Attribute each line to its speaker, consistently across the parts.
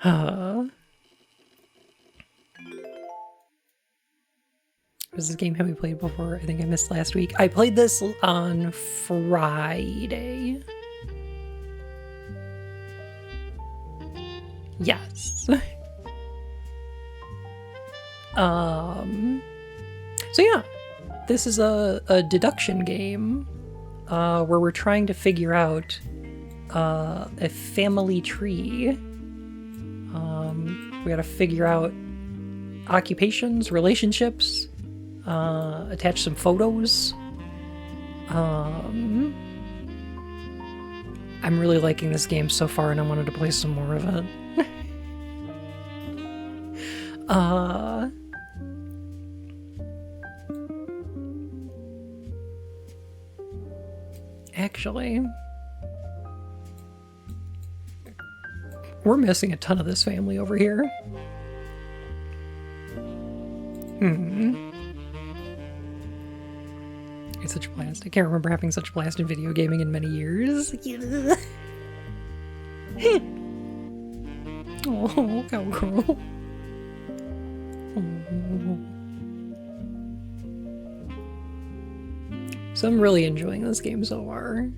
Speaker 1: Was this game have we played before? I think I missed last week. I played this on Friday. Yes. So yeah, this is a deduction game where we're trying to figure out a family tree. We gotta figure out occupations, relationships, attach some photos. I'm really liking this game so far, and I wanted to play some more of it. Actually, we're missing a ton of this family over here. It's such a blast. I can't remember having such a blast in video gaming in many years. Oh, cowgirl. So I'm really enjoying this game so far.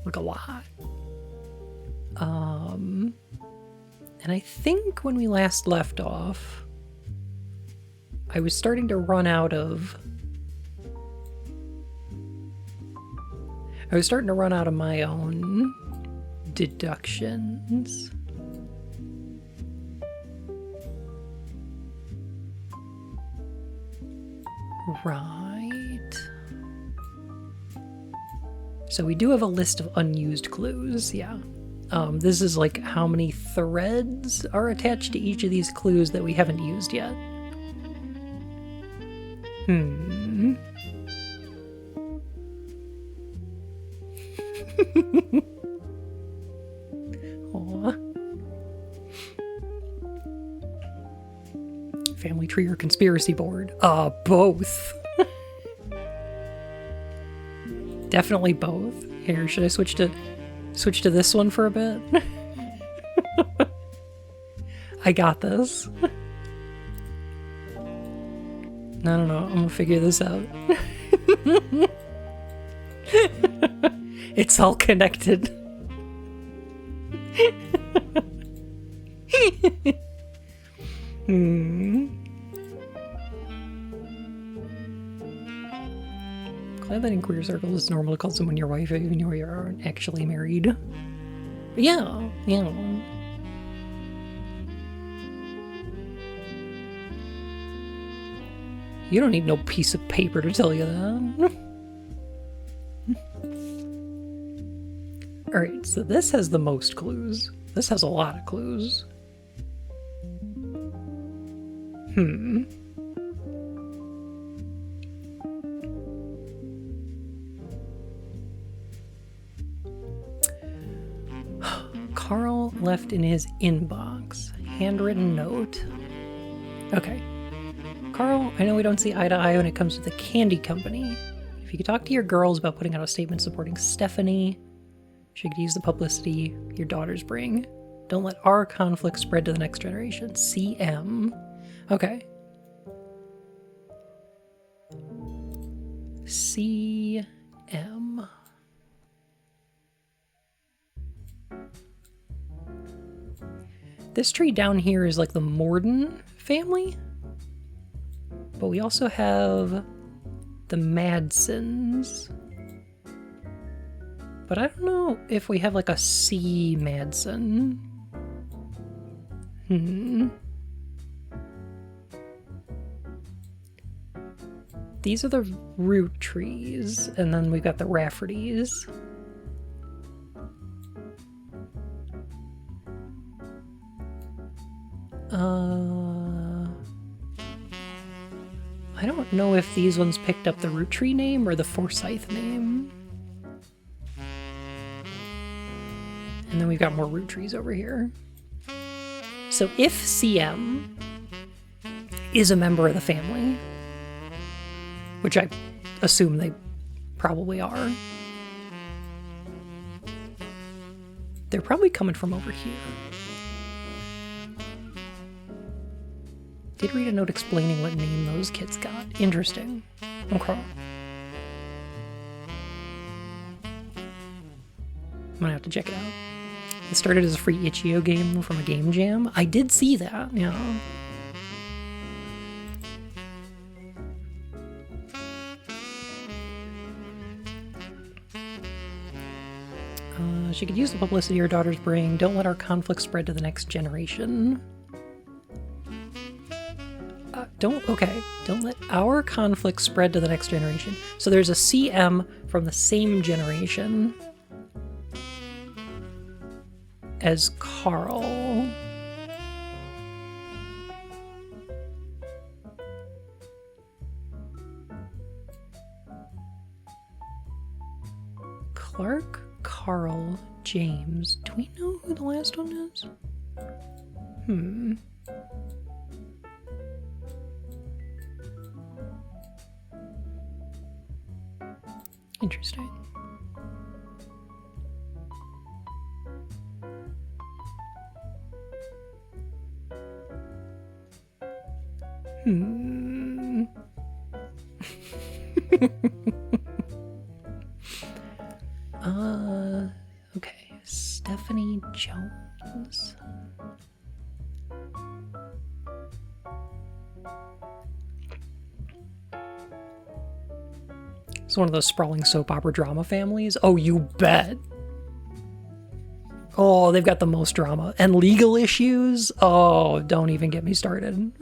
Speaker 1: Like a lot. And I think when we last left off, I was starting to run out of... my own deductions. Right. So we do have a list of unused clues, yeah. This is like how many threads are attached to each of these clues that we haven't used yet. Aw. Family tree or conspiracy board? Both. Definitely both. Here, should I switch to this one for a bit? I got this. I don't know, I'm gonna figure this out. It's all connected. Glad that in queer circles it's normal to call someone your wife even though you aren't actually married. Yeah. You don't need no piece of paper to tell you that. Alright, so this has the most clues. This has a lot of clues. Carl left in his inbox. Handwritten note. Okay. Carl, I know we don't see eye to eye when it comes to the candy company. If you could talk to your girls about putting out a statement supporting Stephanie, she could use the publicity your daughters bring. Don't let our conflict spread to the next generation. CM. Okay. CM. This tree down here is like the Morden family. But we also have the Madsons. But I don't know if we have like a C Madsen. These are the root trees, and then we've got the Raffertys. I don't know if these ones picked up the root tree name or the Forsyth name. And then we've got more root trees over here. So if CM is a member of the family, which I assume they probably are, they're probably coming from over here. Did read a note explaining what name those kids got. Interesting. Okay. I'm gonna have to check it out. It started as a free itch.io game from a game jam. I did see that, yeah. She could use the publicity her daughters bring. Don't let our conflict spread to the next generation. Don't let our conflict spread to the next generation. So there's a CM from the same generation as Carl. Clark, Carl, James. Do we know who the last one is? Interesting. Okay. Stephanie Jones. It's one of those sprawling soap opera drama families. Oh, you bet. Oh, they've got the most drama. And legal issues? Oh, don't even get me started.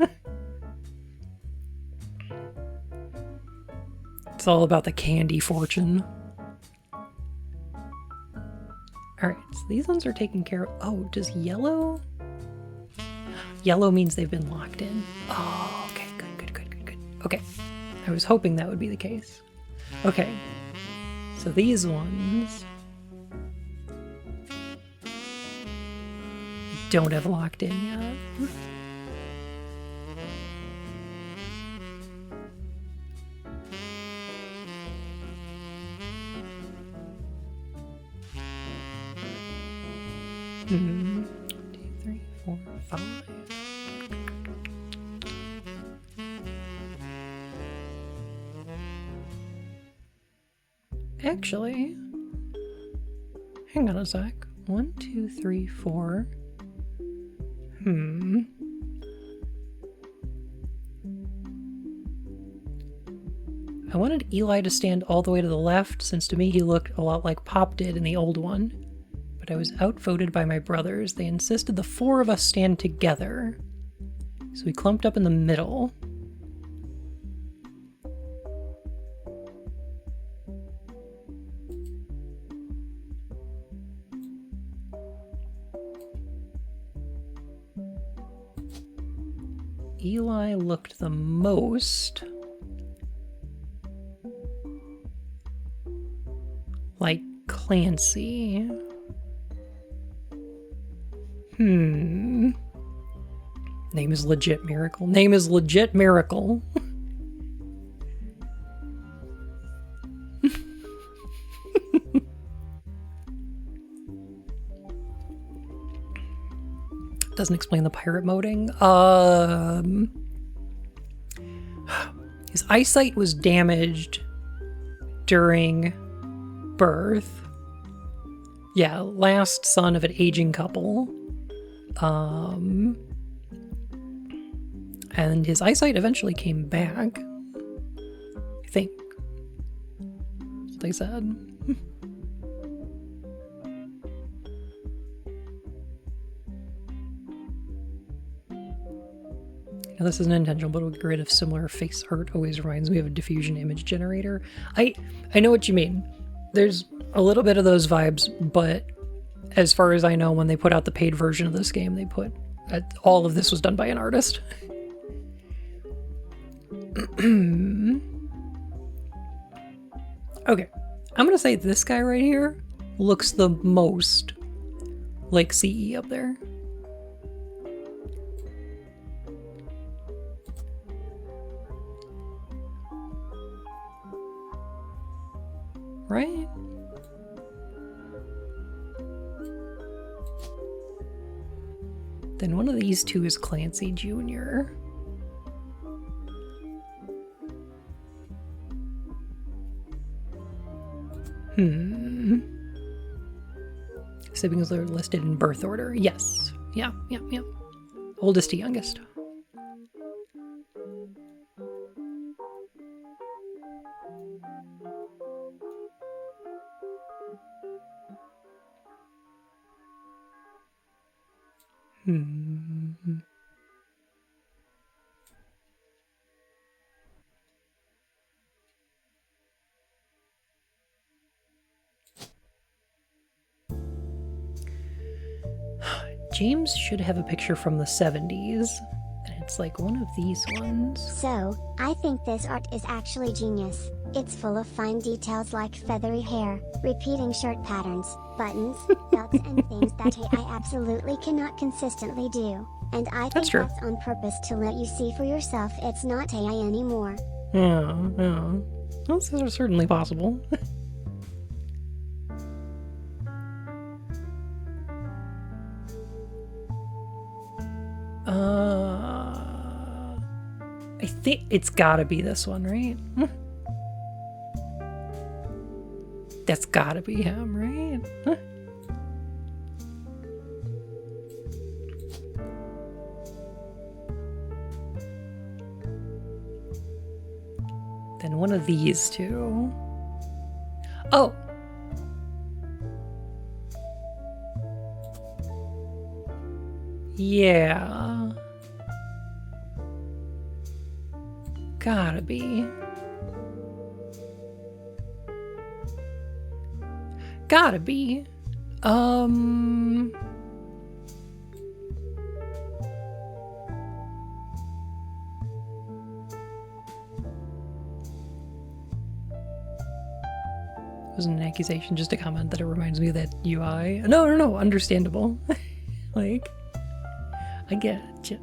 Speaker 1: It's all about the candy fortune. Alright, so these ones are taken care of. Oh, does yellow? Yellow means they've been locked in. Oh, okay, good. Okay, I was hoping that would be the case. Okay, so these ones don't have locked in yet. One, two, three, four, five. Actually, hang on a sec. 1, 2, 3, 4. I wanted Eli to stand all the way to the left, since to me he looked a lot like Pop did in the old one. But I was outvoted by my brothers. They insisted the four of us stand together. So we clumped up in the middle. Eli looked the most like Clancy. Name is legit Miracle. Name is legit Miracle. Doesn't explain the pirate moding. His eyesight was damaged during birth. Yeah, last son of an aging couple. And his eyesight eventually came back. I think. That's what they said. Now, this isn't intentional, but a grid of similar face art always reminds me of a diffusion image generator. I know what you mean. There's a little bit of those vibes, but as far as I know, when they put out the paid version of this game, they put all of this was done by an artist. Okay, I'm gonna say this guy right here looks the most like CE up there. Right? Then one of these two is Clancy Jr. Hmm. Siblings are listed in birth order. Yes. Yeah. Oldest to youngest. Hmm. James should have a picture from the 70s. And it's like one of these ones.
Speaker 2: So, I think this art is actually genius. It's full of fine details like feathery hair, repeating shirt patterns, buttons, belts and things that AI absolutely cannot consistently do. And I think that's on purpose to let you see for yourself it's not AI anymore.
Speaker 1: Yeah. Those are certainly possible. I think it's gotta be this one, right? That's gotta be him, right? Then one of these two. Oh! Yeah. Gotta be. Gotta be. It wasn't an accusation, just a comment that it reminds me of that UI. No, understandable. Like, I get it.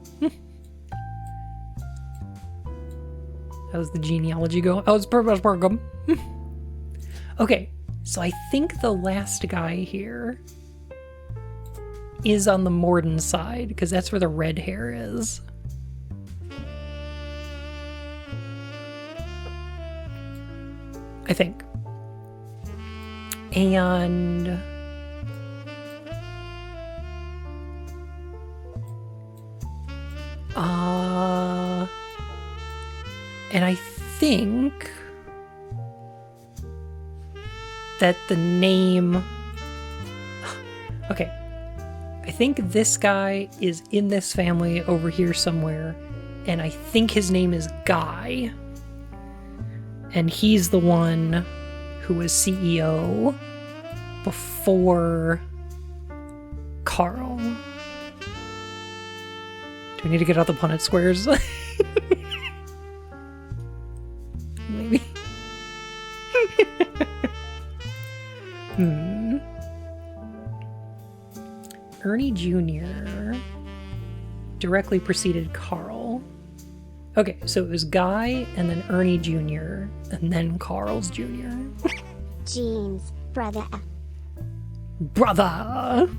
Speaker 1: How's the genealogy go? Oh, it's Pergam. Okay, so I think the last guy here is on the Morden side, because that's where the red hair is. I think. And I think that the name... Okay. I think this guy is in this family over here somewhere, and I think his name is Guy. And he's the one who was CEO before Carl. Do we need to get out the Punnett squares? Maybe. Ernie Jr. directly preceded Carl. Okay, so it was Guy, and then Ernie Jr., and then Carl's Jr.
Speaker 2: Jeans, brother.
Speaker 1: Brother!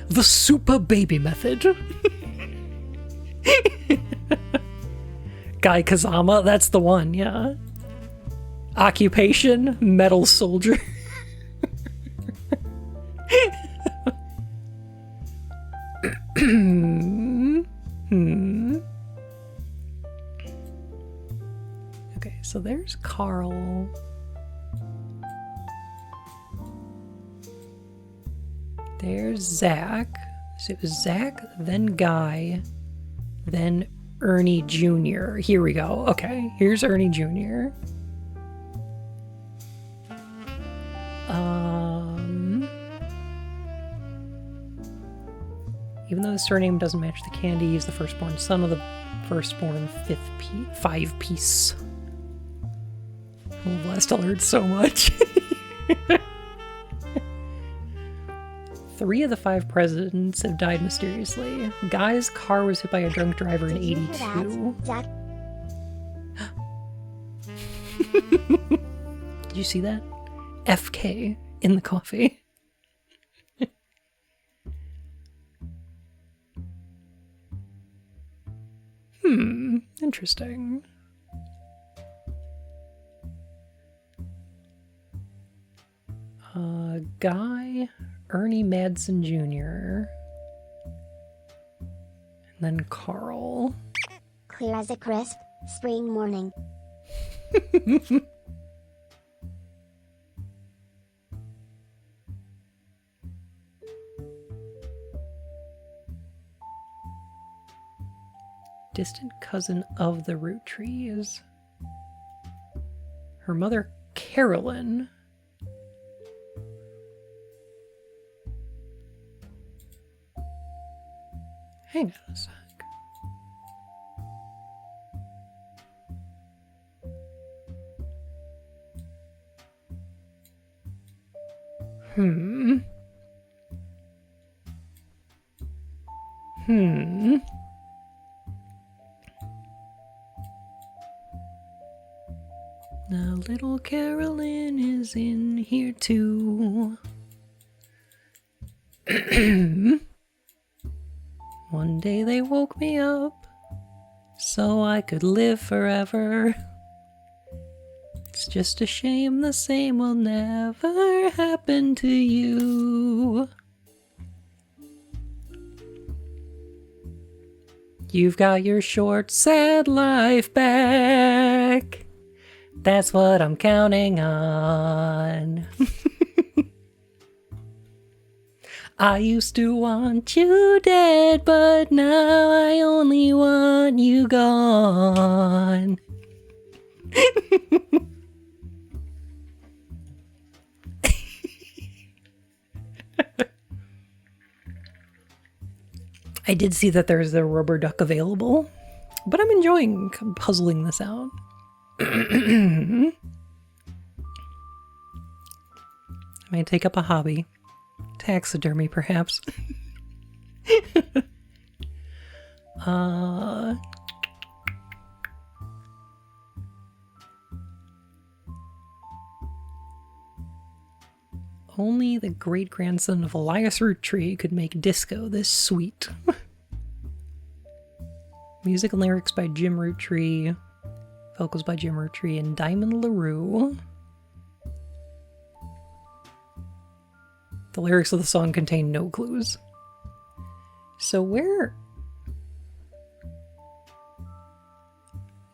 Speaker 1: The super baby method. Guy Kazama, that's the one, yeah. Occupation, metal soldier. Okay, so there's Carl. There's Zach. So it was Zach, then Guy, then Ernie Jr. Here we go. Okay, here's Ernie Jr. Even though the surname doesn't match the candy, he's the firstborn son of the firstborn five piece. Oh, blast alert so much. 3 of the 5 presidents have died mysteriously. Guy's car was hit by a drunk driver in 82. Did you see that? FK in the coffee. Interesting. Guy, Ernie Madsen Jr., and then Carl.
Speaker 2: Clear as a crisp, spring morning.
Speaker 1: Distant cousin of the root trees. Her mother, Carolyn. Hang on a sec. Hmm. Now little Carolyn is in here too. One day they woke me up so I could live forever. It's just a shame the same will never happen to you. You've got your short, sad life back. That's what I'm counting on. I used to want you dead, but now I only want you gone. I did see that there's a rubber duck available, but I'm enjoying puzzling this out. I may take up a hobby. Taxidermy, perhaps. Only the great-grandson of Elias Roottree could make disco this sweet. Music and lyrics by Jim Roottree. Vocals by Jim Roottree and Diamond LaRue. The lyrics of the song contain no clues. So where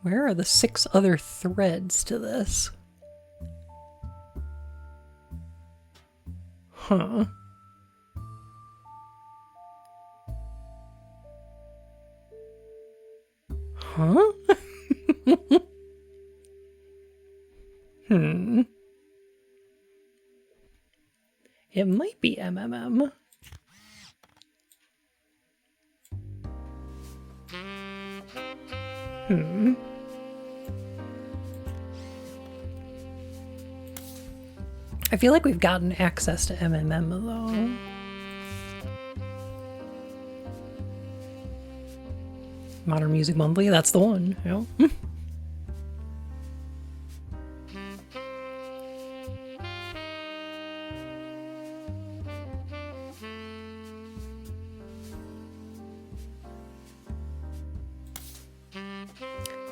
Speaker 1: are the 6 other threads to this? Huh. Huh? It might be MMM. I feel like we've gotten access to MMM though. Modern Music Monthly, that's the one, you know?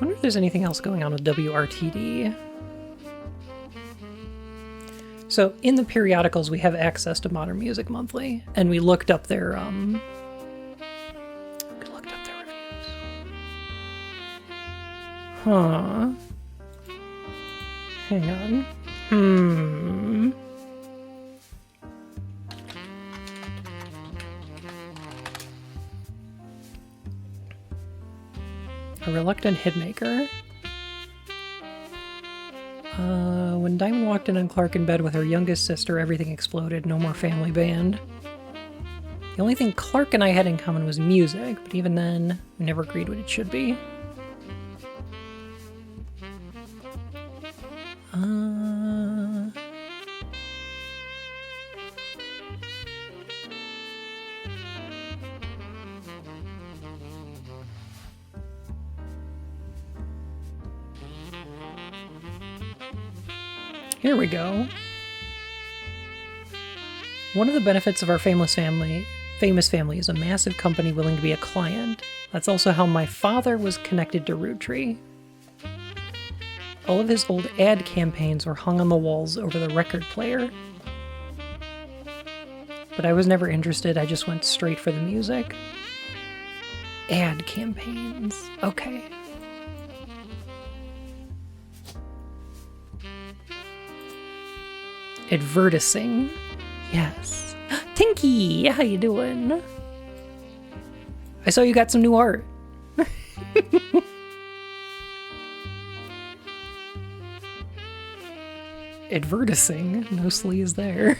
Speaker 1: I wonder if there's anything else going on with WRTD. So in the periodicals, we have access to Modern Music Monthly, and we looked up their reviews. Huh. Hang on. A reluctant hitmaker. When Diamond walked in on Clark in bed with her youngest sister, everything exploded. No more family band. The only thing Clark and I had in common was music, but even then, we never agreed what it should be. Here we go. One of the benefits of our famous family is a massive company willing to be a client. That's also how my father was connected to Roottree. All of his old ad campaigns were hung on the walls over the record player. but I was never interested. I just went straight for the music. Ad campaigns. Okay. Advertising. Yes. Tinky, how you doing? I saw you got some new art. Advertising. No sleaze there.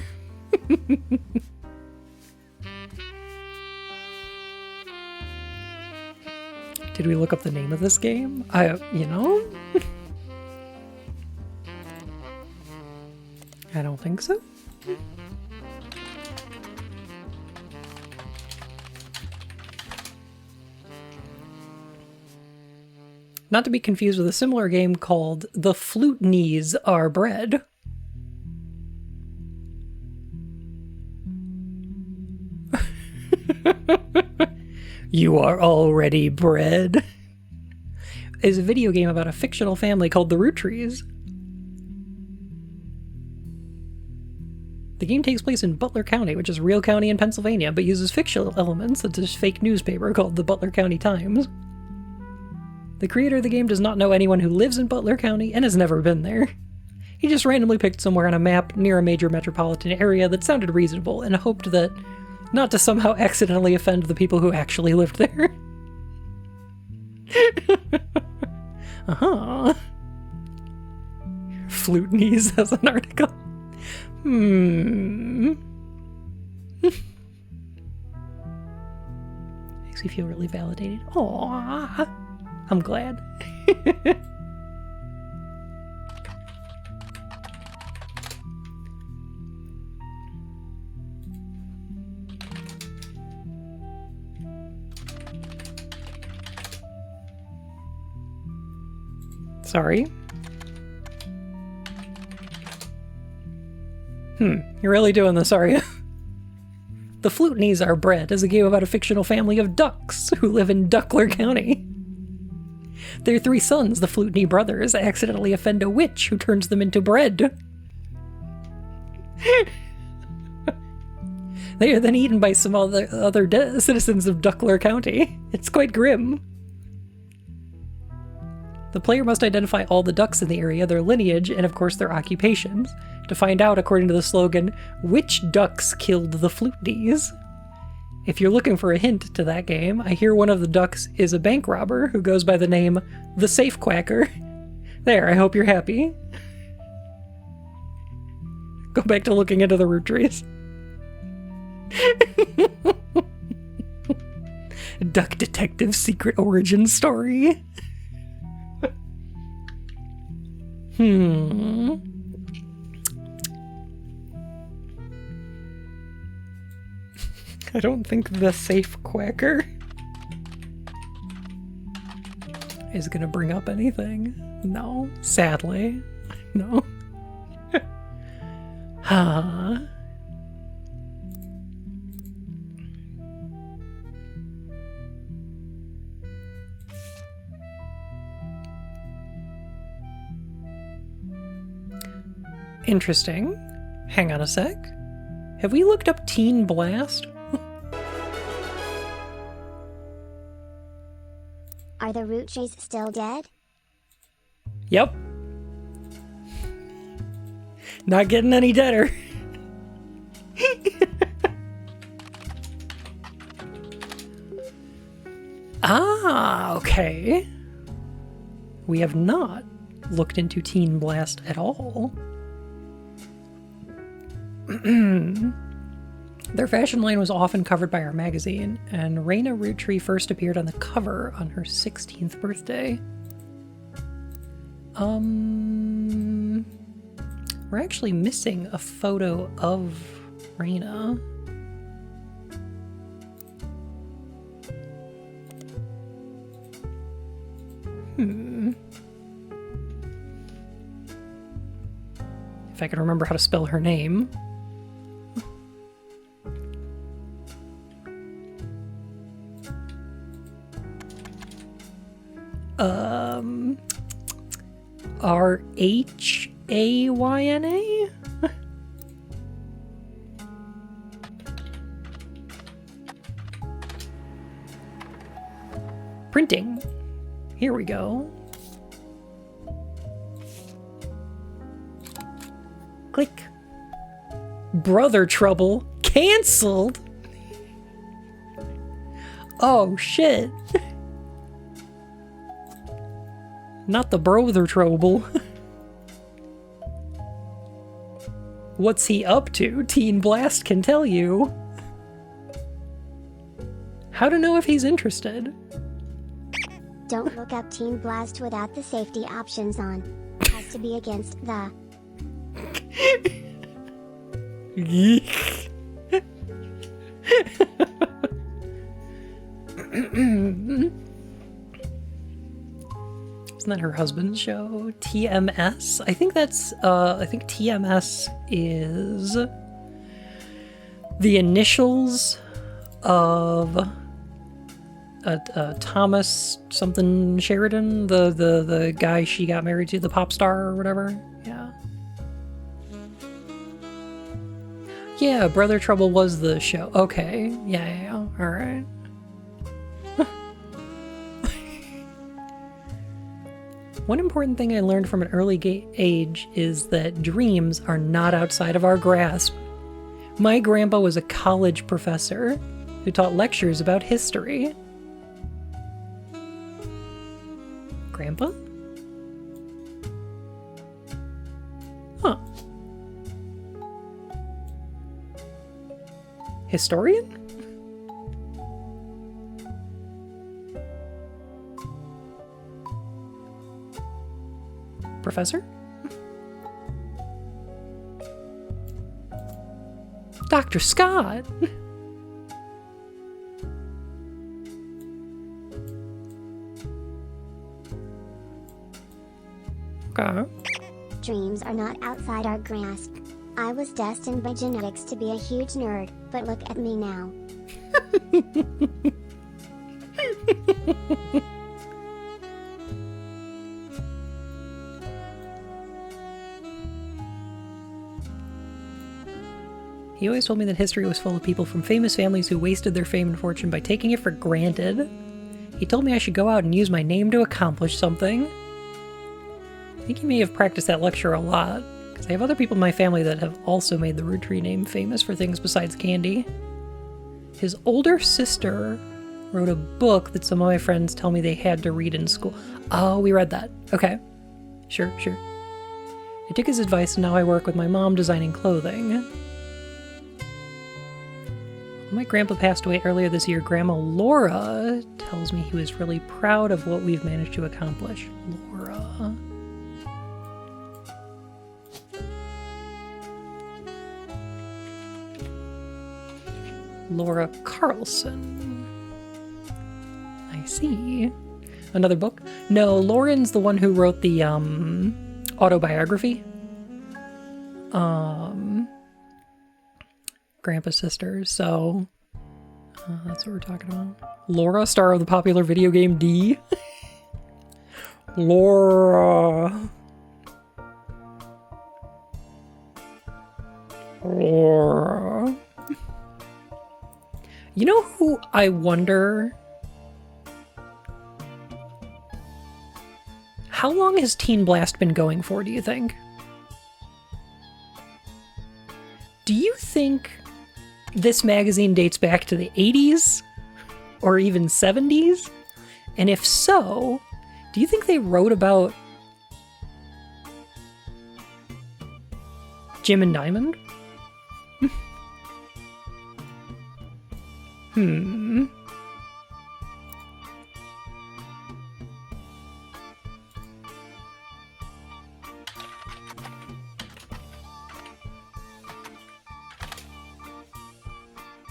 Speaker 1: Did we look up the name of this game? You know? I don't think so. Not to be confused with a similar game called The Flute Knees Are Bread. You are already bread. Is a video game about a fictional family called the UwUtrees. The game takes place in Butler County, which is a real county in Pennsylvania, but uses fictional elements such as fake newspaper called the Butler County Times. The creator of the game does not know anyone who lives in Butler County and has never been there. He just randomly picked somewhere on a map near a major metropolitan area that sounded reasonable and hoped that not to somehow accidentally offend the people who actually lived there. Uh-huh. Flute Knees has an article. Makes me feel really validated. Aww. I'm glad. Sorry. You're really doing this, are you? The Flute Knees Are Bread is a game about a fictional family of ducks who live in Duckler County. Their three sons, the Flute Knee brothers, accidentally offend a witch who turns them into bread. They are then eaten by some other citizens of Duckler County. It's quite grim. The player must identify all the ducks in the area, their lineage, and of course their occupations, to find out, according to the slogan, which ducks killed the Flute Knees. If you're looking for a hint to that game, I hear one of the ducks is a bank robber who goes by the name The Safe Quacker. There, I hope you're happy. Go back to looking into the UwUtrees. Duck Detective Secret Origin Story. I don't think The Safe Quacker is gonna bring up anything. No, sadly. No. Huh. Interesting. Hang on a sec. Have we looked up Teen Blast?
Speaker 2: Are the UwUtrees still dead?
Speaker 1: Yep. Not getting any deader. Ah, okay. We have not looked into Teen Blast at all. Their fashion line was often covered by our magazine, and Raina UwUtree first appeared on the cover on her 16th birthday. We're actually missing a photo of Raina. If I can remember how to spell her name. Rhayna? Printing. Here we go. Click. Brother Trouble canceled. Oh shit. Not the Brother Trouble. What's he up to? Teen Blast can tell you. How to know if he's interested?
Speaker 2: Don't look up Teen Blast without the safety options on. Has to be against the...
Speaker 1: Isn't that her husband's show? TMS? I think that's, I think TMS is the initials of Thomas something Sheridan, the guy she got married to, the pop star or whatever. Yeah. Yeah, Brother Trouble was the show. Okay. Yeah. All right. One important thing I learned from an early age is that dreams are not outside of our grasp. My grandpa was a college professor who taught lectures about history. Grandpa? Huh. Historian? Professor? Dr. Scott? Okay.
Speaker 2: Dreams are not outside our grasp. I was destined by genetics to be a huge nerd, but look at me now.
Speaker 1: He always told me that history was full of people from famous families who wasted their fame and fortune by taking it for granted. He told me I should go out and use my name to accomplish something. I think he may have practiced that lecture a lot, because I have other people in my family that have also made the Roottree name famous for things besides candy. His older sister wrote a book that some of my friends tell me they had to read in school. Oh, we read that. Okay. Sure. I took his advice and now I work with my mom designing clothing. When my grandpa passed away earlier this year, Grandma Laura tells me he was really proud of what we've managed to accomplish. Laura. Laura Carlson. I see. Another book? No, Lauren's the one who wrote the autobiography. Grandpa's sister, so that's what we're talking about. Laura, star of the popular video game D. Laura. You know who I wonder? How long has Teen Blast been going for, do you think? Do you think this magazine dates back to the 80s? Or even 70s? And if so, do you think they wrote about Jim and Diamond?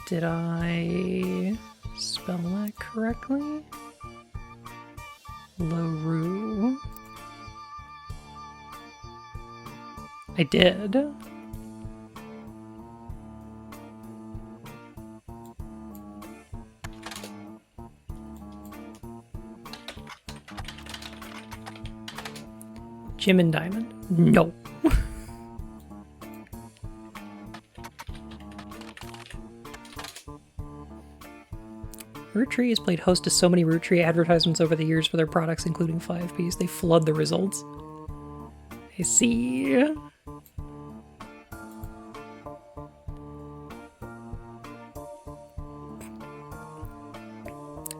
Speaker 1: Did I spell that correctly? LaRue. I did. Jim and Diamond? No. UwUtrees played host to so many root tree advertisements over the years for their products, including 5Ps. They flood the results. I see.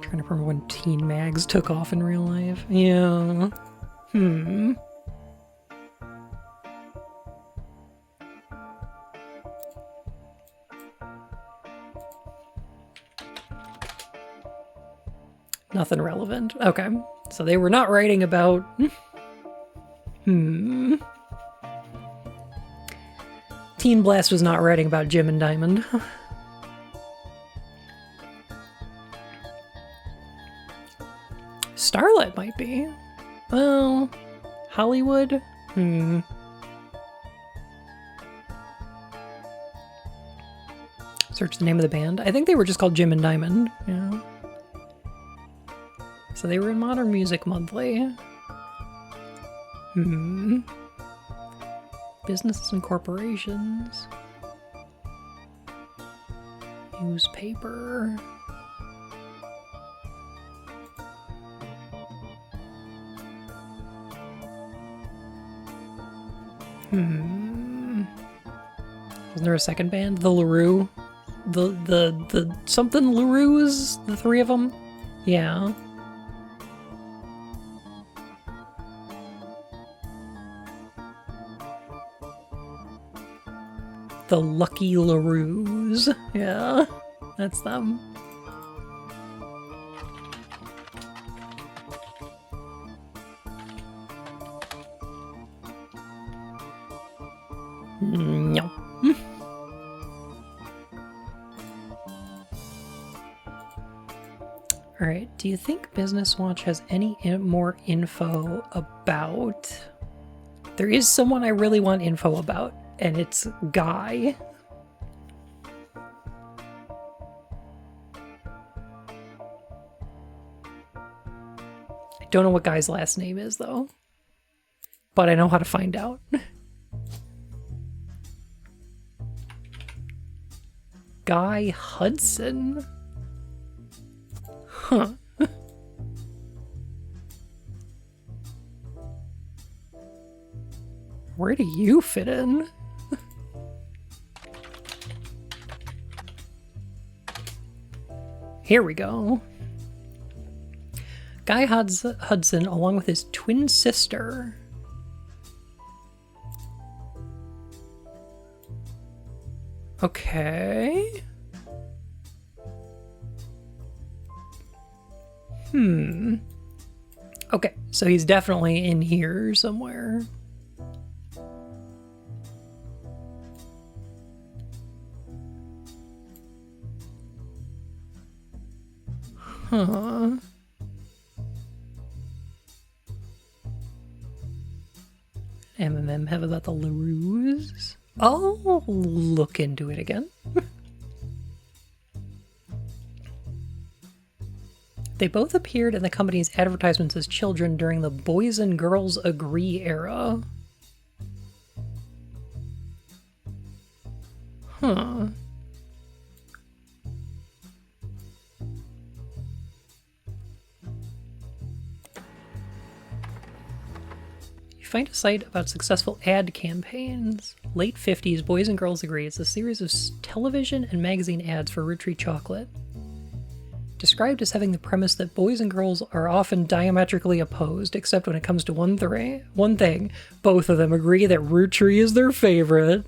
Speaker 1: Trying to remember when teen mags took off in real life. Yeah. Nothing relevant. Okay. So they were not writing about... Teen Blast was not writing about Jim and Diamond. Starlight might be. Well, Hollywood? Search the name of the band. I think they were just called Jim and Diamond. Yeah. So they were in Modern Music Monthly. Businesses and corporations. Newspaper. Wasn't there a second band? The LaRue? The something LaRue's? The three of them? Yeah. The Lucky LaRues. Yeah, that's them. No. Alright, do you think Business Watch has any more info about... There is someone I really want info about. And it's Guy. I don't know what Guy's last name is, though. But I know how to find out. Guy Hudson? Huh. Where do you fit in? Here we go. Guy Hudson, along with his twin sister. Okay. Okay, so he's definitely in here somewhere. Huh. MMM have about the LaRues? I'll look into it again. They both appeared in the company's advertisements as children during the Boys and Girls Agree era. Huh. Find a site about successful ad campaigns. Late 50s, Boys and Girls Agree is a series of television and magazine ads for Root Tree chocolate. Described as having the premise that boys and girls are often diametrically opposed, except when it comes to one thing. Both of them agree that Root Tree is their favorite.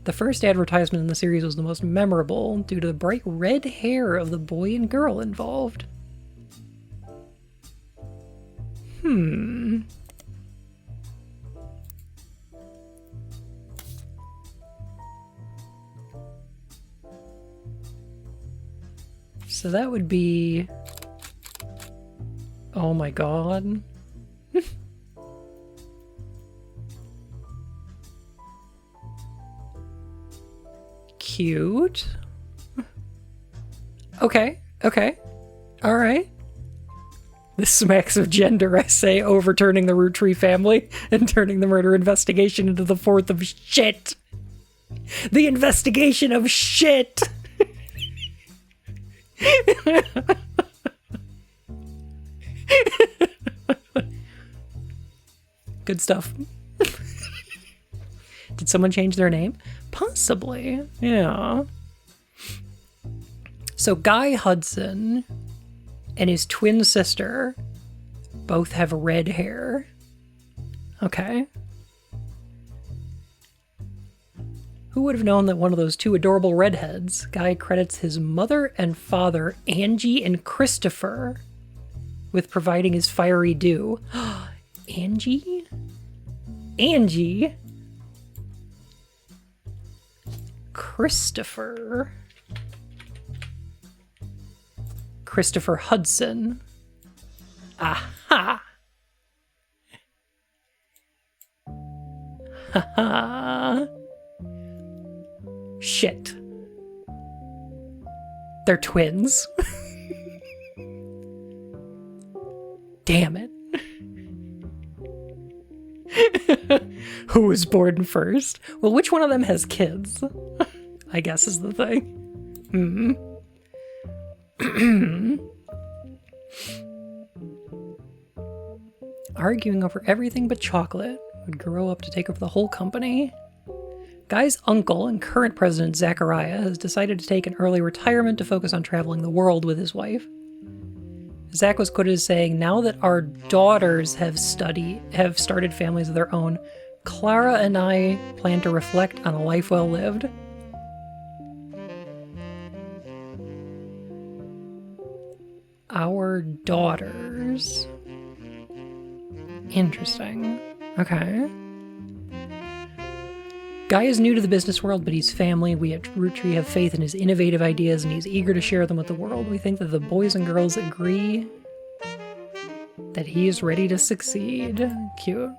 Speaker 1: The first advertisement in the series was the most memorable due to the bright red hair of the boy and girl involved. So that would be... Oh my god. Cute. Okay, okay. Alright. This smacks of gender, I say, overturning the Root Tree family and turning the murder investigation into the fourth of shit. The investigation of shit! Good stuff. Did someone change their name? Possibly, yeah. So Guy Hudson and his twin sister both have red hair. Okay. Who would have known that one of those two adorable redheads? Guy credits his mother and father, Angie and Christopher, with providing his fiery dew. Angie? Angie? Christopher Hudson. Aha! Haha. Shit. They're twins. Damn it. Who was born first? Well, which one of them has kids? I guess is the thing. Arguing over everything but chocolate, would grow up to take over the whole company. Guy's uncle and current president, Zachariah, has decided to take an early retirement to focus on traveling the world with his wife. Zach was quoted as saying, "Now that our daughters have started families of their own, Clara and I plan to reflect on a life well lived." Our daughters. Interesting. Okay. Guy is new to the business world, but he's family. We at UwUtrees have faith in his innovative ideas, and he's eager to share them with the world. We think that the boys and girls agree that he is ready to succeed. Cute.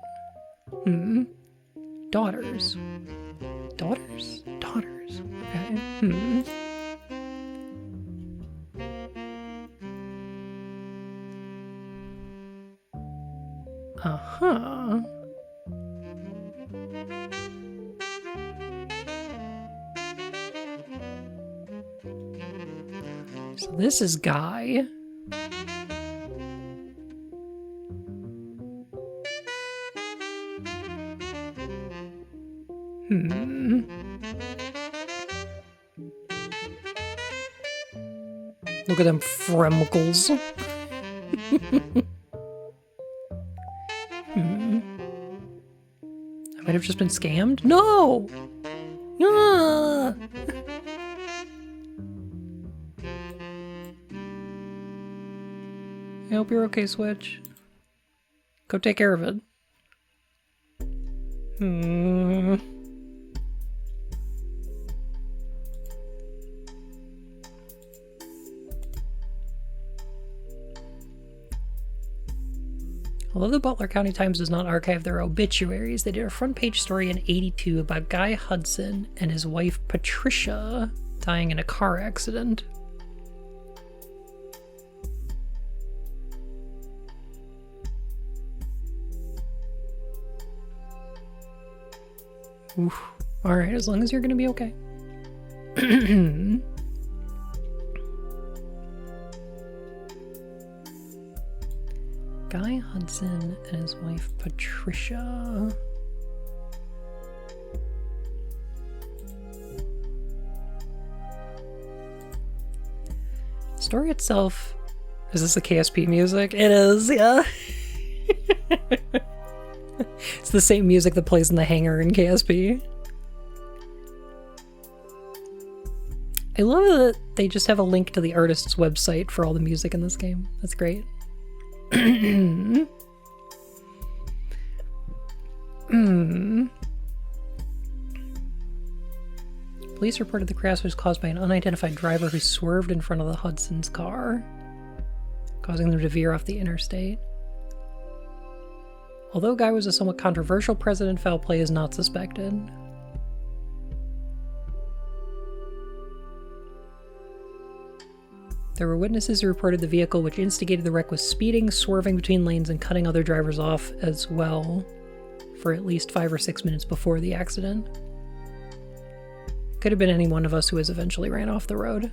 Speaker 1: Daughters. Daughters? Daughters. Okay. Uh-huh. So this is Guy. Look at them fremkles. I might have just been scammed? No! Ah! I hope you're okay, Switch. Go take care of it. Although the Butler County Times does not archive their obituaries, they did a front page story in '82 about Guy Hudson and his wife Patricia dying in a car accident. Oof. Alright, as long as you're gonna be okay. Guy Hudson and his wife Patricia. Story itself, is this the KSP music? It is, yeah. It's the same music that plays in the hangar in KSP. I love that they just have a link to the artist's website for all the music in this game. That's great. Police reported the crash was caused by an unidentified driver who swerved in front of the Hudson's car, causing them to veer off the interstate. Although Guy was a somewhat controversial president, foul play is not suspected. There were witnesses who reported the vehicle which instigated the wreck was speeding, swerving between lanes, and cutting other drivers off as well for at least 5 or 6 minutes before the accident. Could have been any one of us who was eventually ran off the road.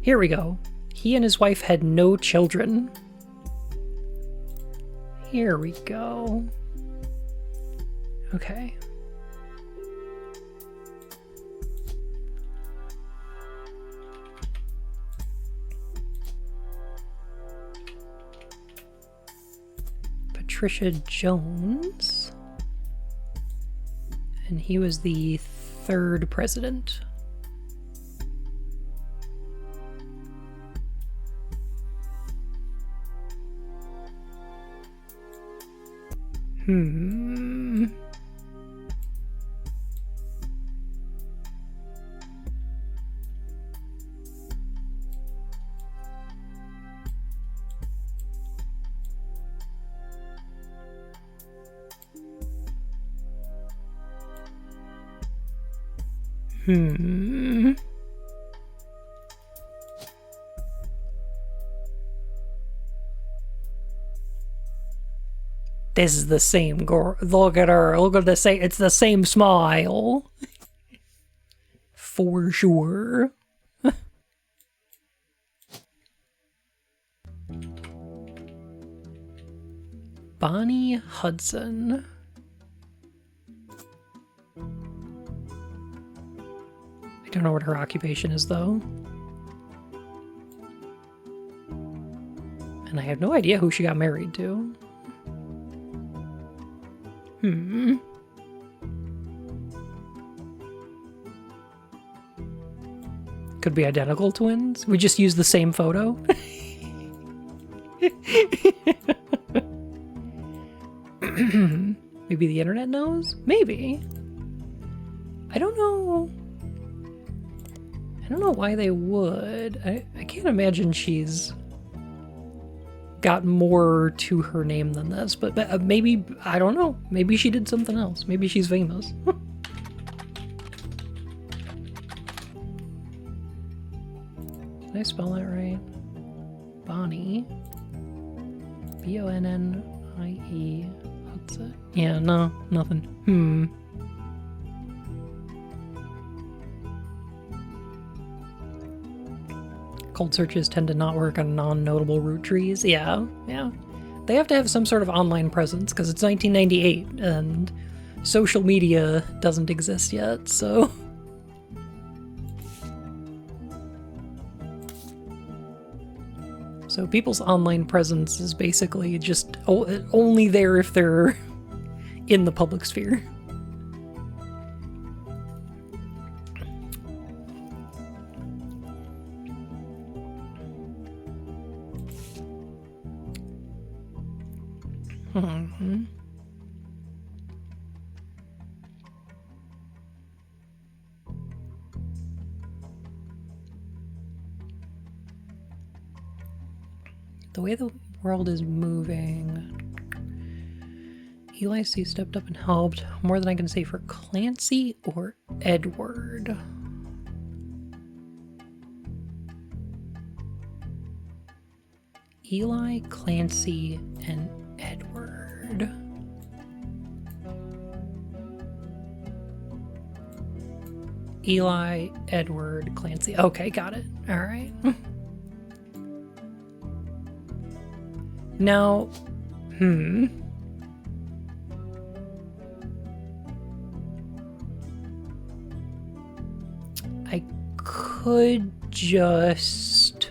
Speaker 1: Here we go. He and his wife had no children. Here we go. Okay. Patricia Jones. And he was the third president. Hmm. Hmm. This is the same girl. Look at her. Look at the same. It's the same smile. For sure. Bonnie Hudson. I don't know what her occupation is, though. And I have no idea who she got married to. Hmm. Could be identical twins. We just use the same photo. Maybe the internet knows? Maybe. I don't know. I don't know why they would. I can't imagine she's got more to her name than this, but maybe, I don't know. Maybe she did something else. Maybe she's famous. Did I spell that right? Bonnie. B-O-N-N-I-E. What's it? Yeah, no, nothing. Cold searches tend to not work on non-notable root trees. Yeah. They have to have some sort of online presence because it's 1998 and social media doesn't exist yet, so... So people's online presence is basically just only there if they're in the public sphere. Mm-hmm. The way the world is moving. Eli C. stepped up and helped. More than I can say for Clancy or Edward. Eli, Clancy, and Edward. Eli, Edward, Clancy. Okay, got it. All right. Now, I could just...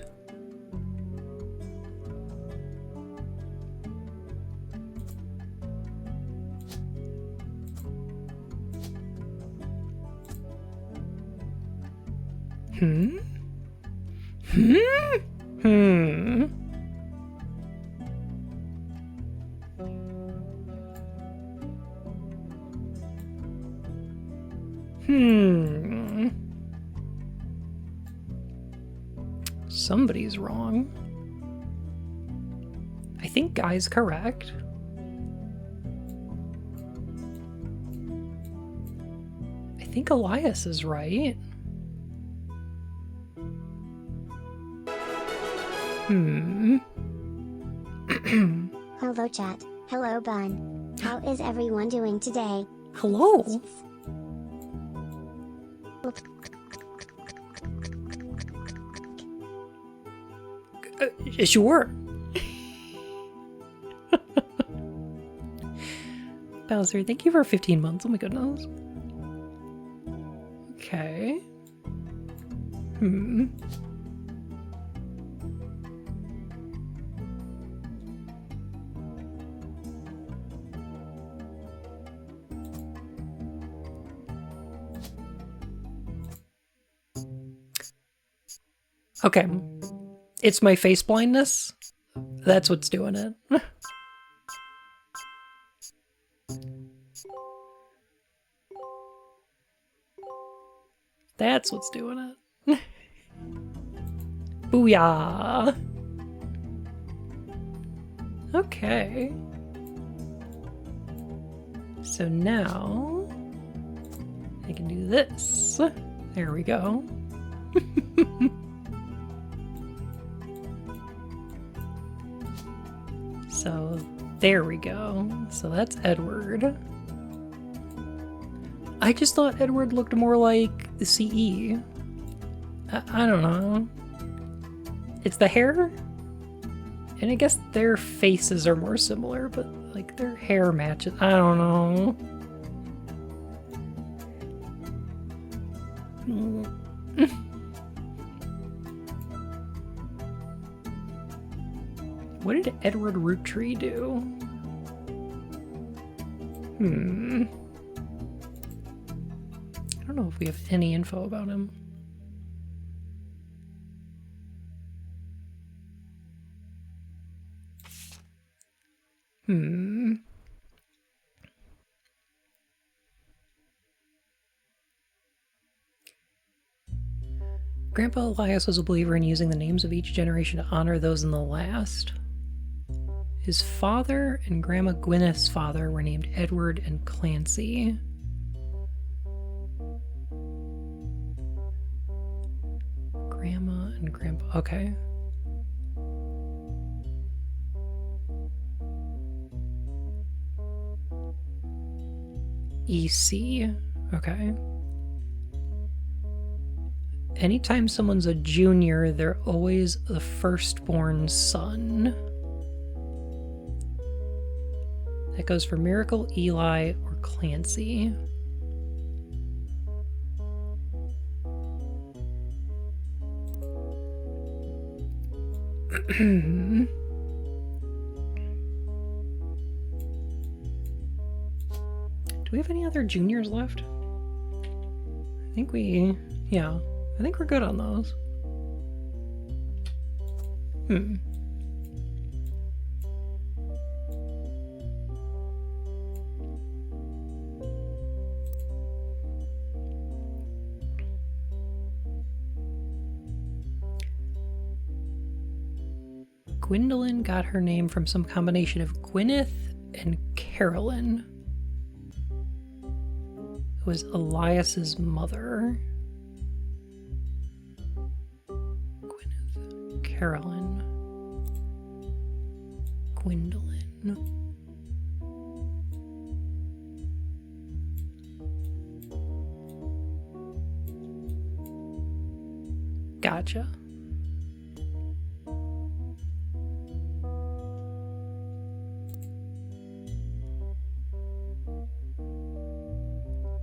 Speaker 1: Somebody's wrong. I think Guy's correct. I think Elias is right.
Speaker 2: Hello chat. Hello Bun. How is everyone doing today?
Speaker 1: Hello. Sure. Bowser, thank you for 15 months. Oh my goodness. Okay. Okay. It's my face blindness. That's what's doing it. That's what's doing it. Booyah! Okay. So now I can do this. There we go. So there we go. So that's Edward. I just thought Edward looked more like the CE. I don't know. It's the hair? And I guess their faces are more similar, but like their hair matches. I don't know. What did Edward Roottree do? I don't know if we have any info about him. Grandpa Elias was a believer in using the names of each generation to honor those in the last. His father and Grandma Gwyneth's father were named Edward and Clancy. Grandma and Grandpa. Okay. EC. Okay. Anytime someone's a junior, they're always the firstborn son. That goes for Miracle, Eli, or Clancy. Do we have any other juniors left? I think we... yeah. I think we're good on those. Gwendolyn got her name from some combination of Gwyneth and Carolyn, who was Elias's mother. Gwyneth, Carolyn, Gwendolyn. Gotcha.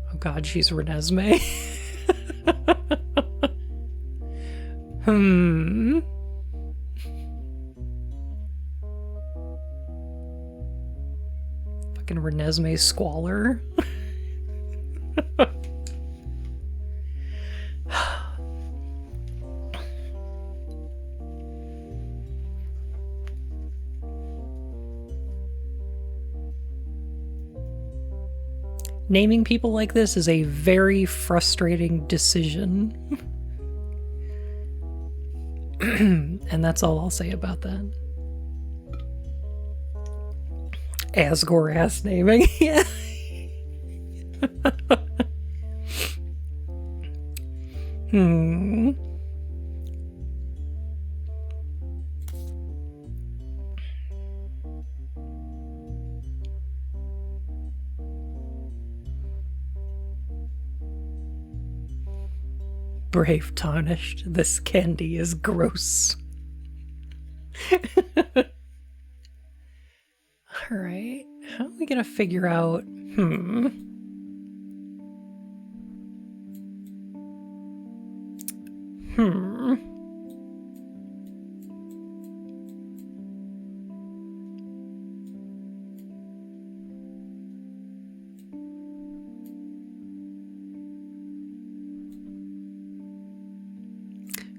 Speaker 1: Oh god, she's Renesmee. Fucking Renesmee squalor. Naming people like this is a very frustrating decision. And that's all I'll say about that. Asgore ass naming. Yeah. Brave tarnished, this candy is gross. All right. How are we going to figure out? Hmm.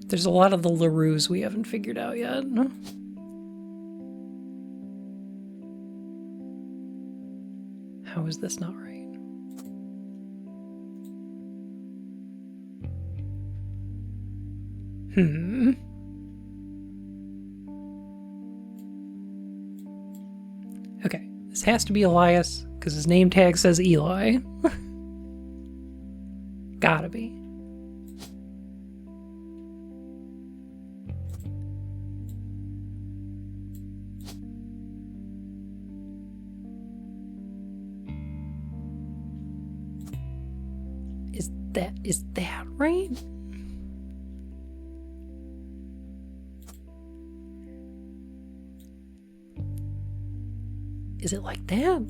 Speaker 1: There's a lot of the LaRues we haven't figured out yet. How is this not right? Okay, this has to be Elias, because his name tag says Eli. Gotta be. Is that right? Is it like that?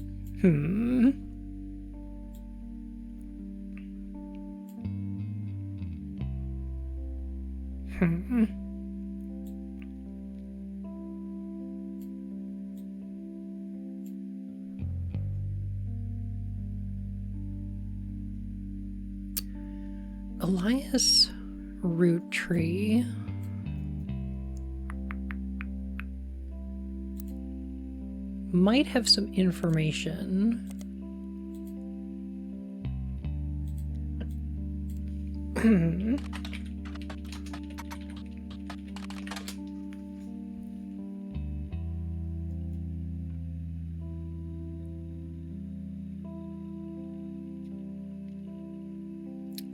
Speaker 1: Elias root tree. Might have some information.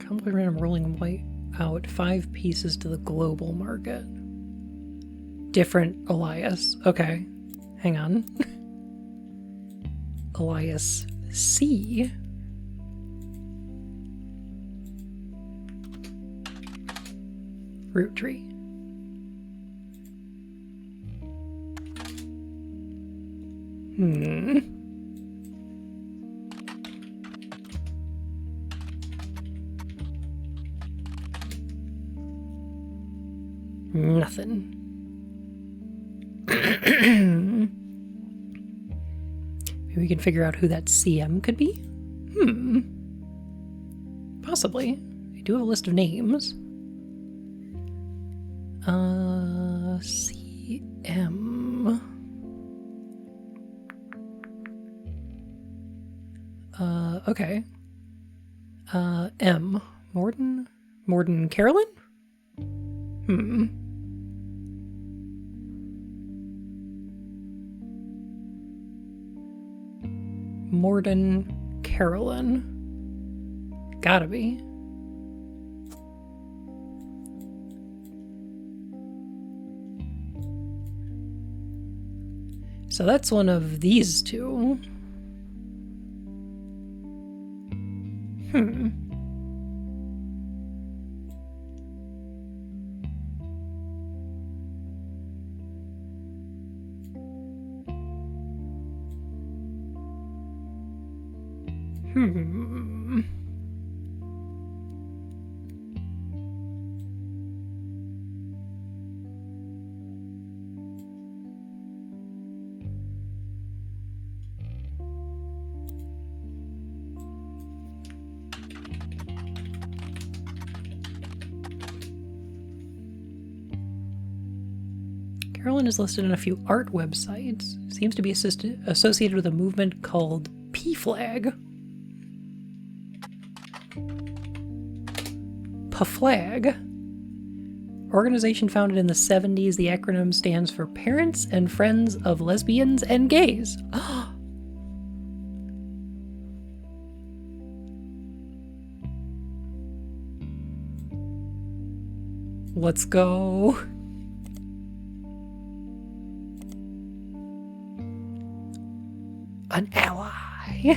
Speaker 1: Complete random rolling white out 5 pieces to the global market. Different Elias. Okay. Hang on. Elias C. Root tree. Nothing. Maybe we can figure out who that CM could be? Possibly. I do have a list of names. CM. Okay. M. Morden Carolyn? Morden Carolyn. Gotta be. So that's one of these two. Carolyn is listed on a few art websites. Seems to be associated with a movement called P-Flag. P-Flag. Organization founded in the 70s, the acronym stands for Parents and Friends of Lesbians and Gays. Let's go. An ally.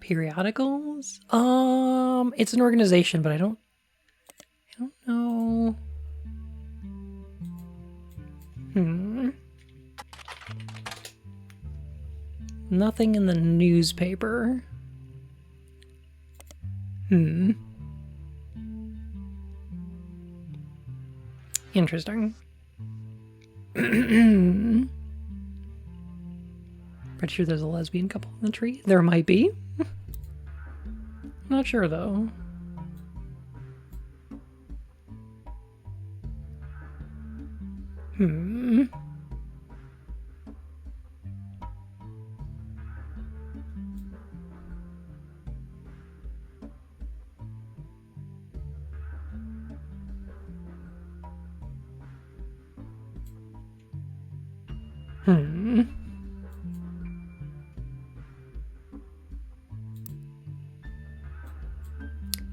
Speaker 1: Periodicals? It's an organization, but I don't know. Nothing in the newspaper. Interesting. Pretty sure there's a lesbian couple in the tree. There might be. Not sure though.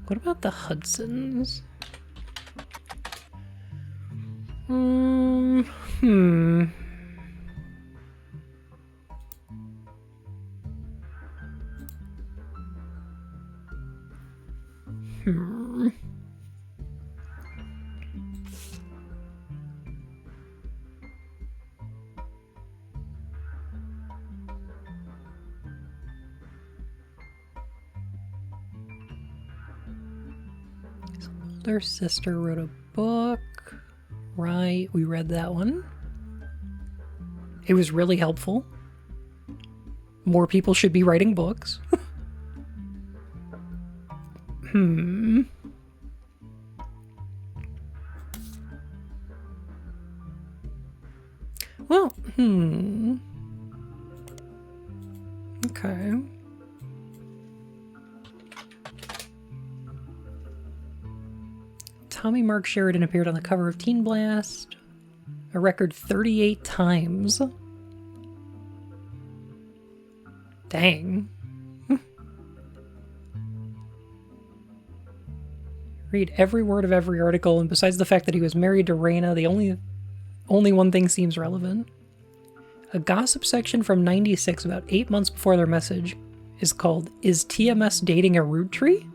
Speaker 1: What about the Hudsons? His older sister wrote a book. Right, we read that one. It was really helpful. More people should be writing books. Well, okay. Tommy Mark Sheridan appeared on the cover of Teen Blast a record 38 times. Dang. Read every word of every article, and besides the fact that he was married to Raina, the only one thing seems relevant. A gossip section from 96 about 8 months before their message is called, "Is TMS dating a root tree?"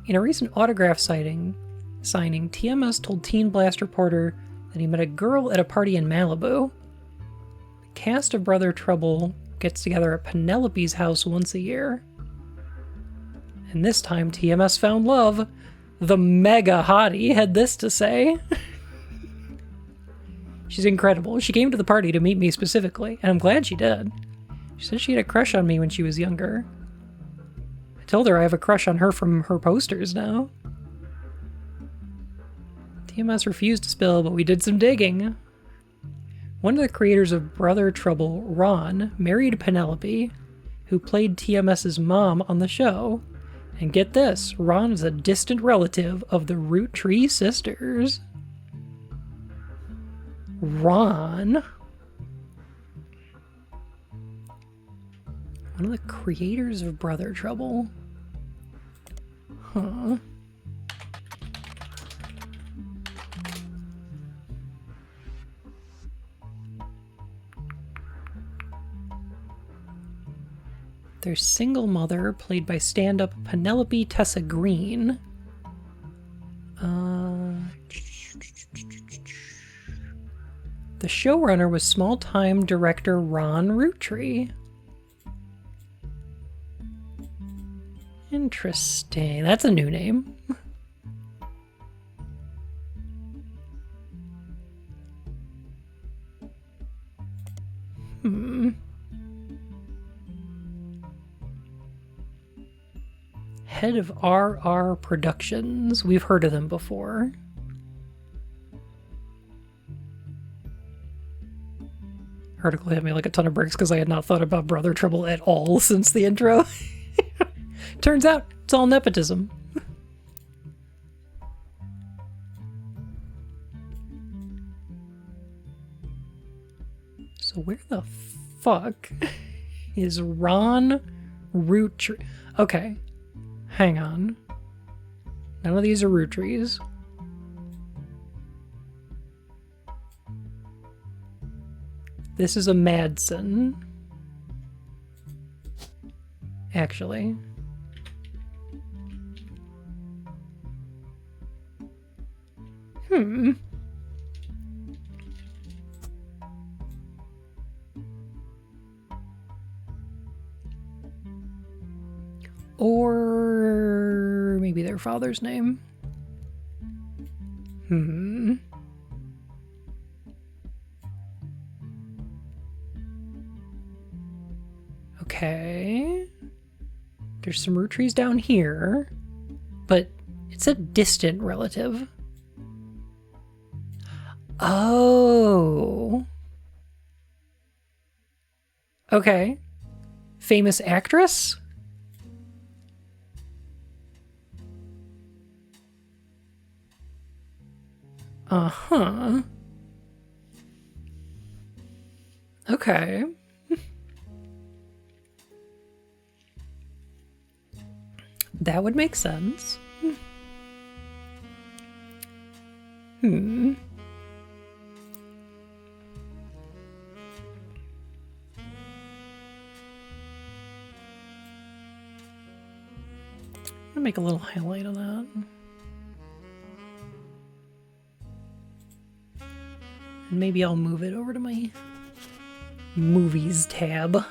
Speaker 1: In a recent autograph signing, TMS told Teen Blast reporter that he met a girl at a party in Malibu. The cast of Brother Trouble gets together at Penelope's house once a year. And this time TMS found love. The mega hottie had this to say. She's incredible. She came to the party to meet me specifically, and I'm glad she did. She said she had a crush on me when she was younger. I told her I have a crush on her from her posters now. TMS refused to spill, but we did some digging. One of the creators of Brother Trouble, Ron, married Penelope, who played TMS's mom on the show. And get this, Ron is a distant relative of the Root Tree sisters. Ron? One of the creators of Brother Trouble? Huh. Their single mother, played by stand-up Penelope Tessa Green. The showrunner was small-time director Ron Roottree. Interesting. That's a new name. Head of RR Productions. We've heard of them before. Article hit me like a ton of bricks because I had not thought about Brother Trouble at all since the intro. Turns out it's all nepotism. So where the fuck is Ron Roottree? Okay. Hang on. None of these are root trees. This is a Madsen. actually. Or maybe their father's name. Okay. There's some root trees down here, but it's a distant relative. Oh. Okay. Famous actress? Uh-huh. Okay. That would make sense. I'll make a little highlight of that. And maybe I'll move it over to my movies tab.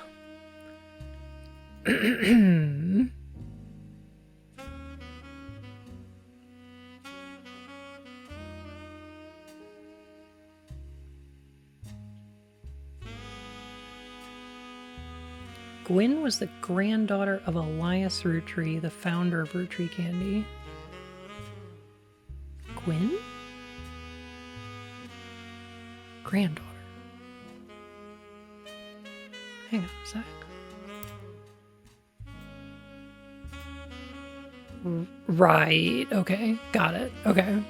Speaker 1: Gwyn was the granddaughter of Elias Roottree, the founder of Roottree Candy. Gwyn? Granddaughter. Hang on a sec. Right, okay, got it, okay.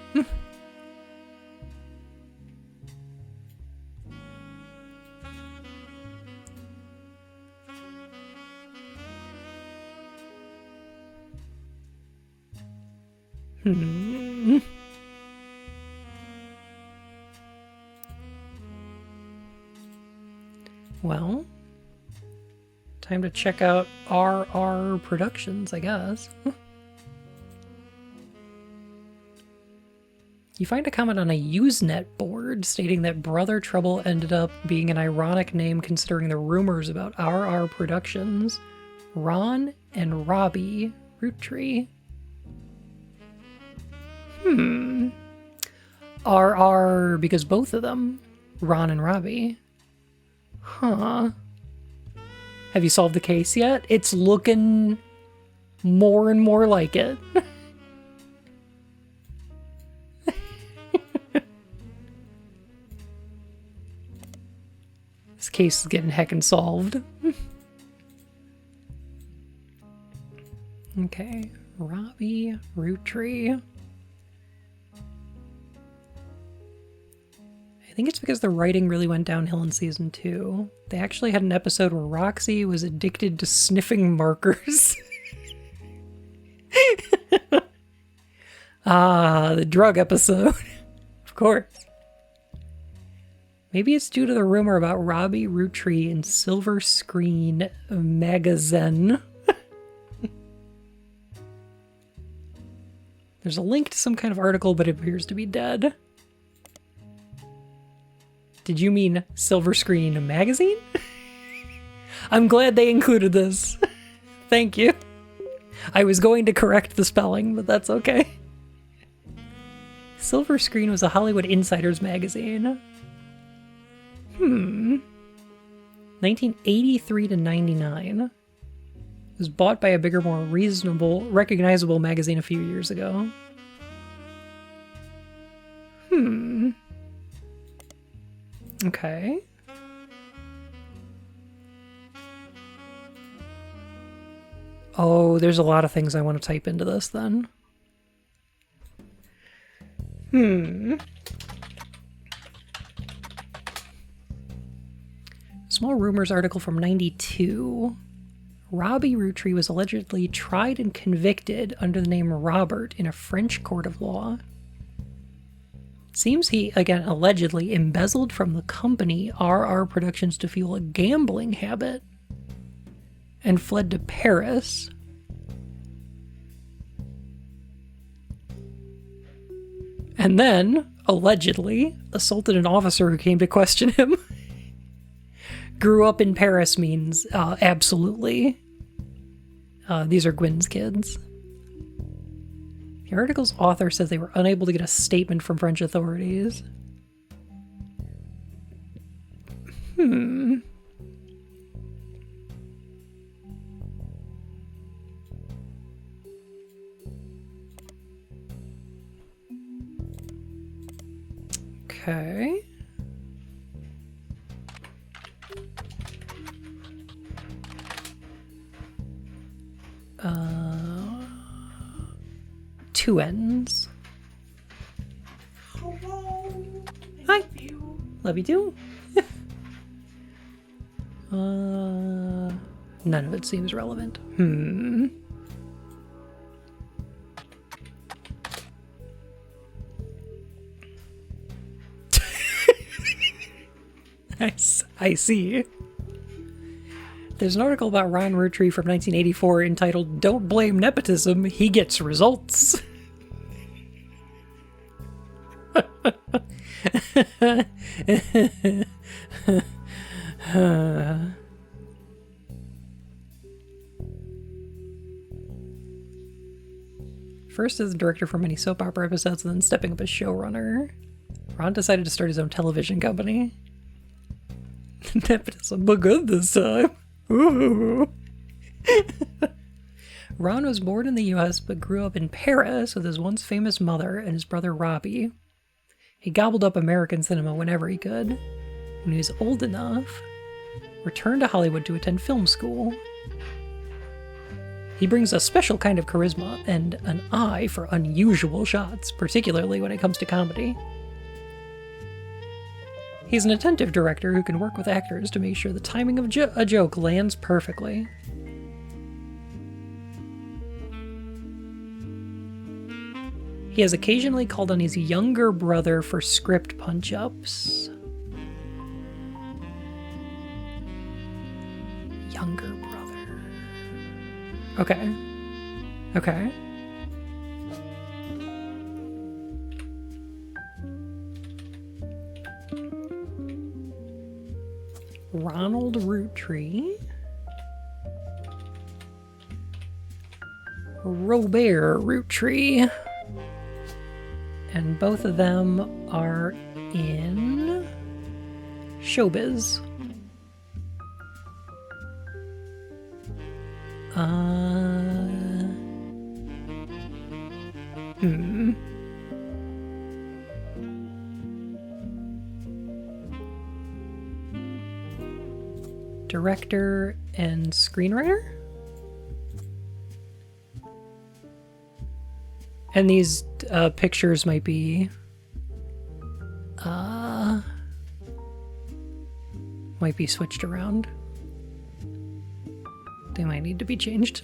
Speaker 1: Well, time to check out RR Productions, I guess. You find a comment on a Usenet board stating that Brother Trouble ended up being an ironic name considering the rumors about RR Productions, Ron and Robbie Roottree. RR because both of them, Ron and Robbie. Huh. Have you solved the case yet? It's looking more and more like it. This case is getting heckin' solved. Okay, Robbie Roottree. I think it's because the writing really went downhill in season 2. They actually had an episode where Roxy was addicted to sniffing markers. Ah, the drug episode. Of course. Maybe it's due to the rumor about Robbie Roottree in Silver Screen Magazine. There's a link to some kind of article, but it appears to be dead. Did you mean Silver Screen Magazine? I'm glad they included this. Thank you. I was going to correct the spelling, but that's okay. Silver Screen was a Hollywood Insiders magazine. 1983 to 99. It was bought by a bigger, more reasonable, recognizable magazine a few years ago. Okay. Oh, there's a lot of things I want to type into this then. Small Rumors article from 92. Robbie Roottree was allegedly tried and convicted under the name Robert in a French court of law. Seems he, again, allegedly embezzled from the company RR Productions to fuel a gambling habit. and fled to Paris. And then, allegedly, assaulted an officer who came to question him. Grew up in Paris means absolutely. These are Gwyn's kids. The article's author says they were unable to get a statement from French authorities. Okay. Two ends.
Speaker 3: Hello.
Speaker 1: Hi.
Speaker 3: Love you.
Speaker 1: Love you too. None of it seems relevant. I see. There's an article about Ron Roottree from 1984 entitled "Don't Blame Nepotism, He Gets Results." First as the director for many soap opera episodes and then stepping up as showrunner, Ron decided to start his own television company. Nepotism, but good this time. Ooh. Ron was born in the US but grew up in Paris with his once famous mother and his brother Robbie. He gobbled up American cinema whenever he could. When he was old enough, returned to Hollywood to attend film school. He brings a special kind of charisma and an eye for unusual shots, particularly when it comes to comedy. He's an attentive director who can work with actors to make sure the timing of a joke lands perfectly. He has occasionally called on his younger brother for script punch-ups. Younger brother. Okay. Okay. Ronald Roottree. Robert Roottree. And both of them are in showbiz. Director and screenwriter? And these pictures might be switched around. They might need to be changed.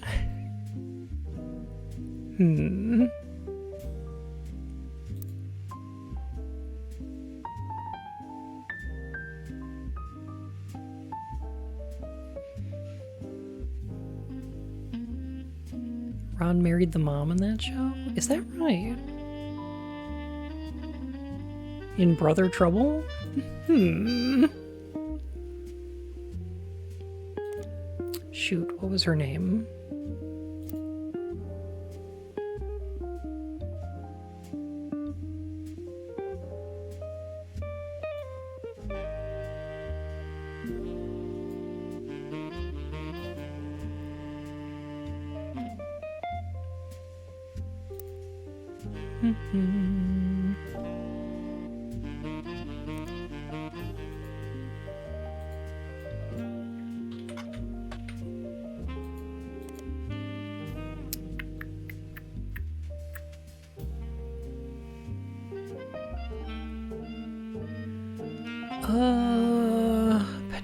Speaker 1: Ron married the mom in that show? Is that right? In Brother Trouble? Shoot, what was her name?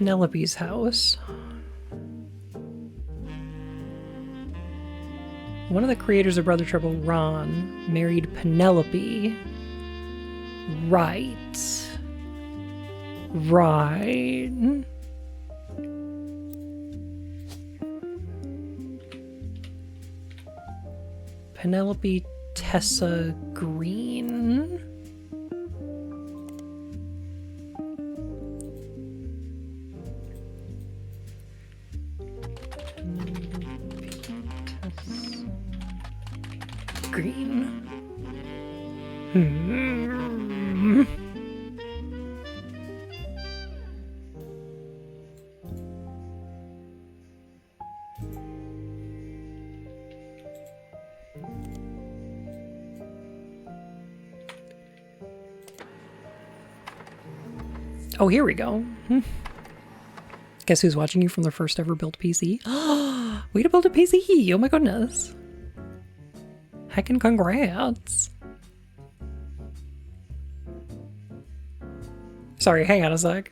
Speaker 1: Penelope's house. One of the creators of Brother Trouble, Ron, married Penelope. Right. Penelope Tessa Green. Green. Oh, here we go. Guess who's watching you from the first ever built PC? Way to build a PC! Oh my goodness. Heckin' congrats. Sorry, hang on a sec.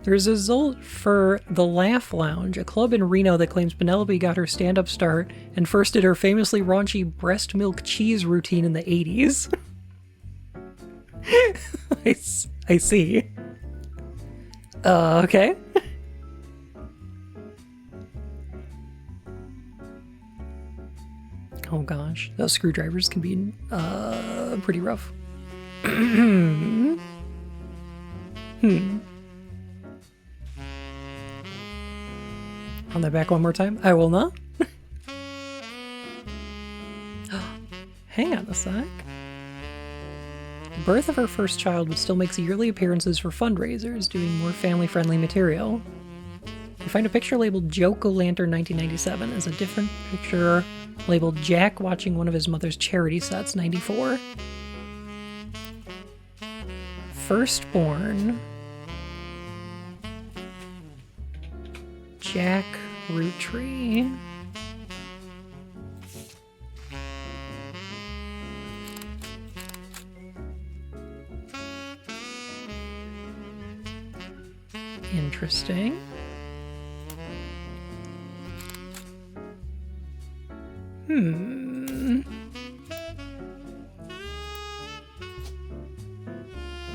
Speaker 1: There's a result for the Laugh Lounge, a club in Reno that claims Penelope got her stand-up start and first did her famously raunchy breast milk cheese routine in the 80s. I see. Okay. Oh gosh, those screwdrivers can be pretty rough. Run that back one more time. I will not. Hang on a sec. The birth of her first child would still makes yearly appearances for fundraisers, doing more family-friendly material. You find a picture labeled Joke-O-Lantern 1997 as a different picture labeled Jack watching one of his mother's charity sets 94. Firstborn Jack Roottree. Interesting.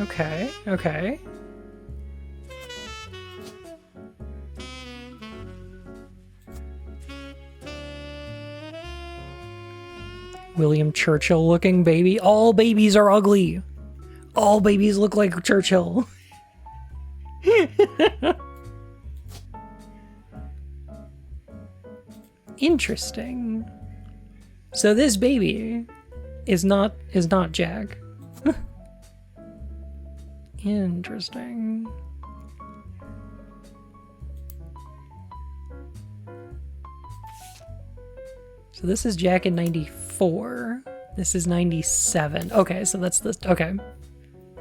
Speaker 1: Okay, okay. William Churchill looking baby. All babies are ugly. All babies look like Churchill. Interesting. So this baby is not Jack. Interesting. So this is Jack in 94. This is 97. Okay, so that's this. Okay.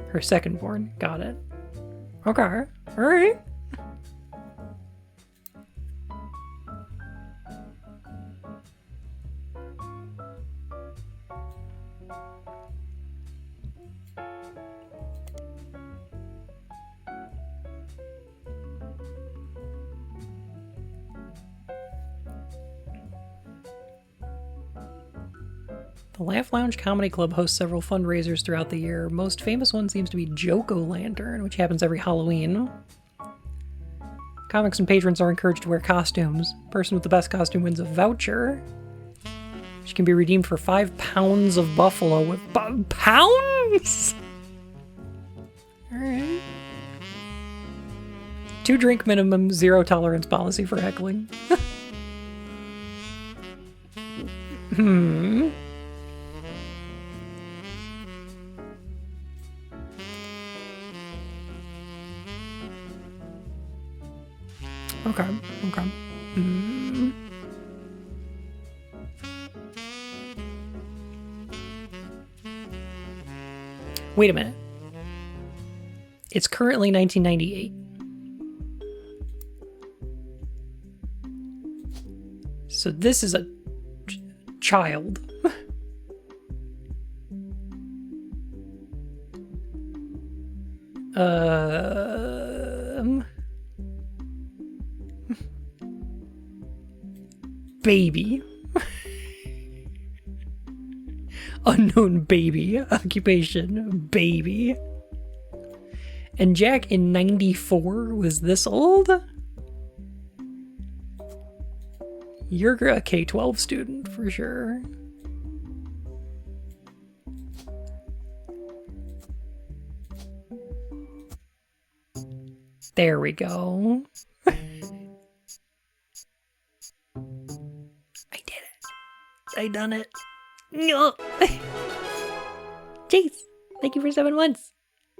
Speaker 1: Her second born. Got it. Okay. All right. The Laugh Lounge Comedy Club hosts several fundraisers throughout the year. Most famous one seems to be Joke-O-Lantern, which happens every Halloween. Comics and patrons are encouraged to wear costumes. Person with the best costume wins a voucher, which can be redeemed for 5 pounds of buffalo with pounds? Alright. 2 drink minimum, 0 tolerance policy for heckling. Okay, okay. Wait a minute. It's currently 1998. So this is a child. Baby. Unknown baby. Occupation. Baby. And Jack in 94 was this old? You're a K-12 student for sure. There we go. I did it. I done it. No. Jeez. Thank you for 7 months.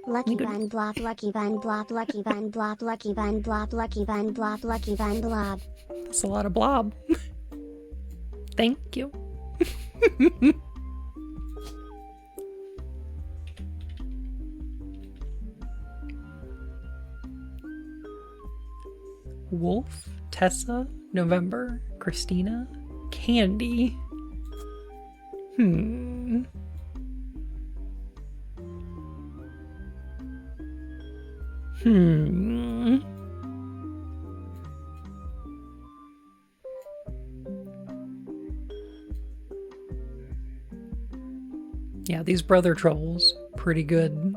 Speaker 2: Lucky bun blob, lucky bun blob, lucky bun blob, lucky bun blob, lucky bun blob, lucky bun blob.
Speaker 1: That's a lot of blob. Thank you. Wolf, Tessa, November, Christina, Candy. Yeah, these brother trolls, pretty good.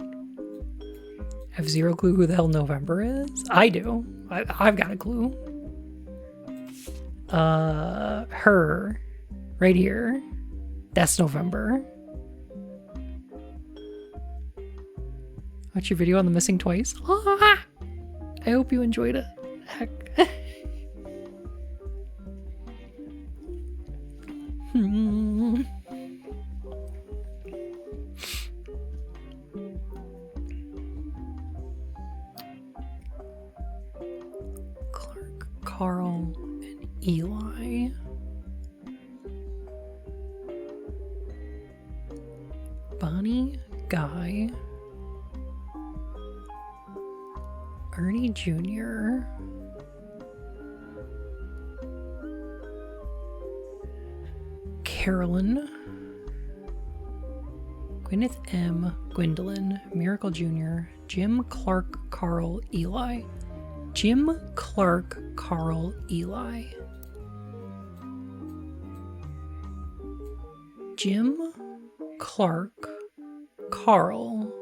Speaker 1: I have zero clue who the hell November is. I do. I've got a clue. Her. Right here. That's November. Watch your video on the missing twice. Ah! I hope you enjoyed it. Heck. Clark, Carl, and Eli. Bonnie, Guy, Ernie Jr., Carolyn, Gwyneth M., Gwendolyn, Miracle Jr., Jim, Clark, Carl, Eli. Jim, Clark, Carl, Eli. Jim, Clark, Carl.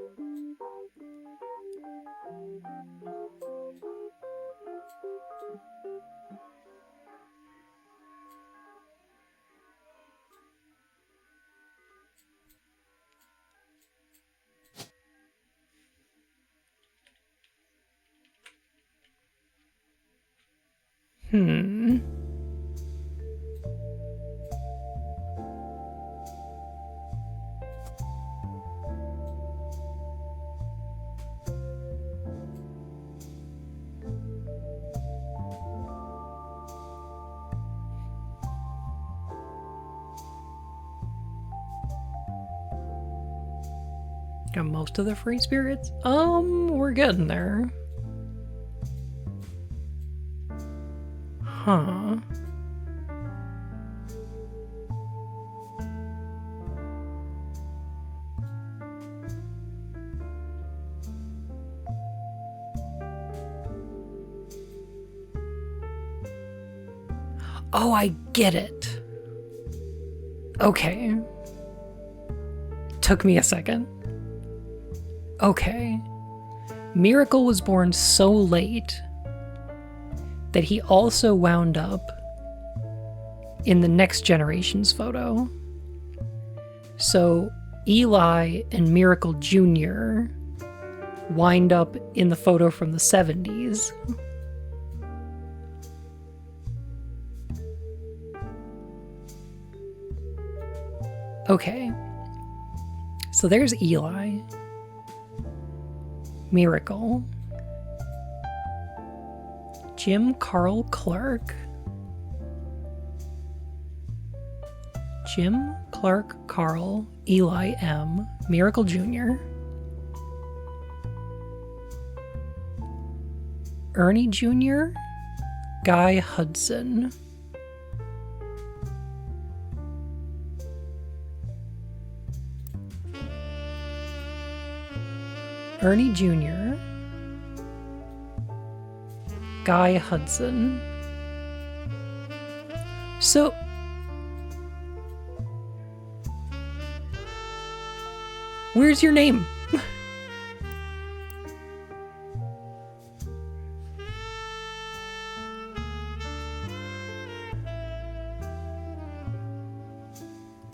Speaker 1: Got most of the free spirits? We're getting there. Huh. Oh, I get it. Okay. Took me a second. Okay. Miracle was born so late that he also wound up in the next generation's photo. So Eli and Miracle Jr. wind up in the photo from the 70s. Okay. So there's Eli. Miracle. Jim, Carl, Clark. Jim, Clark, Carl, Eli M, Miracle Jr. Ernie Jr., Guy Hudson. Ernie Jr., Guy Hudson. So, where's your name?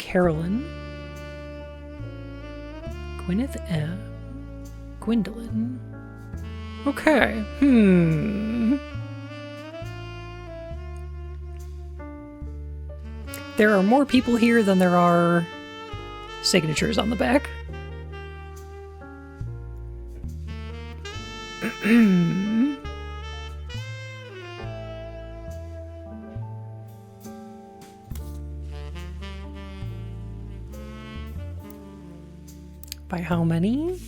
Speaker 1: Carolyn. Gwyneth M. Gwendolyn. Okay. There are more people here than there are signatures on the back. By how many?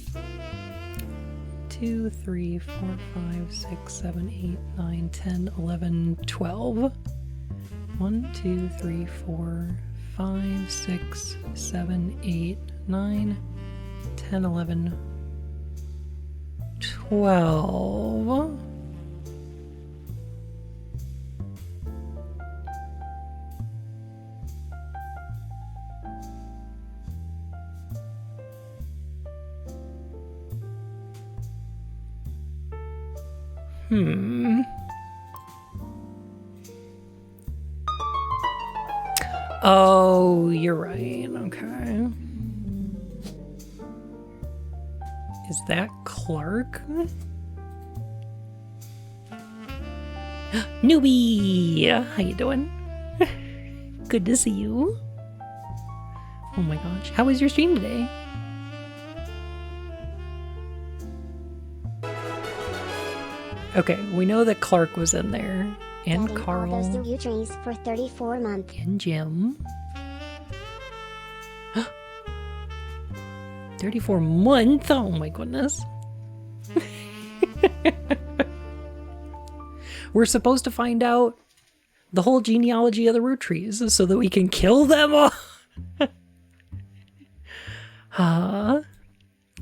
Speaker 1: 2, 3, 4, 5, 6, 7, 8, 9, 10, 11, 12. 1, 2, 3, 4, 5, 6, 7, 8, 9, 10, 11, 12. Oh, you're right. Okay. Is that Clark? Newbie! How you doing? Good to see you. Oh my gosh. How was your stream today? Okay, we know that Clark was in there. And
Speaker 2: Getting
Speaker 1: Carl.
Speaker 2: all those UwUtrees for 34 months.
Speaker 1: And Jim. 34 months? Oh my goodness. We're supposed to find out the whole genealogy of the root trees so that we can kill them all. Huh?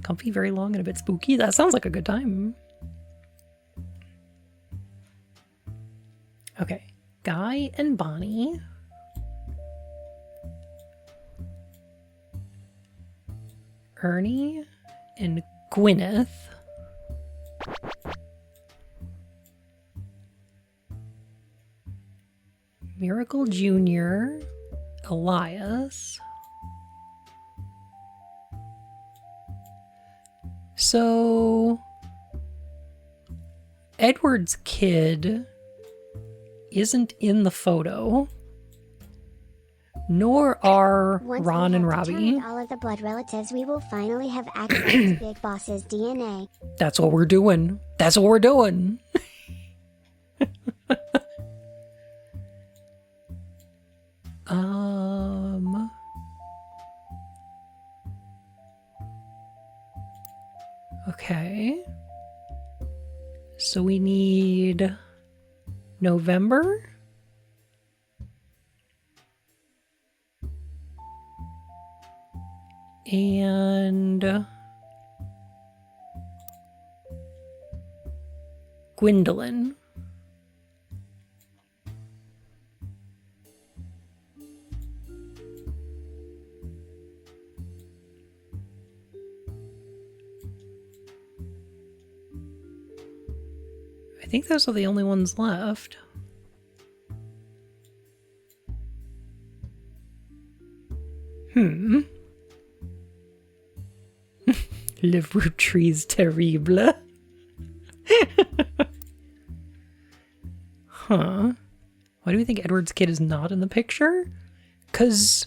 Speaker 1: Comfy, very long, and a bit spooky. That sounds like a good time. Okay. Guy and Bonnie. Ernie and Gwyneth. Miracle Jr. Elias. So Edward's kid isn't in the photo, nor are
Speaker 2: Once
Speaker 1: Ron
Speaker 2: we
Speaker 1: and
Speaker 2: have
Speaker 1: Robbie.
Speaker 2: determined all of the blood relatives, we will finally have access to Big Boss's DNA.
Speaker 1: That's what we're doing. That's what we're doing. Okay. So we need November. And Gwendolyn. I think those are the only ones left. Le UwUtrees terrible. Huh. Why do we think Edward's kid is not in the picture? 'Cause...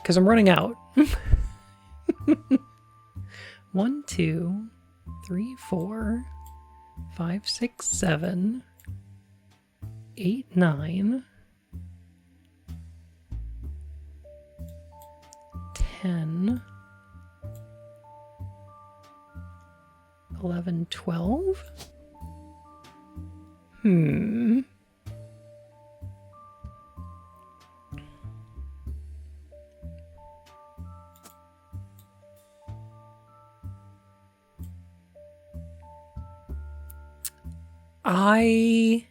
Speaker 1: Because I'm running out. 1, 2, 3, 4, 5, 6, 7, 8, 9, 10, 11, 12. I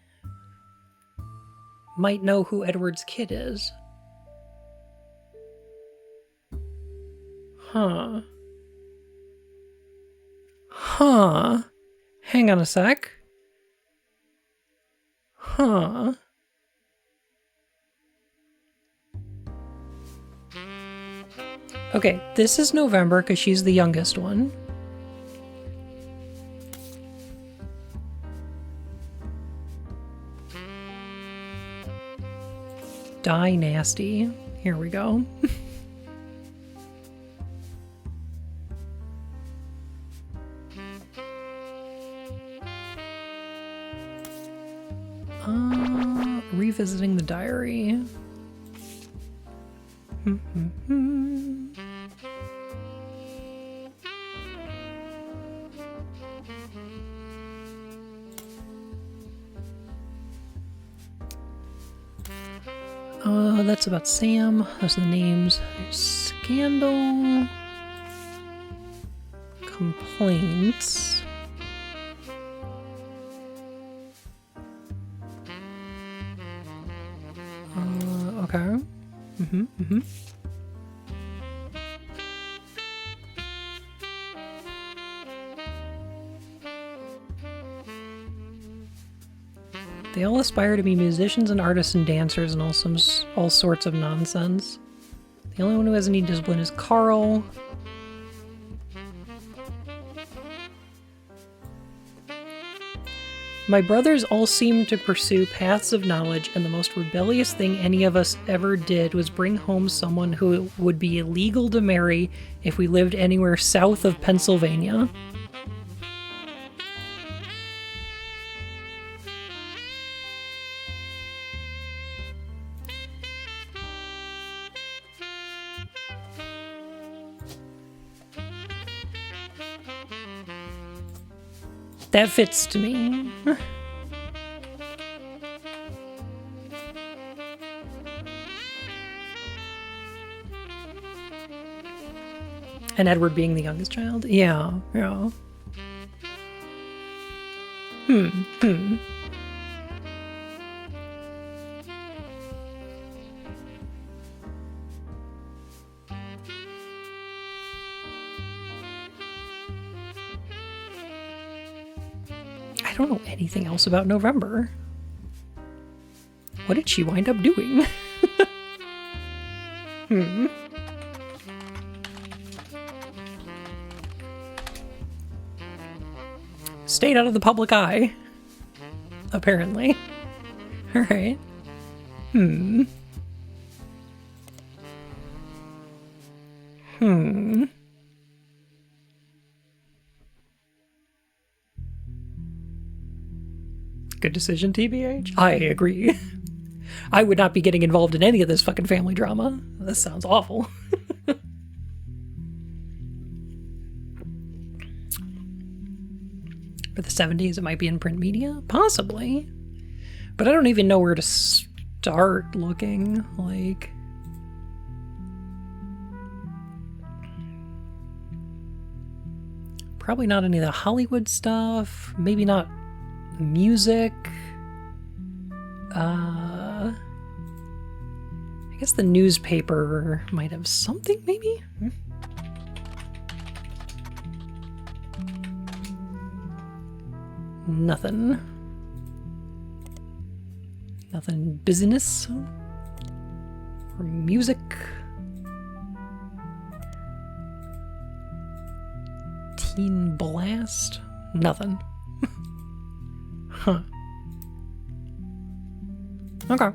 Speaker 1: might know who Edward's kid is. Huh. Huh. Hang on a sec. Huh. Okay, this is November because she's the youngest one. Die nasty. Here we go. Revisiting the diary. That's about Sam. Those are the names. There's scandal. Complaints. Okay. They all aspire to be musicians and artists and dancers and all sorts of nonsense. The only one who has any discipline is Carl. My brothers all seem to pursue paths of knowledge, and the most rebellious thing any of us ever did was bring home someone who would be illegal to marry if we lived anywhere south of Pennsylvania. That fits to me. And Edward being the youngest child? Yeah. I don't know anything else about November. What did she wind up doing? Stayed out of the public eye. Apparently. Alright. Good decision, TBH. I agree. I would not be getting involved in any of this fucking family drama. This sounds awful. For the 70s, it might be in print media? Possibly. But I don't even know where to start looking. Like... probably not any of the Hollywood stuff. Maybe not music. I guess the newspaper might have something, maybe? Nothing. Nothing business. Or music. Teen Blast. Nothing. Huh. Okay.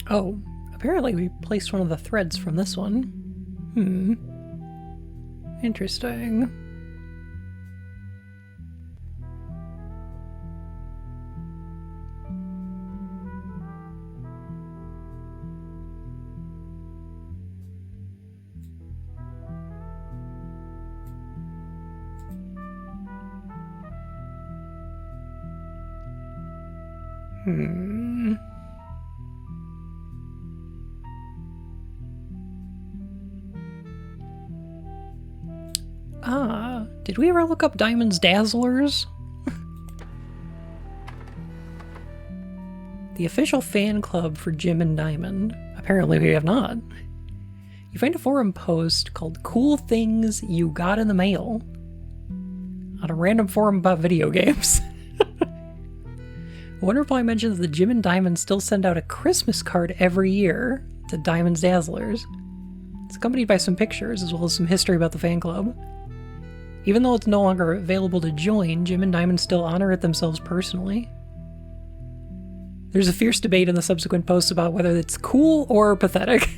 Speaker 1: Oh, apparently we placed one of the threads from this one. Interesting. Did we ever look up Diamond's Dazzlers? The official fan club for Jim and Diamond. Apparently we have not. You find a forum post called Cool Things You Got in the Mail on a random forum about video games. One reply mentions that Jim and Diamond still send out a Christmas card every year to Diamond's Dazzlers. It's accompanied by some pictures as well as some history about the fan club. Even though it's no longer available to join, Jim and Diamond still honor it themselves personally. There's a fierce debate in the subsequent posts about whether it's cool or pathetic.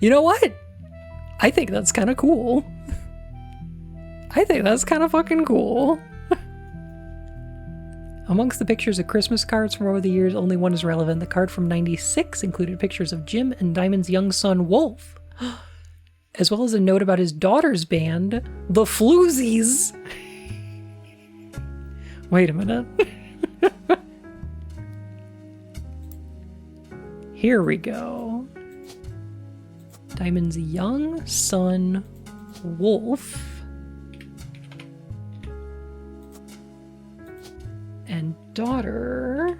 Speaker 1: You know what? I think that's kind of cool. I think that's kind of fucking cool. Amongst the pictures of Christmas cards from over the years, only one is relevant. The card from '96 included pictures of Jim and Diamond's young son, Wolf, as well as a note about his daughter's band, the Floozies. Wait a minute. Here we go. Diamond's young son, Wolf, and daughter,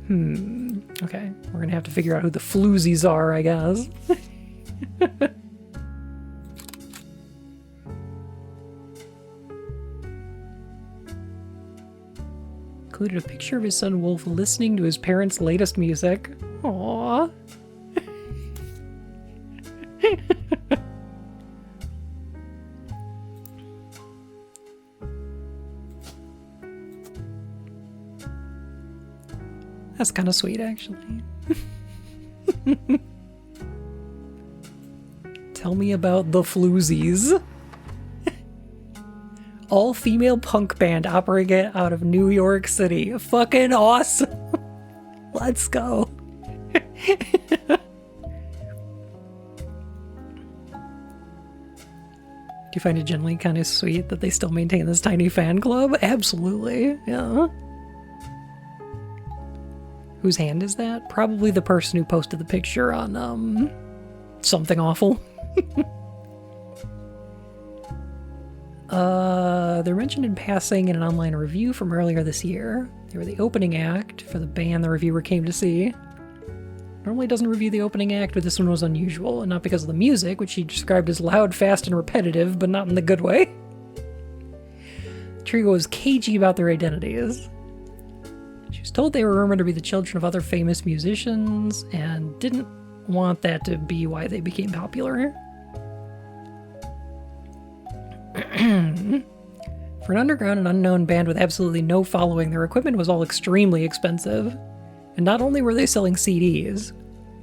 Speaker 1: okay, we're gonna have to figure out who the Floozies are, I guess. Included a picture of his son Wolf listening to his parents' latest music. Aww. That's kind of sweet, actually. Tell me about the Floozies. All-female punk band operating out of New York City. Fucking awesome. Let's go. Do you find it generally kind of sweet that they still maintain this tiny fan club? Absolutely, yeah. Whose hand is that? Probably the person who posted the picture on, Something Awful. They're mentioned in passing in an online review from earlier this year. They were the opening act for the band the reviewer came to see. Normally doesn't review the opening act, but this one was unusual, and not because of the music, which he described as loud, fast, and repetitive, but not in the good way. The trio was cagey about their identities. She was told they were rumored to be the children of other famous musicians, and didn't want that to be why they became popular. For an underground and unknown band with absolutely no following, their equipment was all extremely expensive. And not only were they selling CDs,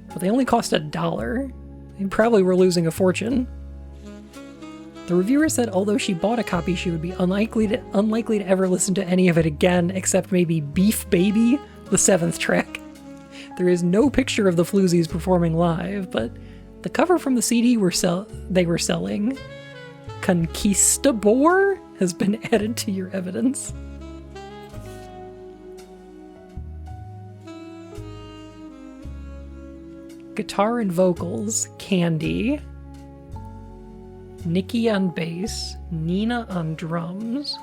Speaker 1: but they only cost $1. They probably were losing a fortune. The reviewer said although she bought a copy, she would be unlikely to ever listen to any of it again, except maybe Beef Baby, the 7th track. There is no picture of the Floozies performing live, but the cover from the CD they were selling, Conquistador, has been added to your evidence. Guitar and vocals, Candy. Nikki on bass, Nina on drums.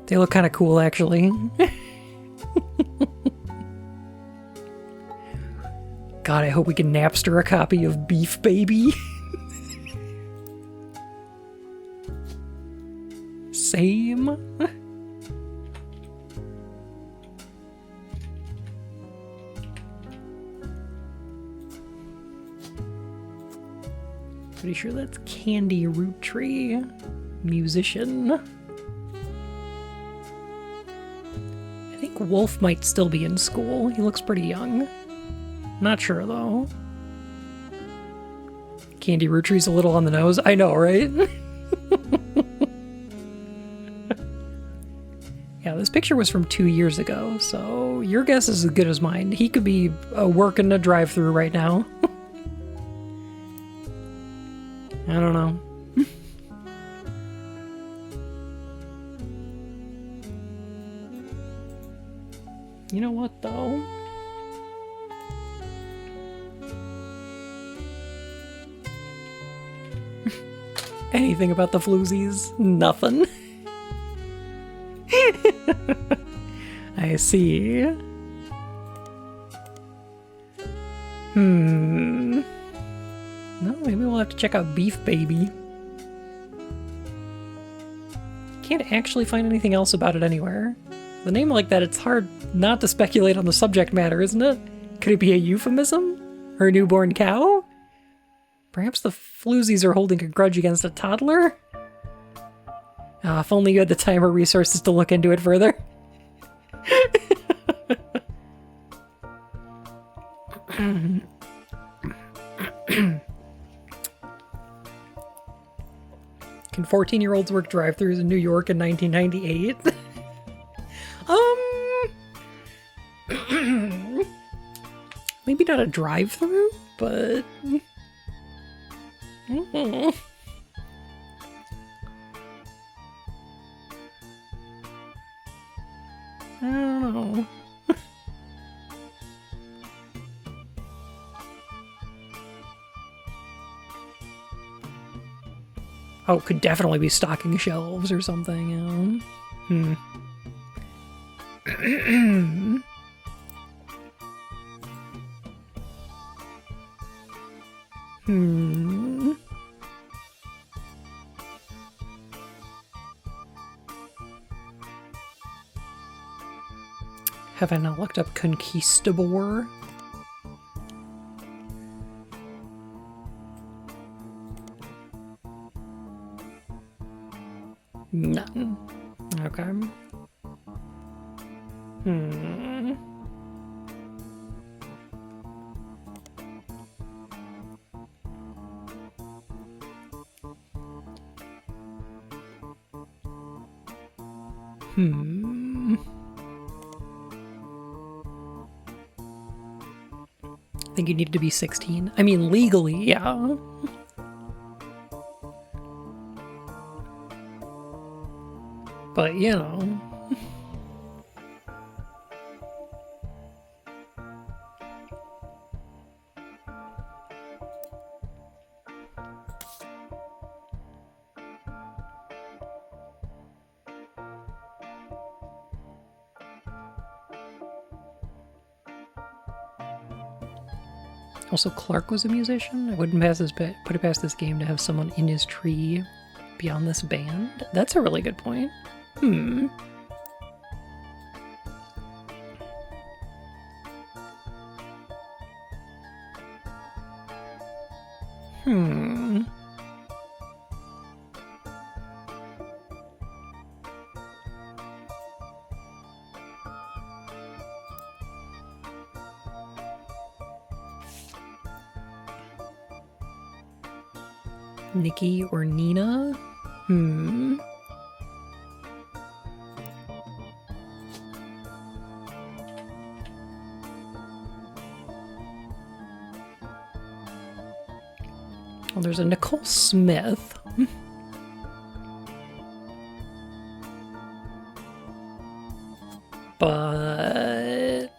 Speaker 1: They look kind of cool, actually. God, I hope we can Napster a copy of Beef Baby. Same. Pretty sure that's Candy Root Tree, musician. I think Wolf might still be in school. He looks pretty young. Not sure though. Candy Root Tree's a little on the nose. I know, right? Yeah, this picture was from 2 years ago, so your guess is as good as mine. He could be working a drive-thru right now. I don't know. You know what, though? Anything about the floozies? Nothing. I see. No, maybe we'll have to check out Beef Baby. Can't actually find anything else about it anywhere. The name like that, it's hard not to speculate on the subject matter, isn't it? Could it be a euphemism? Or a newborn cow? Perhaps the floozies are holding a grudge against a toddler? Ah, if only you had the time or resources to look into it further. Can 14-year-olds work drive-thrus in New York in 1998? Maybe not a drive-thru, but... I don't know. Oh, could definitely be stocking shelves or something. Have I not looked up conquistador? None. Okay. I think you needed to be 16. I mean, legally, yeah. But, you know. Also, Clark was a musician. I wouldn't put it past this game to have someone in his tree be on this band. That's a really good point. Nikki or Nina? Well, there's a Nicole Smith. But...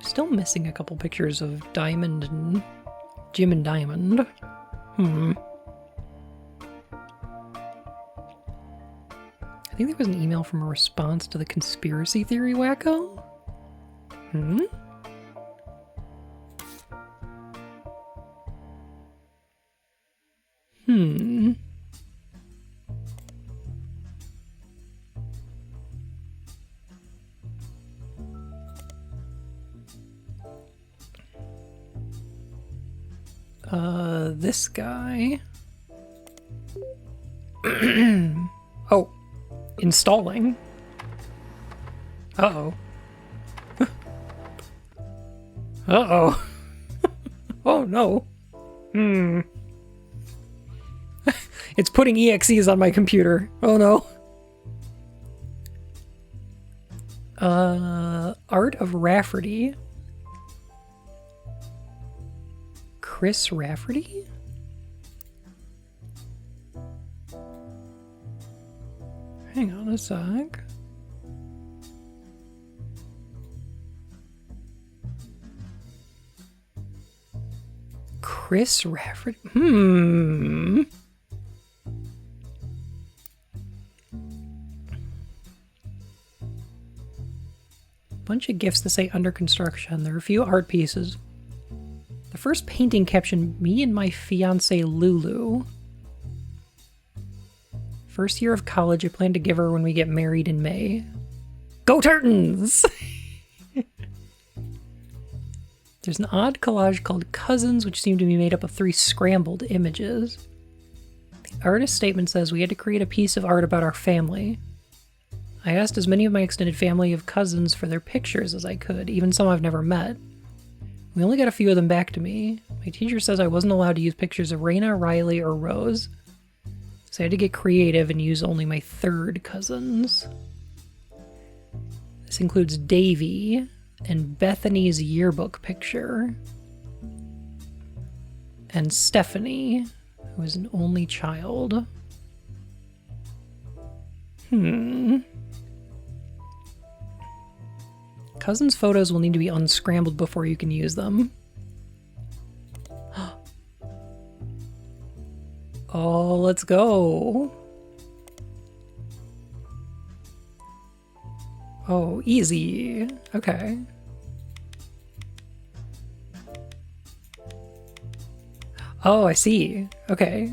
Speaker 1: Still missing a couple pictures of Diamond and Jim and Diamond. I think there was an email from a response to the conspiracy theory wacko. This guy. Oh, installing. Uh-oh. Uh-oh. Oh, no. It's putting EXEs on my computer. Oh no. Art of Rafferty. Chris Rafferty? Hang on a sec. Chris Rafferty? Bunch of gifts that say under construction. There are a few art pieces. The first painting captioned me and my fiance Lulu. First year of college, I plan to give her when we get married in May. Go Turtons! There's an odd collage called Cousins, which seem to be made up of 3 scrambled images. The artist's statement says we had to create a piece of art about our family. I asked as many of my extended family of cousins for their pictures as I could, even some I've never met. We only got a few of them back to me. My teacher says I wasn't allowed to use pictures of Raina, Riley, or Rose, so I had to get creative and use only my 3rd cousins. This includes Davy and Bethany's yearbook picture, and Stephanie, who is an only child. Cousins' photos will need to be unscrambled before you can use them. Oh, let's go. Oh, easy. Okay. Oh, I see. Okay.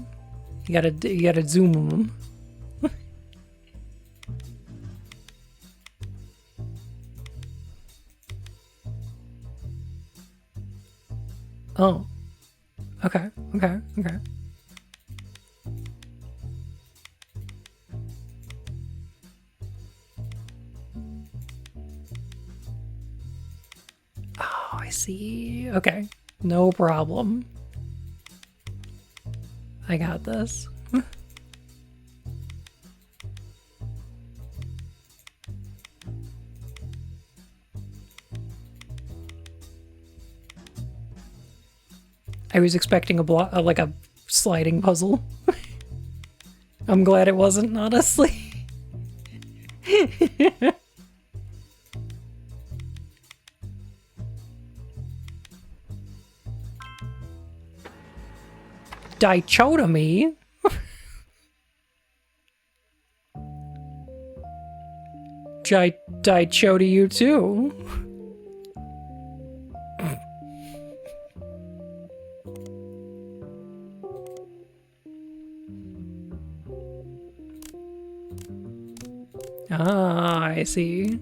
Speaker 1: You gotta zoom them. Oh. Okay. Oh, I see. Okay. No problem. I got this. I was expecting like a sliding puzzle. I'm glad it wasn't, honestly. Dichotomy? Dicho to you too. Ah, I see.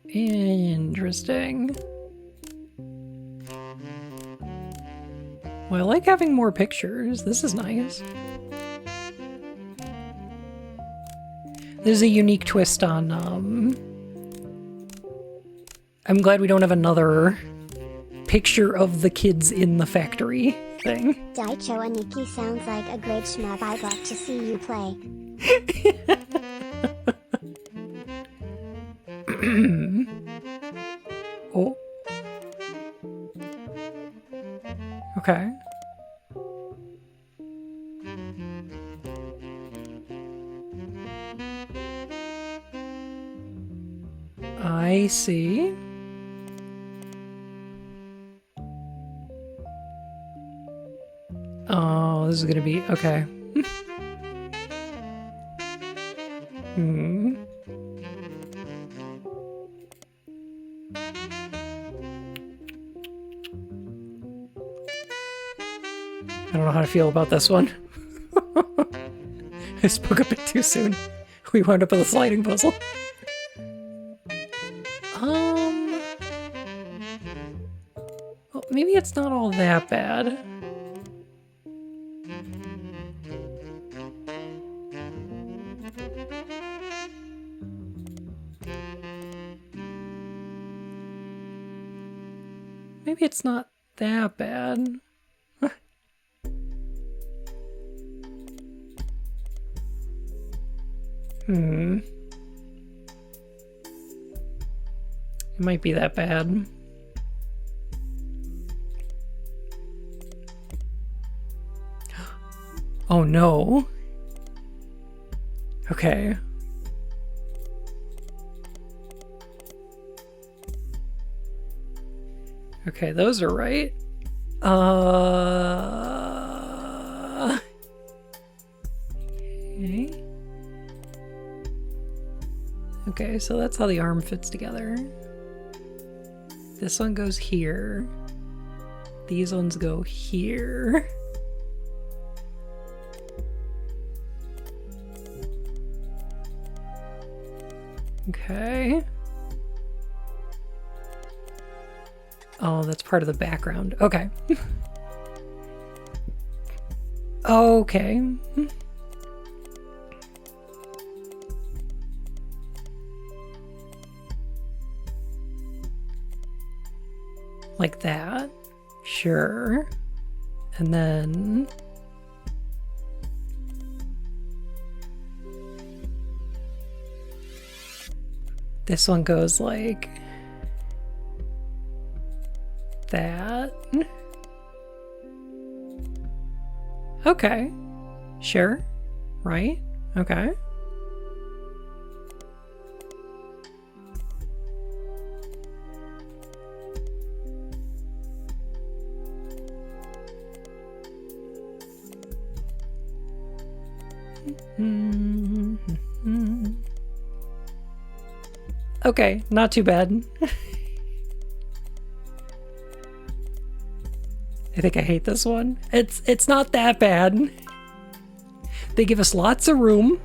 Speaker 1: Interesting. Well, I like having more pictures. This is nice. This is a unique twist on, I'm glad we don't have another picture of the kids in the factory thing.
Speaker 2: Daicho Aniki sounds like a great schmab. I'd like to see you play. Oh. Okay. I see. Oh, this is gonna be okay. I don't know how to feel about this one. I spoke a bit too soon. We wound up with a sliding puzzle. Oh,
Speaker 1: maybe it's not all that bad. Maybe it's not that bad. It might be that bad. Oh no. Okay. Okay, those are right. Okay. Okay, so that's how the arm fits together. This one goes here. These ones go here. Okay. Oh, that's part of the background. Okay. Okay. Like that. Sure. And then... this one goes like... that. Okay. Sure. Right? Okay. Okay, not too bad. I think I hate this one. It's not that bad. They give us lots of room.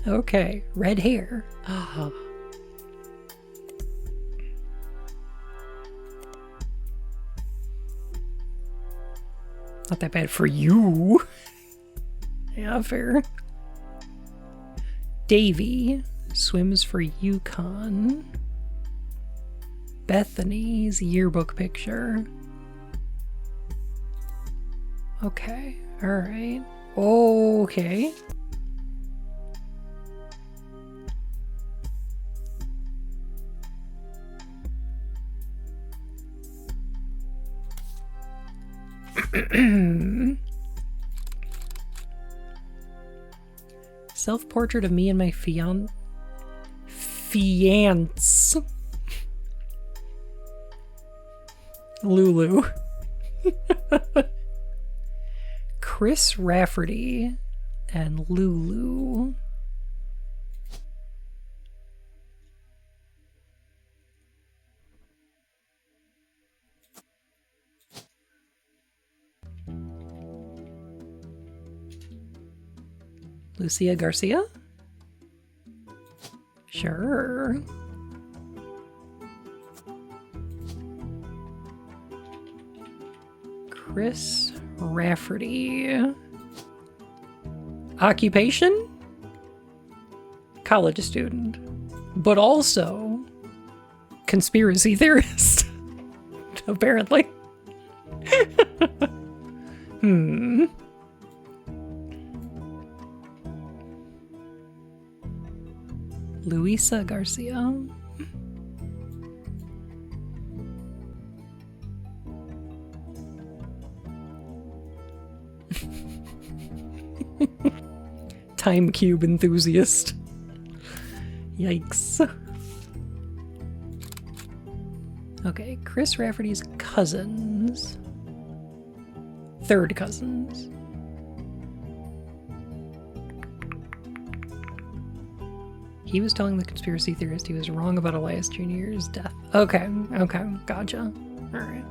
Speaker 1: Okay, red hair. Oh. Not that bad for you. Yeah, fair. Davy swims for Yukon. Bethany's yearbook picture. Okay, alright. Okay. Self-portrait of me and my fiance. Lulu. Chris Rafferty and Lulu. Lucia Garcia? Sure. Chris Rafferty. Occupation? College student. But also conspiracy theorist. Apparently. Luisa Garcia. Time cube enthusiast. Yikes. Okay, Chris Rafferty's cousins. Third cousins. He was telling the conspiracy theorist he was wrong about Elias Jr.'s death. Okay, gotcha. Alright.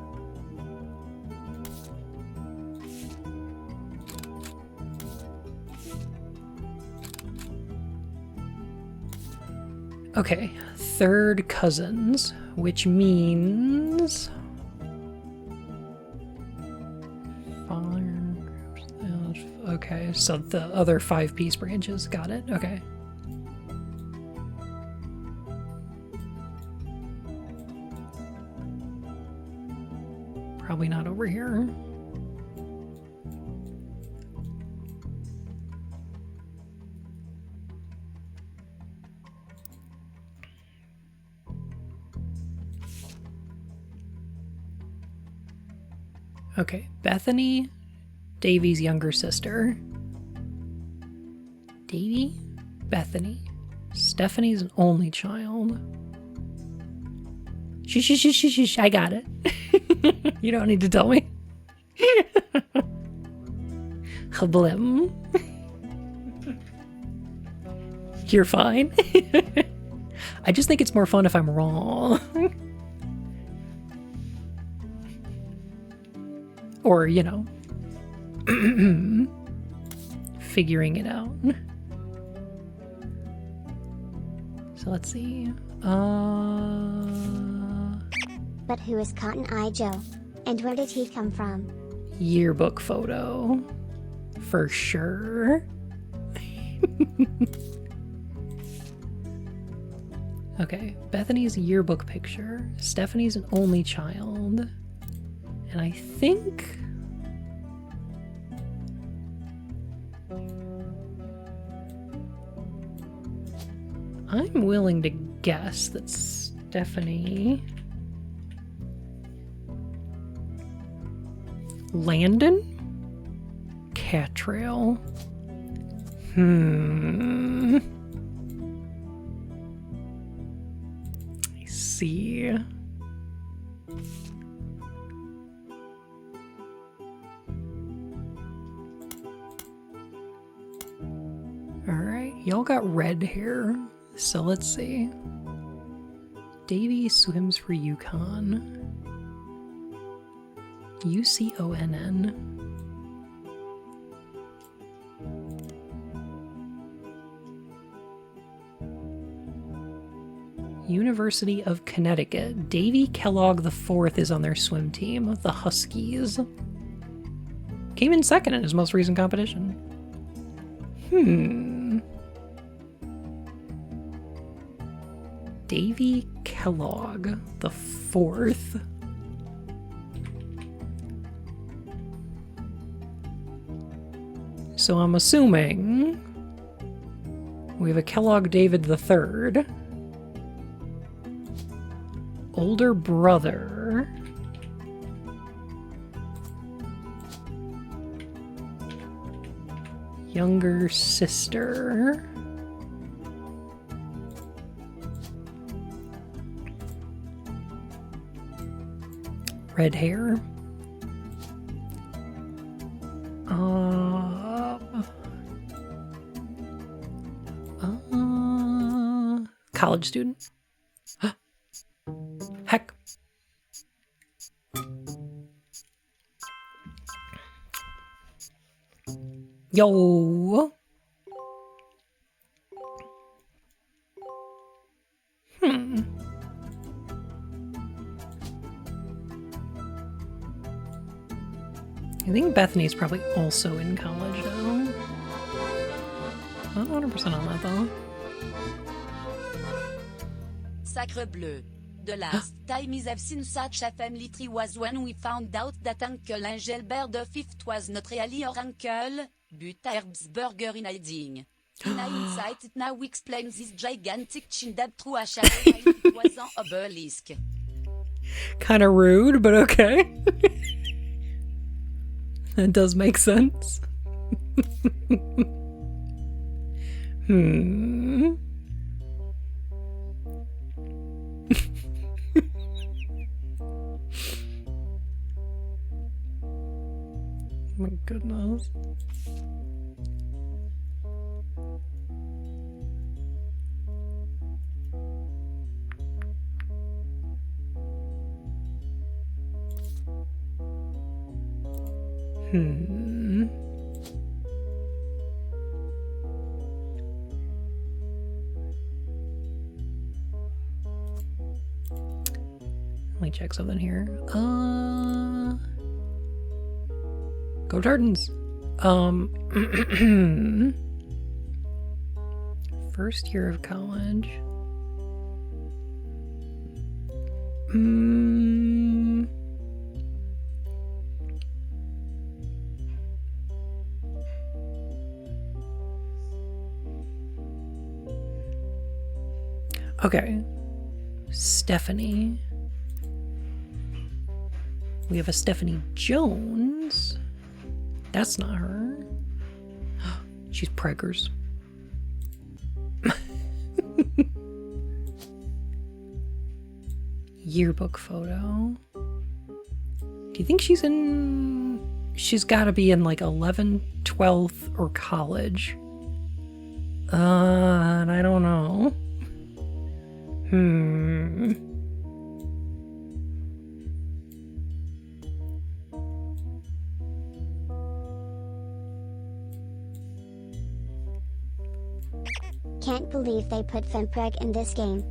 Speaker 1: Okay, third cousins, which means... Okay, so the other 5-piece branches. Got it. Okay. Probably not over here. Okay, Bethany, Davy's younger sister. Davy? Bethany. Stephanie's an only child. Shh, I got it. You don't need to tell me. Blim. You're fine. I just think it's more fun if I'm wrong. Or, you know, figuring it out. So let's see.
Speaker 2: But who is Cotton Eye Joe? And where did he come from?
Speaker 1: Yearbook photo. For sure. Okay, Bethany's yearbook picture. Stephanie's an only child. And I think... I'm willing to guess that Stephanie... Landon? Catrail. I see. Alright, y'all got red hair, so let's see. Davy swims for UConn. UConn. University of Connecticut. Davy Kellogg IV is on their swim team, the Huskies. Came in second in his most recent competition. Davy Kellogg IV. So I'm assuming we have a Kellogg David III. Older brother. Younger sister. Red hair. College student. Heck. Yo. I think Bethany's probably also in college now. Not 100% on that though.
Speaker 3: Sacre bleu. The last time I've seen such a family tree was when we found out that Uncle Engelbert V was not really our uncle, but Herbsburger in hiding. In hindsight, it now explains this gigantic chin-dab through a shadow like it was an obelisk.
Speaker 1: Kinda rude, but okay. That does make sense. My goodness. me check something here. Go Tartans. First year of college. Okay. Stephanie. We have a Stephanie Jones. That's not her. She's preggers. Yearbook photo. Do you think she's in... She's got to be in like 11th, 12th, or college. And I don't know.
Speaker 2: Can't believe they put fempreg in this game.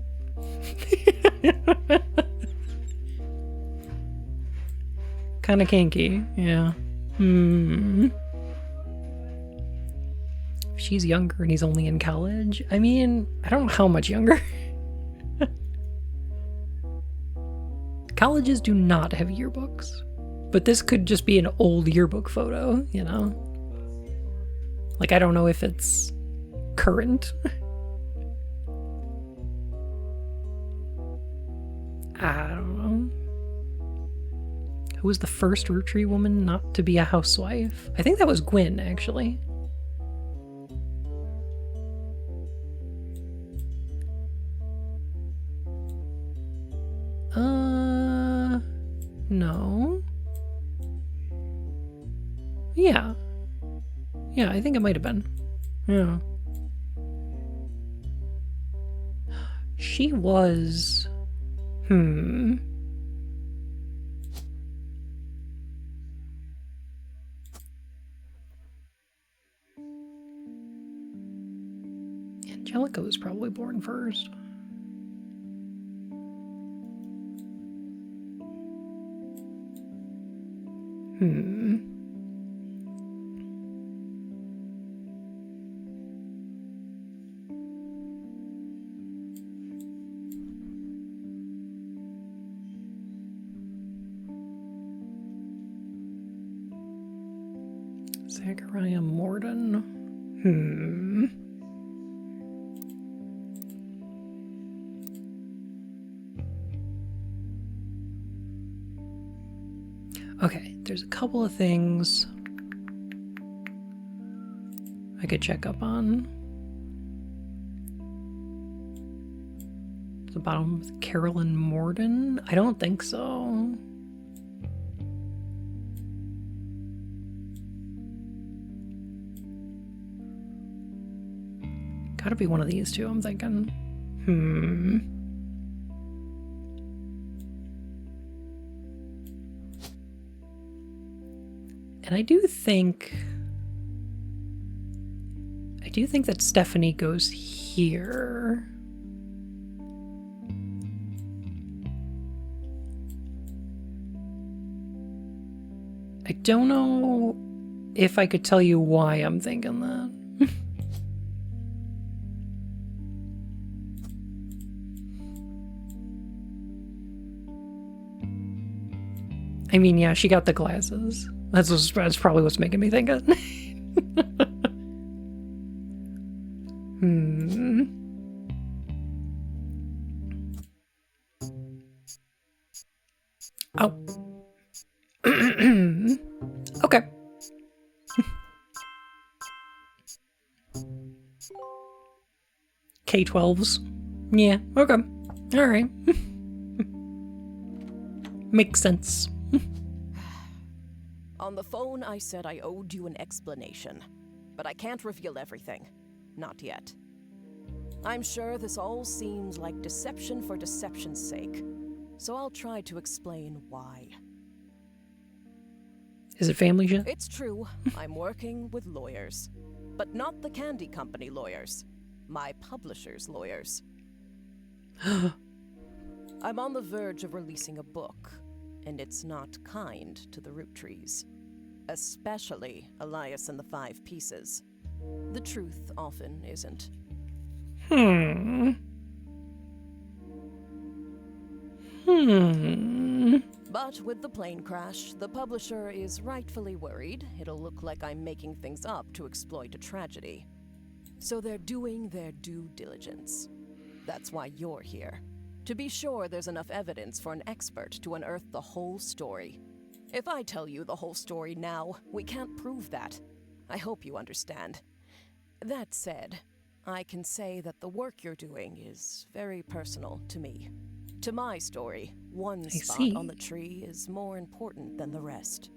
Speaker 1: Kind of kinky, yeah. If she's younger and he's only in college, I mean, I don't know how much younger. Colleges do not have yearbooks, but this could just be an old yearbook photo, you know? Like, I don't know if it's current. I don't know. Who was the first Root woman not to be a housewife? I think that was Gwen, actually. No. Yeah. Yeah, I think it might have been. Yeah. She was... Angelica was probably born first. Zachariah Morden. Okay, there's a couple of things I could check up on. The bottom with Carolyn Morden? I don't think so. Gotta be one of these two, I'm thinking. And I do think that Stephanie goes here. I don't know if I could tell you why I'm thinking that. I mean, yeah, she got the glasses. That's probably what's making me think it. Oh. Okay. K-12s. Yeah, okay. Alright. Makes sense.
Speaker 4: On the phone, I said I owed you an explanation, but I can't reveal everything. Not yet. I'm sure this all seems like deception for deception's sake, so I'll try to explain why.
Speaker 1: Is it family shit?
Speaker 4: It's true, I'm working with lawyers, but not the candy company lawyers, my publisher's lawyers. I'm on the verge of releasing a book, and it's not kind to the root trees. Especially Elias and the 5 Pieces. The truth often isn't. But with the plane crash, the publisher is rightfully worried it'll look like I'm making things up to exploit a tragedy. So they're doing their due diligence. That's why you're here. To be sure there's enough evidence for an expert to unearth the whole story. If I tell you the whole story now, we can't prove that. I hope you understand. That said, I can say that the work you're doing is very personal to me. To my story, one spot on the tree is more important than the rest.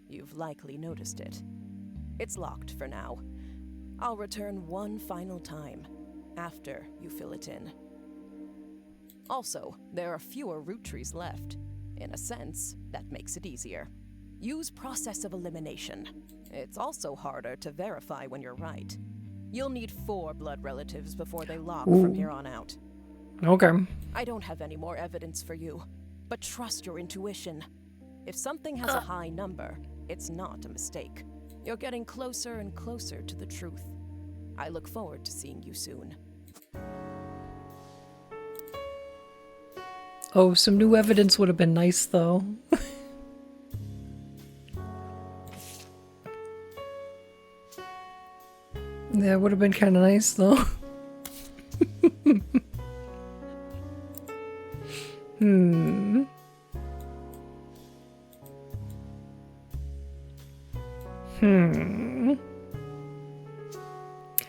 Speaker 4: You've likely noticed it. It's locked for now. I'll return one final time, after you fill it in. Also, there are fewer root trees left. In a sense, that makes it easier. Use process of elimination. It's also harder to verify when you're right. You'll need 4 blood relatives before they lock from here on out.
Speaker 1: Okay.
Speaker 4: I don't have any more evidence for you, but trust your intuition. If something has a high number, it's not a mistake. You're getting closer and closer to the truth. I look forward to seeing you soon.
Speaker 1: Oh, some new evidence would have been nice, though. That would have been kind of nice, though.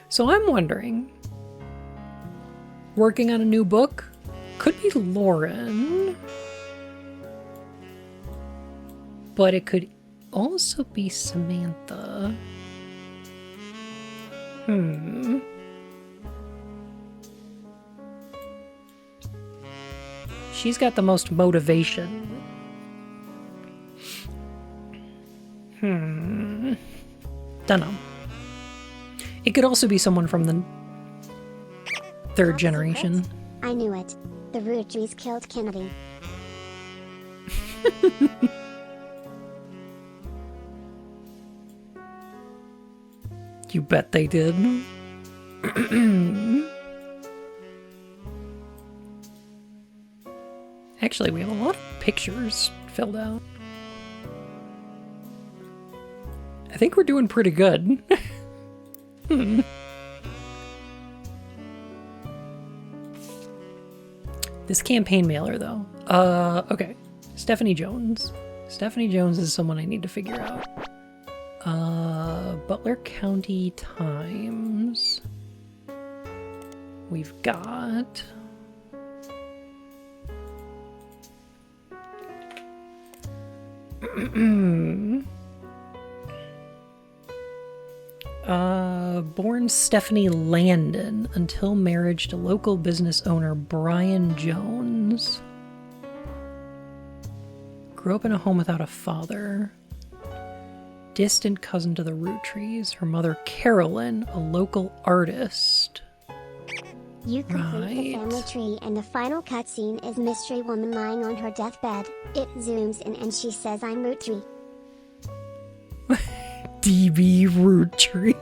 Speaker 1: So I'm wondering, working on a new book could be Lauren, but it could also be Samantha. She's got the most motivation. Dunno. It could also be someone from the 3rd generation.
Speaker 2: I knew it. The root trees killed Kennedy.
Speaker 1: You bet they did. Actually, we have a lot of pictures filled out. I think we're doing pretty good. This campaign mailer, though. Okay. Stephanie Jones. Stephanie Jones is someone I need to figure out. Butler County Times. We've got... born Stephanie Landon, until marriage to local business owner Brian Jones. Grew up in a home without a father. Distant cousin to the root trees. Her mother, Carolyn, a local artist.
Speaker 2: You complete the family tree and the final cutscene is Mystery Woman lying on her deathbed. It zooms in and she says, "I'm root tree."
Speaker 1: DB root tree.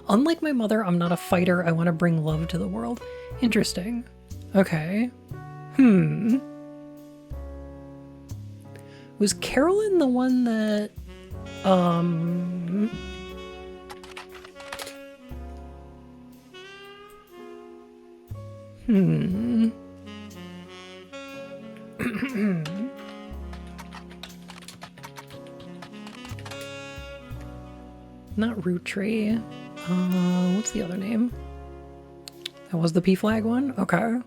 Speaker 1: Unlike my mother, I'm not a fighter. I want to bring love to the world. Interesting. Okay. Was Carolyn the one that, not root tree. What's the other name? That was the P flag one? Okay.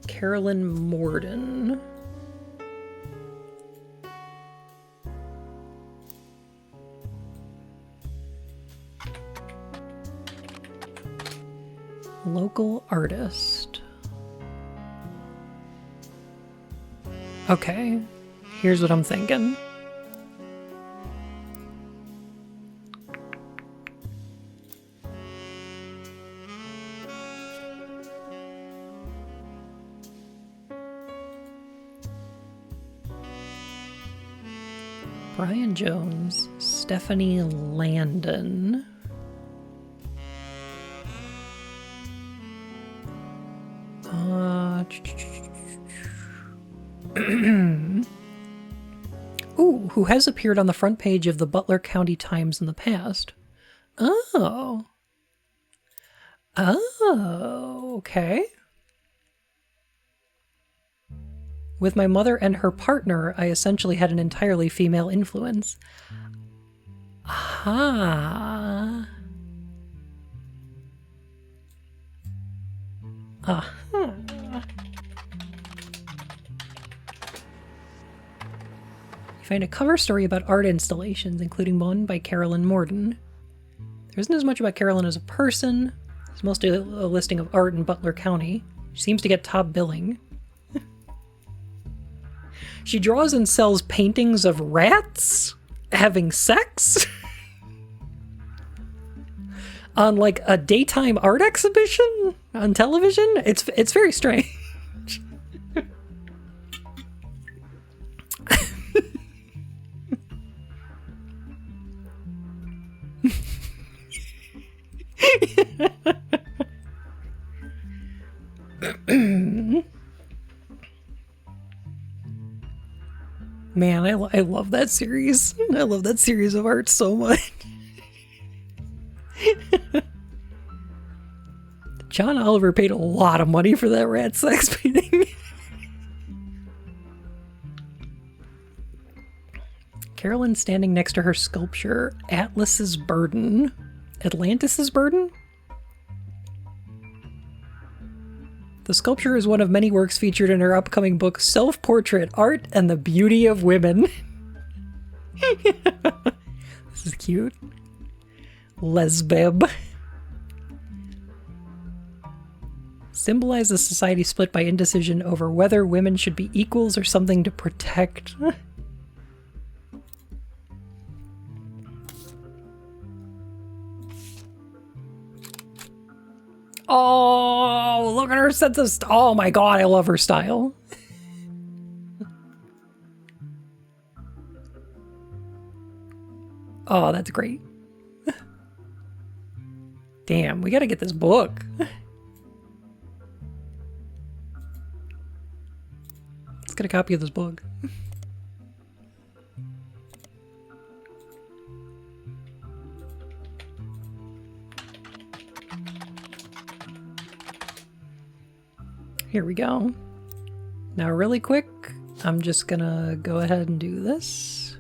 Speaker 1: Carolyn Morden. Local artist. Okay, here's what I'm thinking. Brian Jones, Stephanie Landon. Ooh, who has appeared on the front page of the Butler County Times in the past. Oh. Oh, okay. With my mother and her partner, I essentially had an entirely female influence. Aha. Aha. You find a cover story about art installations, including one by Carolyn Morden. There isn't as much about Carolyn as a person. It's mostly a listing of art in Butler County. She seems to get top billing. She draws and sells paintings of rats having sex on like a daytime art exhibition on television. It's very strange. Man, I love that series. I love that series of art so much. John Oliver paid a lot of money for that rat sex painting. Carolyn standing next to her sculpture, Atlas's Burden. Atlantis's Burden? The sculpture is one of many works featured in her upcoming book, Self-Portrait, Art and the Beauty of Women. This is cute. Lesbeb. Symbolize a society split by indecision over whether women should be equals or something to protect. Oh, look at her sense of oh my god, I love her style. Oh, that's great. Damn, we gotta get this book. Let's get a copy of this book. Here we go. Now really quick, I'm just gonna go ahead and do this.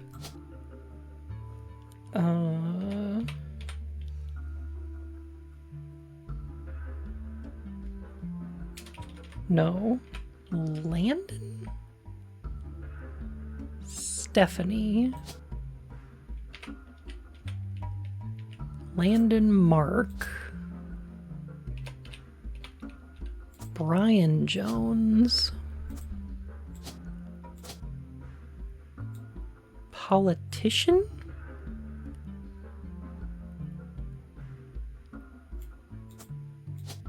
Speaker 1: No. Landon? Stephanie. Landon Mark. Brian Jones. Politician?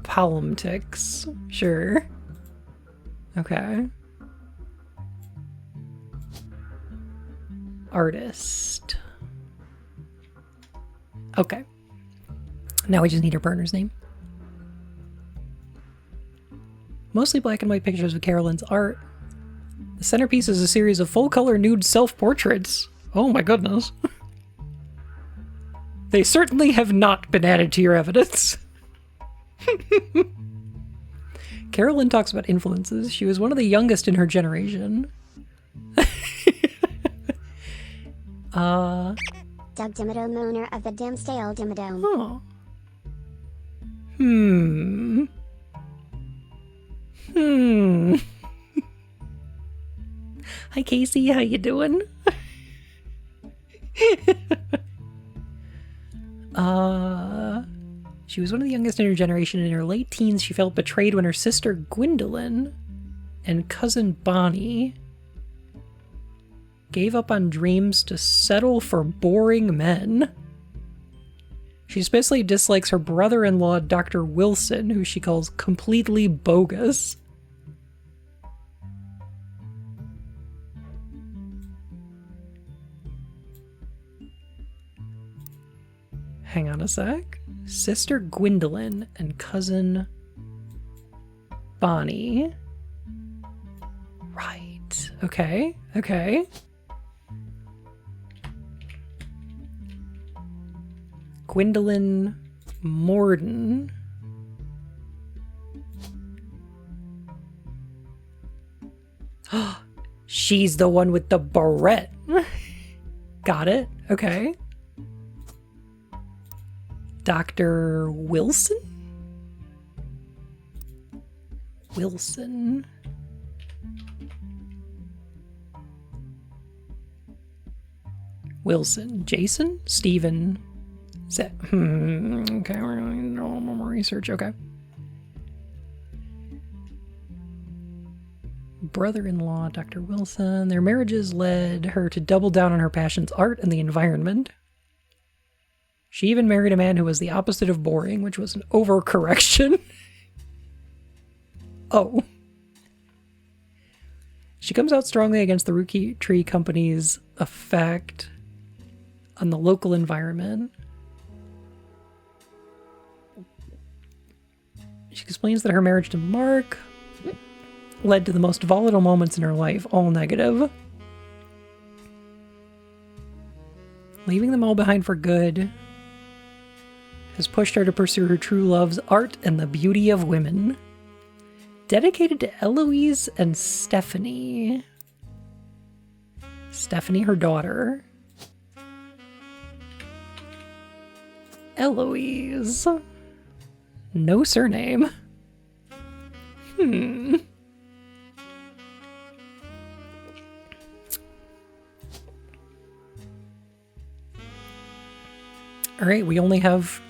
Speaker 1: Politics. Sure. Okay. Artist. Okay. Now we just need her partner's name. Mostly black and white pictures of Carolyn's art. The centerpiece is a series of full-color nude self-portraits. Oh my goodness. They certainly have not been added to your evidence. Carolyn talks about influences. She was one of the youngest in her generation.
Speaker 2: Doug Dimmadome, owner of the Dimsdale Dimmadome.
Speaker 1: Oh. Hi Casey, how you doing? She was one of the youngest in her generation. In her late teens, she felt betrayed when her sister Gwendolyn and cousin Bonnie gave up on dreams to settle for boring men. She especially dislikes her brother-in-law, Dr. Wilson, who she calls completely bogus. Hang on a sec. Sister Gwendolyn and cousin Bonnie. Right. Okay. Okay. Gwendolyn Morden. She's the one with the barrette. Got it. Okay. Dr. Wilson? Wilson. Wilson. Jason? Stephen? Okay, we're going to do a little more research. Okay. Brother-in-law, Dr. Wilson. Their marriages led her to double down on her passions, art and the environment. She even married a man who was the opposite of boring, which was an overcorrection. Oh. She comes out strongly against the UwUtrees company's effect on the local environment. She explains that her marriage to Mark led to the most volatile moments in her life, all negative. Leaving them all behind for good has pushed her to pursue her true loves, art and the beauty of women. Dedicated to Eloise and Stephanie. Stephanie, her daughter. Eloise. No surname. Alright, we only have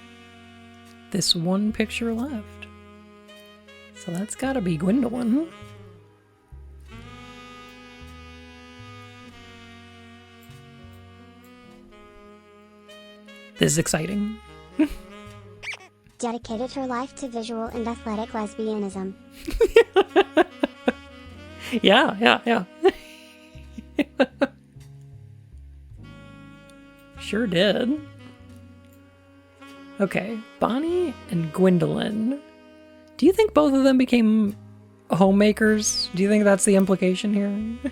Speaker 1: this one picture left. So that's gotta be Gwendolyn. This is exciting.
Speaker 2: Dedicated her life to visual and athletic lesbianism.
Speaker 1: Yeah. Sure did. Okay, Bonnie and Gwendolyn. Do you think both of them became homemakers? Do you think that's the implication here?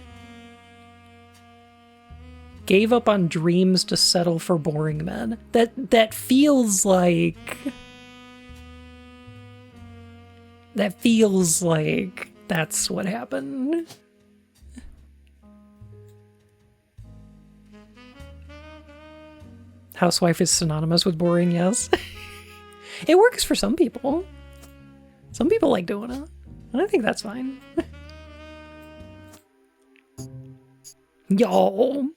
Speaker 1: Gave up on dreams to settle for boring men. That feels like... That feels like that's what happened. Housewife is synonymous with boring, yes. It works for some people. Some people like doing it. And I think that's fine. Y'all.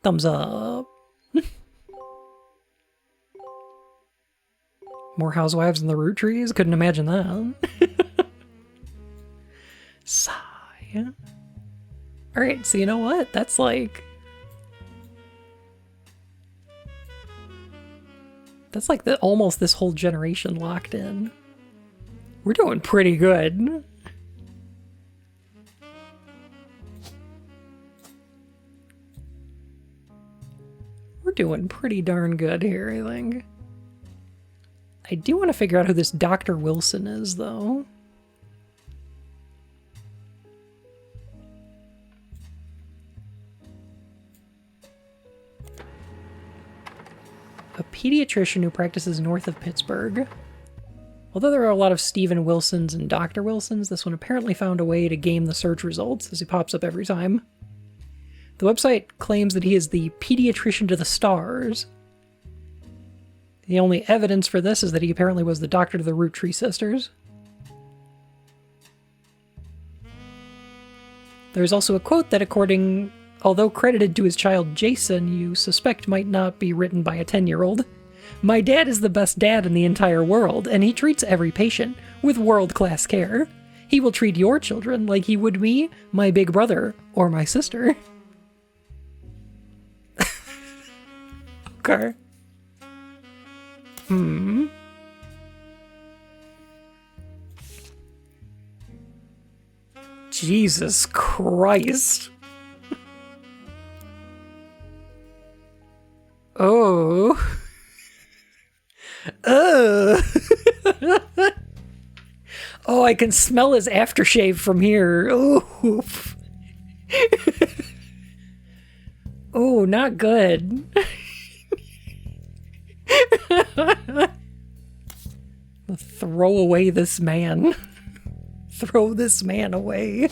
Speaker 1: Thumbs up. More housewives in the UwUtrees? Couldn't imagine that. Sigh. Alright, so you know what? That's like... That's like almost this whole generation locked in. We're doing pretty good. We're doing pretty darn good here, I think. I do want to figure out who this Dr. Wilson is, though. A pediatrician who practices north of Pittsburgh. Although there are a lot of Stephen Wilsons and Dr. Wilsons, this one apparently found a way to game the search results, as he pops up every time. The website claims that he is the pediatrician to the stars. The only evidence for this is that he apparently was the doctor to the UwUtrees sisters. There's also a quote that although credited to his child Jason, you suspect might not be written by a 10-year-old. My dad is the best dad in the entire world, and he treats every patient with world-class care. He will treat your children like he would me, my big brother, or my sister. Okay. Jesus Christ. Oh. Oh, I can smell his aftershave from here. Oof. Oh, not good. Throw away this man. Throw this man away.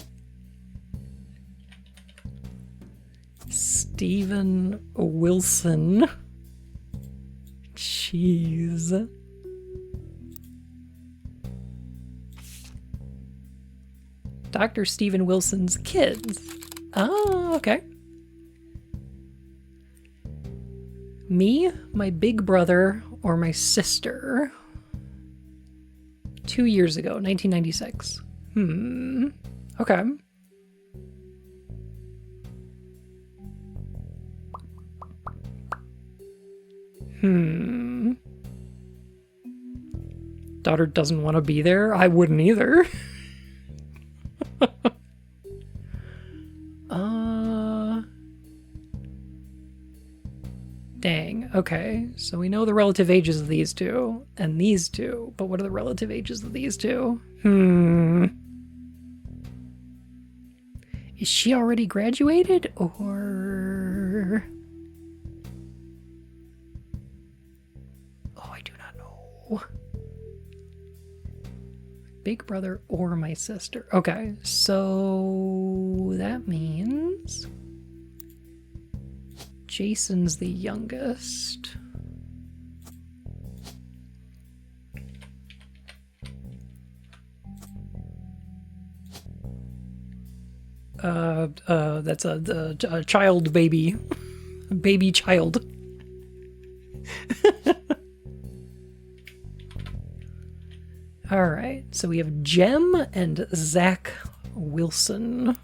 Speaker 1: Steven Wilson. Jeez. Dr. Steven Wilson's kids. Oh, okay. Me, my big brother, or my sister. 2 years ago, 1996. Okay. Daughter doesn't want to be there? I wouldn't either. Dang. Okay. So we know the relative ages of these two and these two, but what are the relative ages of these two? Is she already graduated or... Oh, I do not know. Big brother or my sister. Okay, so that means Jason's the youngest. That's a child baby. Baby child. Alright, so we have Jem and Zach Wilson.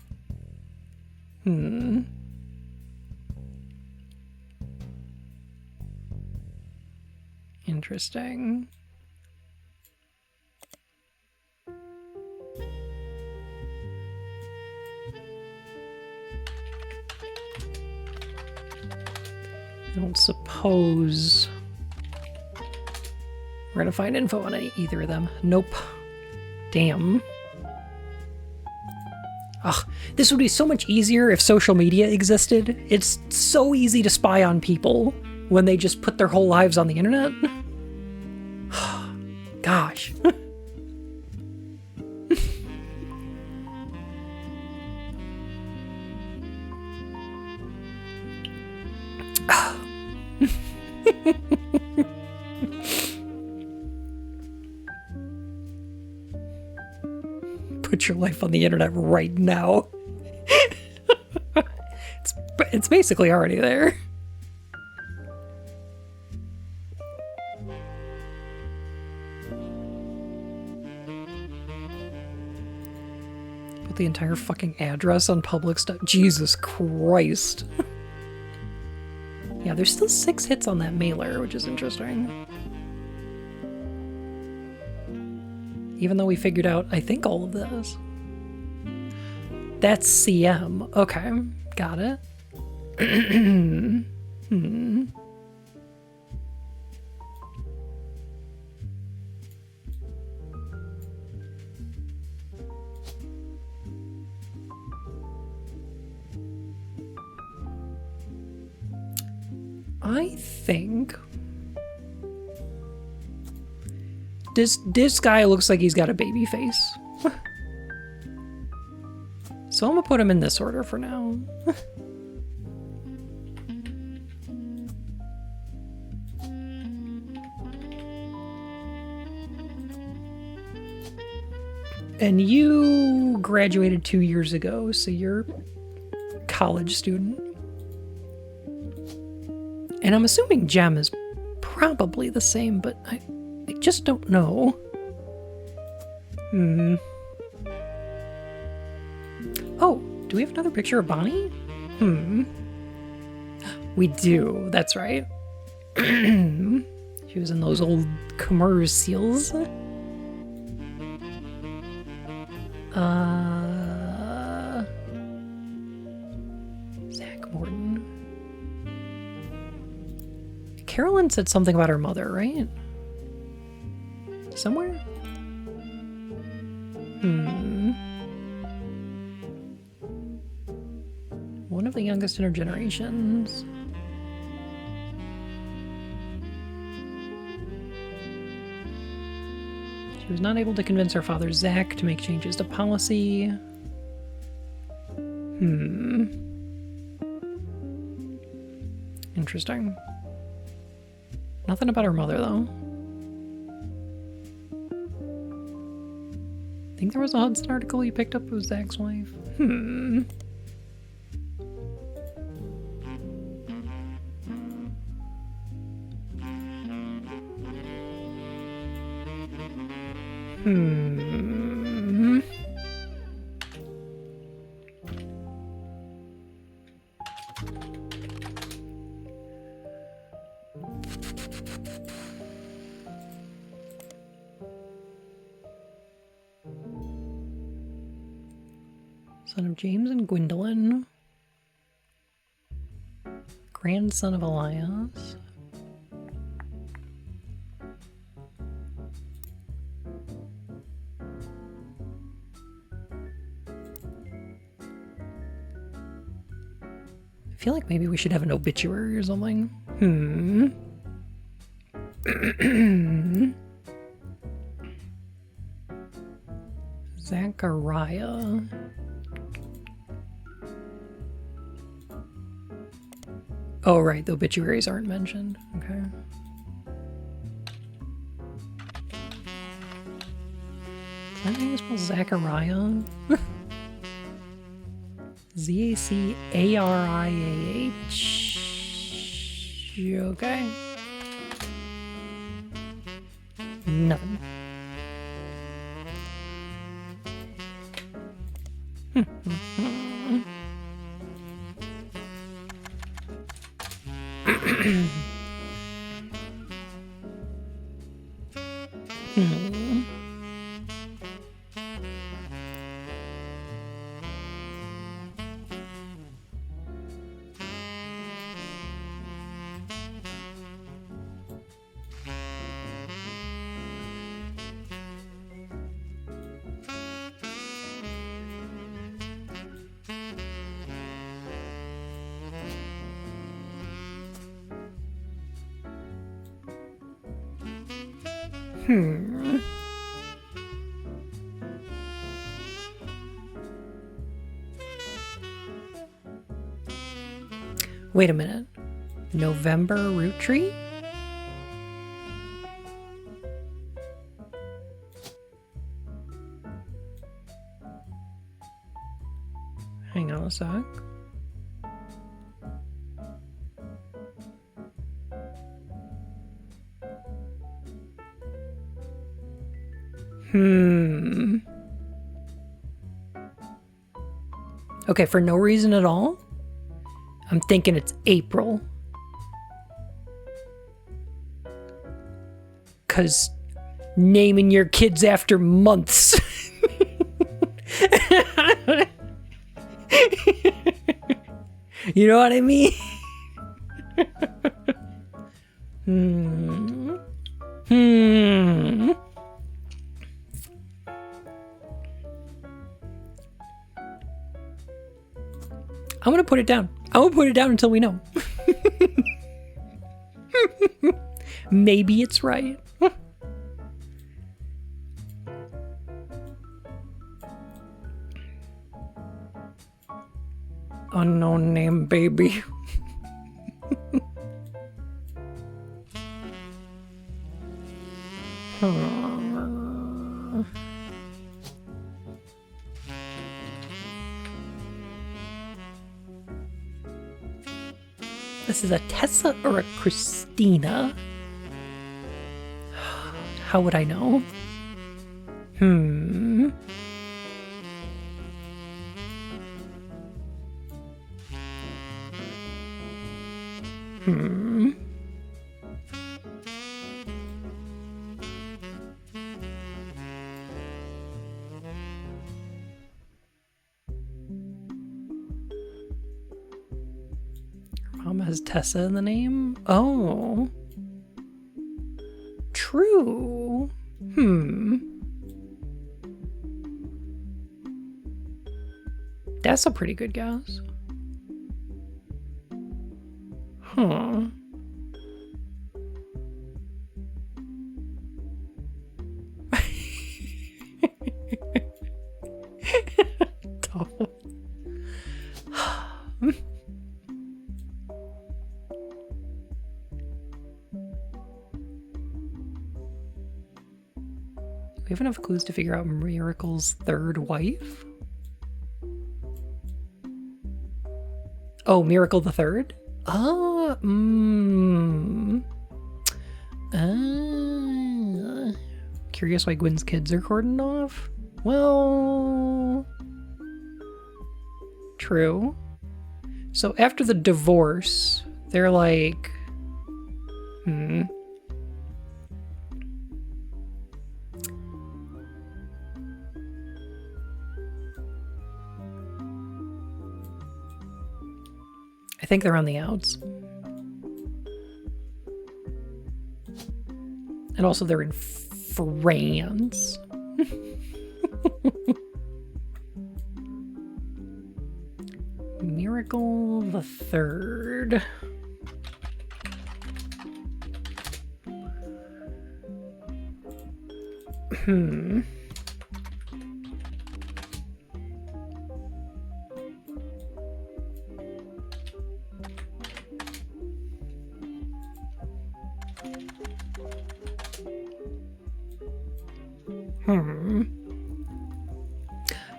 Speaker 1: Interesting. I don't suppose we're gonna find info on either of them. Nope. Damn. Ugh, this would be so much easier if social media existed. It's so easy to spy on people when they just put their whole lives on the internet. Gosh. Put your life on the internet right now. It's basically already there. Put the entire fucking address on public stuff. Jesus Christ. Yeah, there's still 6 hits on that mailer, which is interesting. Even though we figured out, I think, all of this. That's CM. Okay, got it. I think this guy looks like he's got a baby face. So I'm gonna put him in this order for now. And you graduated 2 years ago, so you're a college student. And I'm assuming Gem is probably the same, but I just don't know. Oh, do we have another picture of Bonnie? We do, that's right. She was in those old commercials. Zach Morton. Carolyn said something about her mother, right? Somewhere? One of the youngest in her generations. She was not able to convince her father, Zach, to make changes to policy. Interesting. Nothing about her mother, though. I think there was a Hudson article you picked up with Zach's wife. Son of James and Gwendolyn. Grandson of Elias. I feel like maybe we should have an obituary or something. Zachariah. Oh, right, the obituaries aren't mentioned. Okay. Is that how you spell Zachariah? Z-A-C-A-R-I-A-H. Okay. Nothing. Wait a minute. November root tree? Hang on a sec. Okay, for no reason at all, I'm thinking it's April. 'Cause naming your kids after months. You know what I mean? I'm gonna put it down. I'm gonna put it down until we know. Maybe it's right. Unknown name, baby. This is a Tessa or a Christina? How would I know? Hmm. Mom has Tessa in the name? Oh. True. That's a pretty good guess. Huh. We have enough clues to figure out Miracle's third wife? Oh, Miracle the Third? Curious why Gwen's kids are cordoned off? Well... True. So after the divorce, they're like... I think they're on the outs. And also they're in France. Miracle the Third.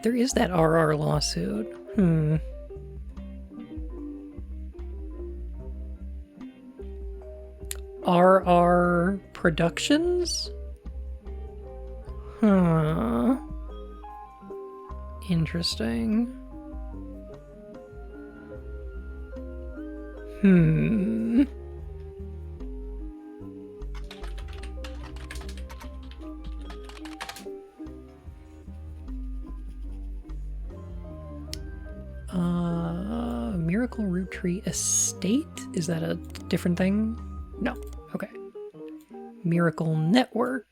Speaker 1: There is that RR lawsuit. RR Productions? Huh. Interesting. Miracle Root Tree Estate? Is that a different thing? No. Okay. Miracle Network.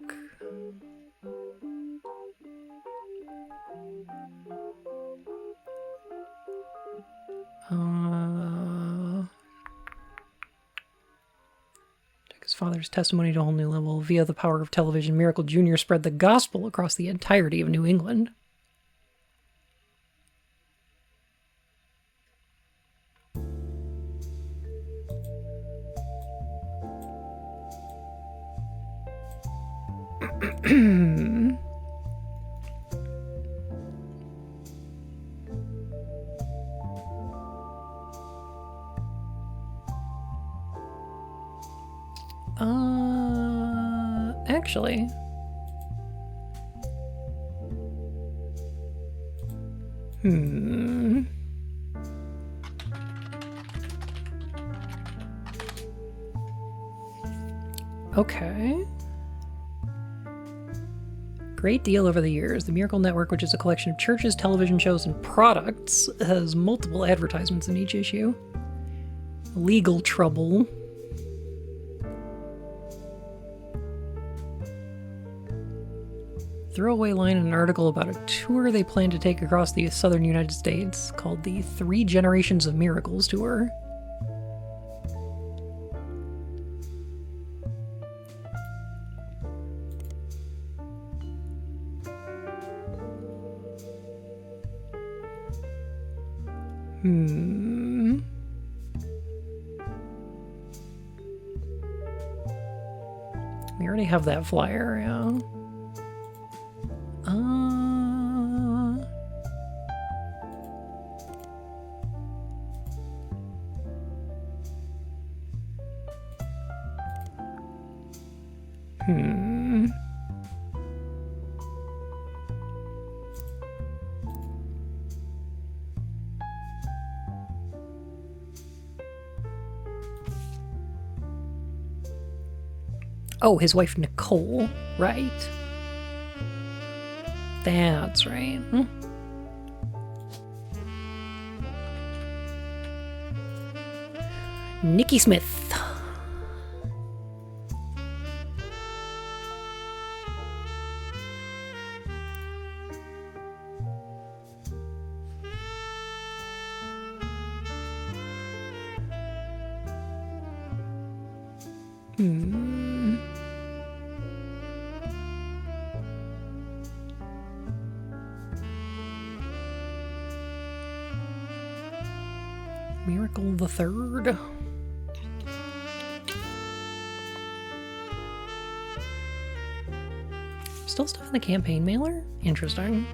Speaker 1: Took his father's testimony to a whole new level. Via the power of television, Miracle Jr. spread the gospel across the entirety of New England. Actually. Okay. Great deal over the years. The Miracle Network, which is a collection of churches, television shows, and products, has multiple advertisements in each issue. Legal trouble. Throwaway line in an article about a tour they plan to take across the southern United States called the 3 Generations of Miracles Tour. We already have that flyer, yeah. Hmm. Oh, his wife Nicole, right? That's right. Nikki Smith. Miracle the Third. Still stuff in the campaign mailer? Interesting.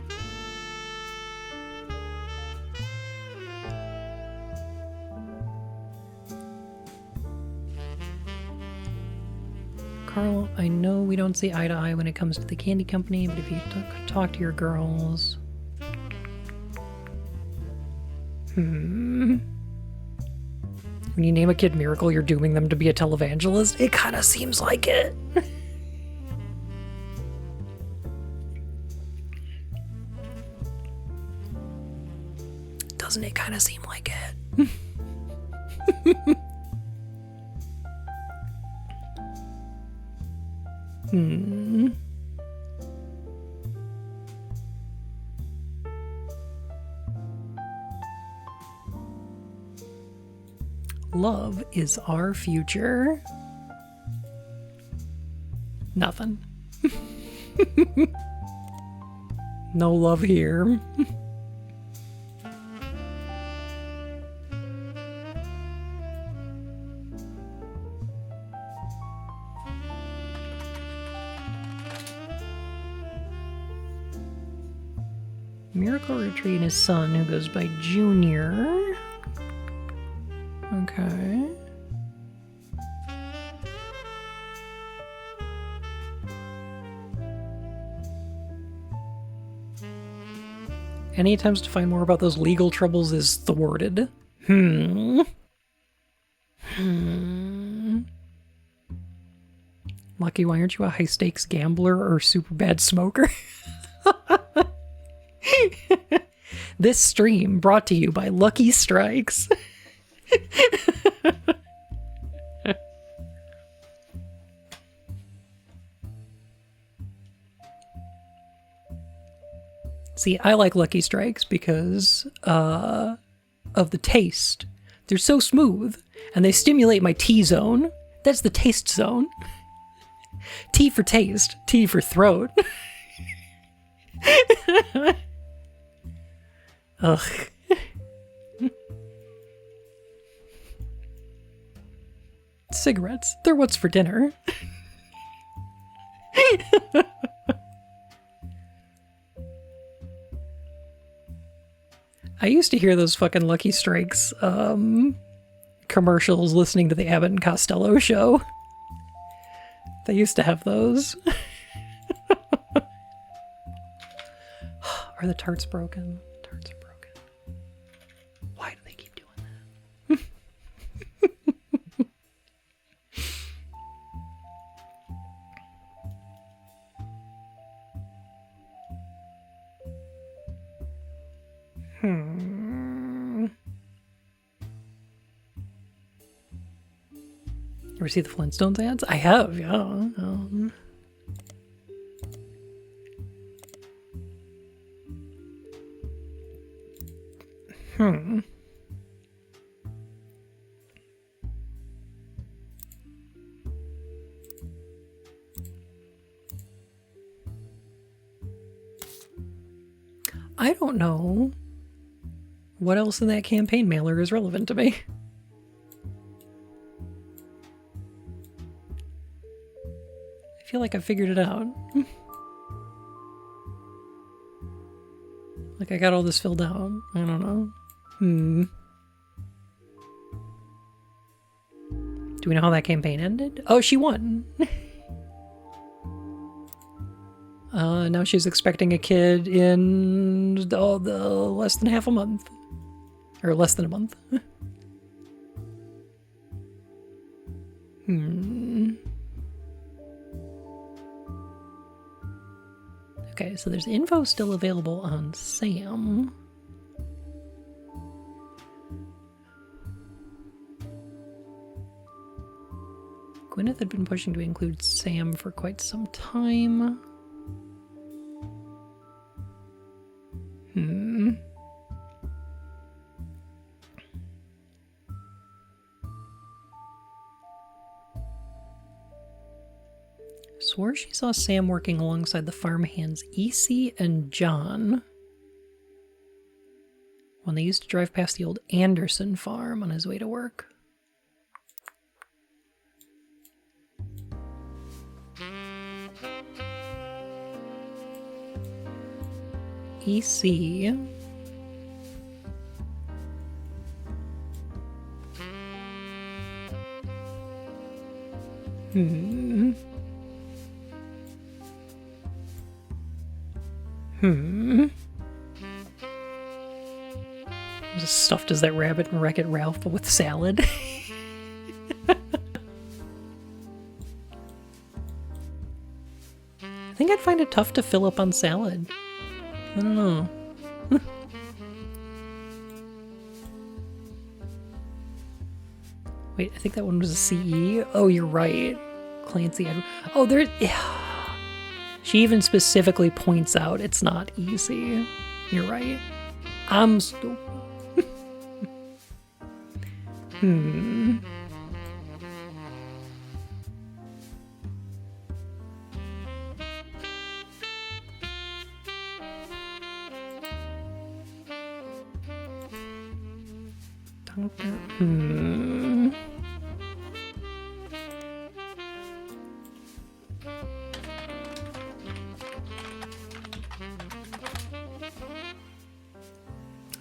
Speaker 1: Carl, I know we don't see eye to eye when it comes to the candy company, but if you talk to your girls... When you name a kid Miracle, you're dooming them to be a televangelist? It kind of seems like it. Doesn't it kind of seem like it? Love is our future. Nothing. No love here. Miracle Retreat and his son, who goes by Junior. Okay. Any attempts to find more about those legal troubles is thwarted. Lucky, why aren't you a high-stakes gambler or super bad smoker? This stream brought to you by Lucky Strikes. See, I like Lucky Strikes because of the taste. They're so smooth, and they stimulate my T-zone. That's the taste zone. T for taste, T for throat. Ugh. Cigarettes, they're what's for dinner. I used to hear those fucking Lucky Strikes commercials listening to the Abbott and Costello show. They used to have those. Are the tarts broken? Tarts are broken. Why do they keep doing that? You ever see the Flintstones ads? I have, yeah. I don't know what else in that campaign mailer is relevant to me. I feel like I figured it out. Like I got all this filled out. I don't know. Do we know how that campaign ended? Oh, she won. Now she's expecting a kid in the less than half a month. Or less than a month. Okay, so there's info still available on Sam. Gwyneth had been pushing to include Sam for quite some time. Swore she saw Sam working alongside the farmhands EC and John when they used to drive past the old Anderson farm on his way to work. EC. Just stuffed as that rabbit and Wreck-It Ralph, but with salad. I think I'd find it tough to fill up on salad. I don't know. Wait, I think that one was a CE. Oh, you're right. Clancy Edward. Oh, there. She even specifically points out it's not easy. You're right. I'm stupid.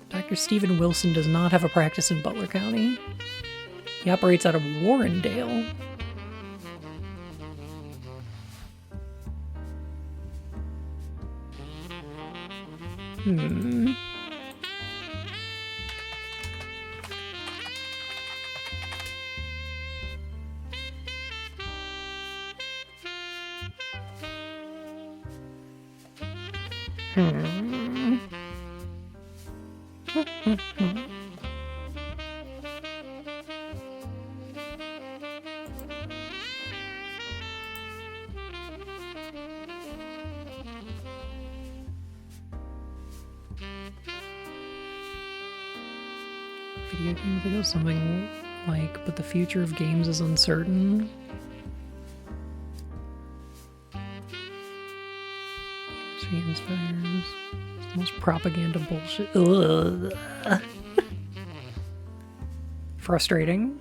Speaker 1: Dr. Stephen Wilson does not have a practice in Butler County. He operates out of Warrendale. Video games ago, something like, but the future of games is uncertain. Inspires. It's the most propaganda bullshit. Ugh. Frustrating.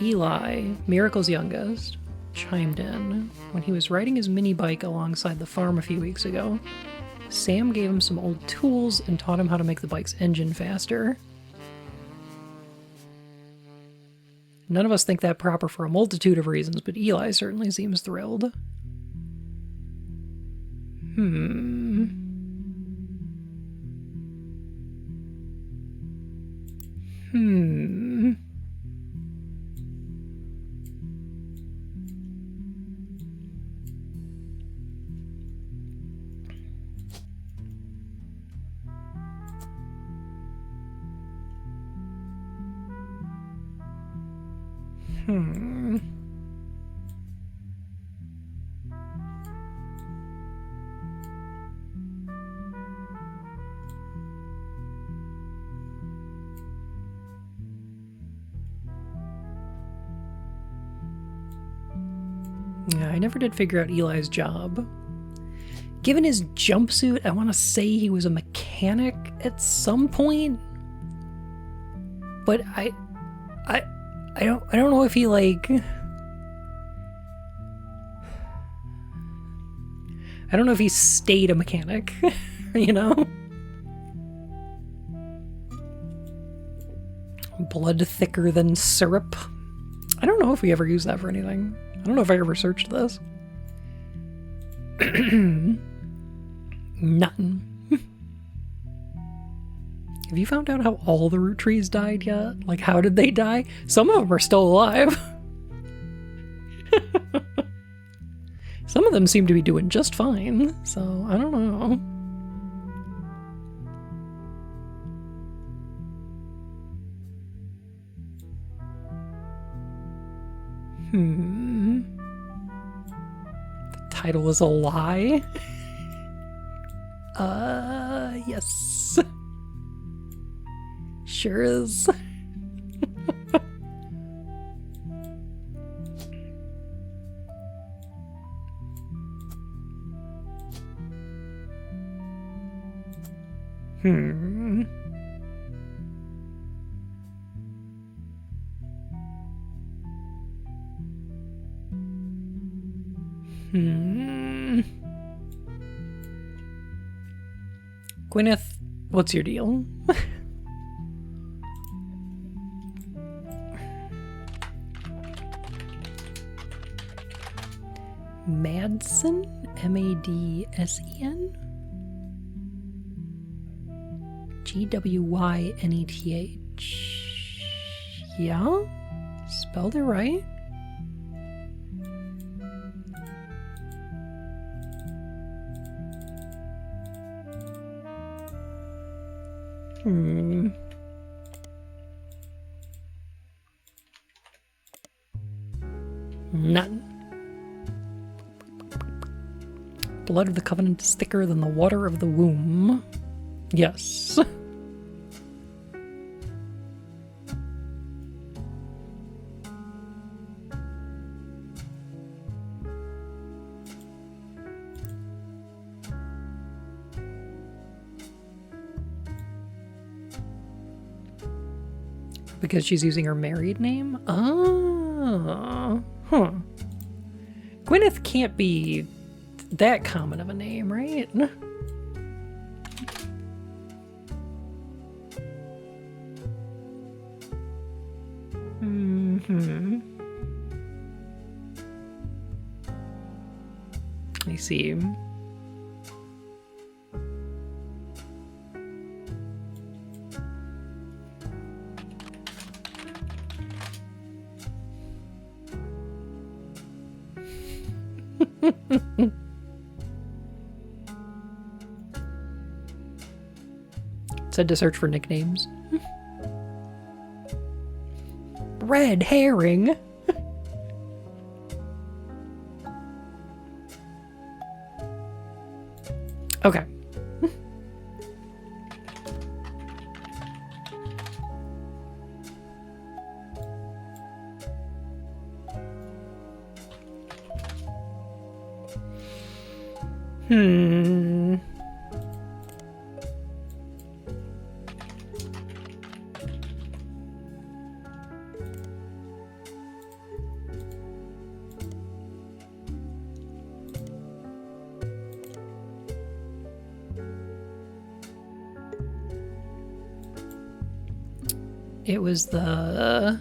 Speaker 1: Eli, Miracle's youngest, chimed in when he was riding his mini bike alongside the farm a few weeks ago. Sam gave him some old tools and taught him how to make the bike's engine faster. None of us think that proper for a multitude of reasons, but Eli certainly seems thrilled. Yeah, I never did figure out Eli's job. Given his jumpsuit, I want to say he was a mechanic at some point. But I don't know if he like I don't know if he stayed a mechanic, you know? Blood thicker than syrup. I don't know if we ever use that for anything. I don't know if I ever searched this. Nothing. Have you found out how all the root trees died yet? Like, how did they die? Some of them are still alive. Some of them seem to be doing just fine, so I don't know. The title is a lie? Yes. Sure is. Gwyneth, what's your deal? Madsen? M-A-D-S-E-N? G-W-Y-N-E-T-H. Yeah? Spelled it right? None. Blood of the covenant is thicker than the water of the womb. Yes. Because she's using her married name? Oh. Huh. Gwyneth can't be that common of a name, right? I see. It said to search for nicknames. Red herring. Okay. It was the...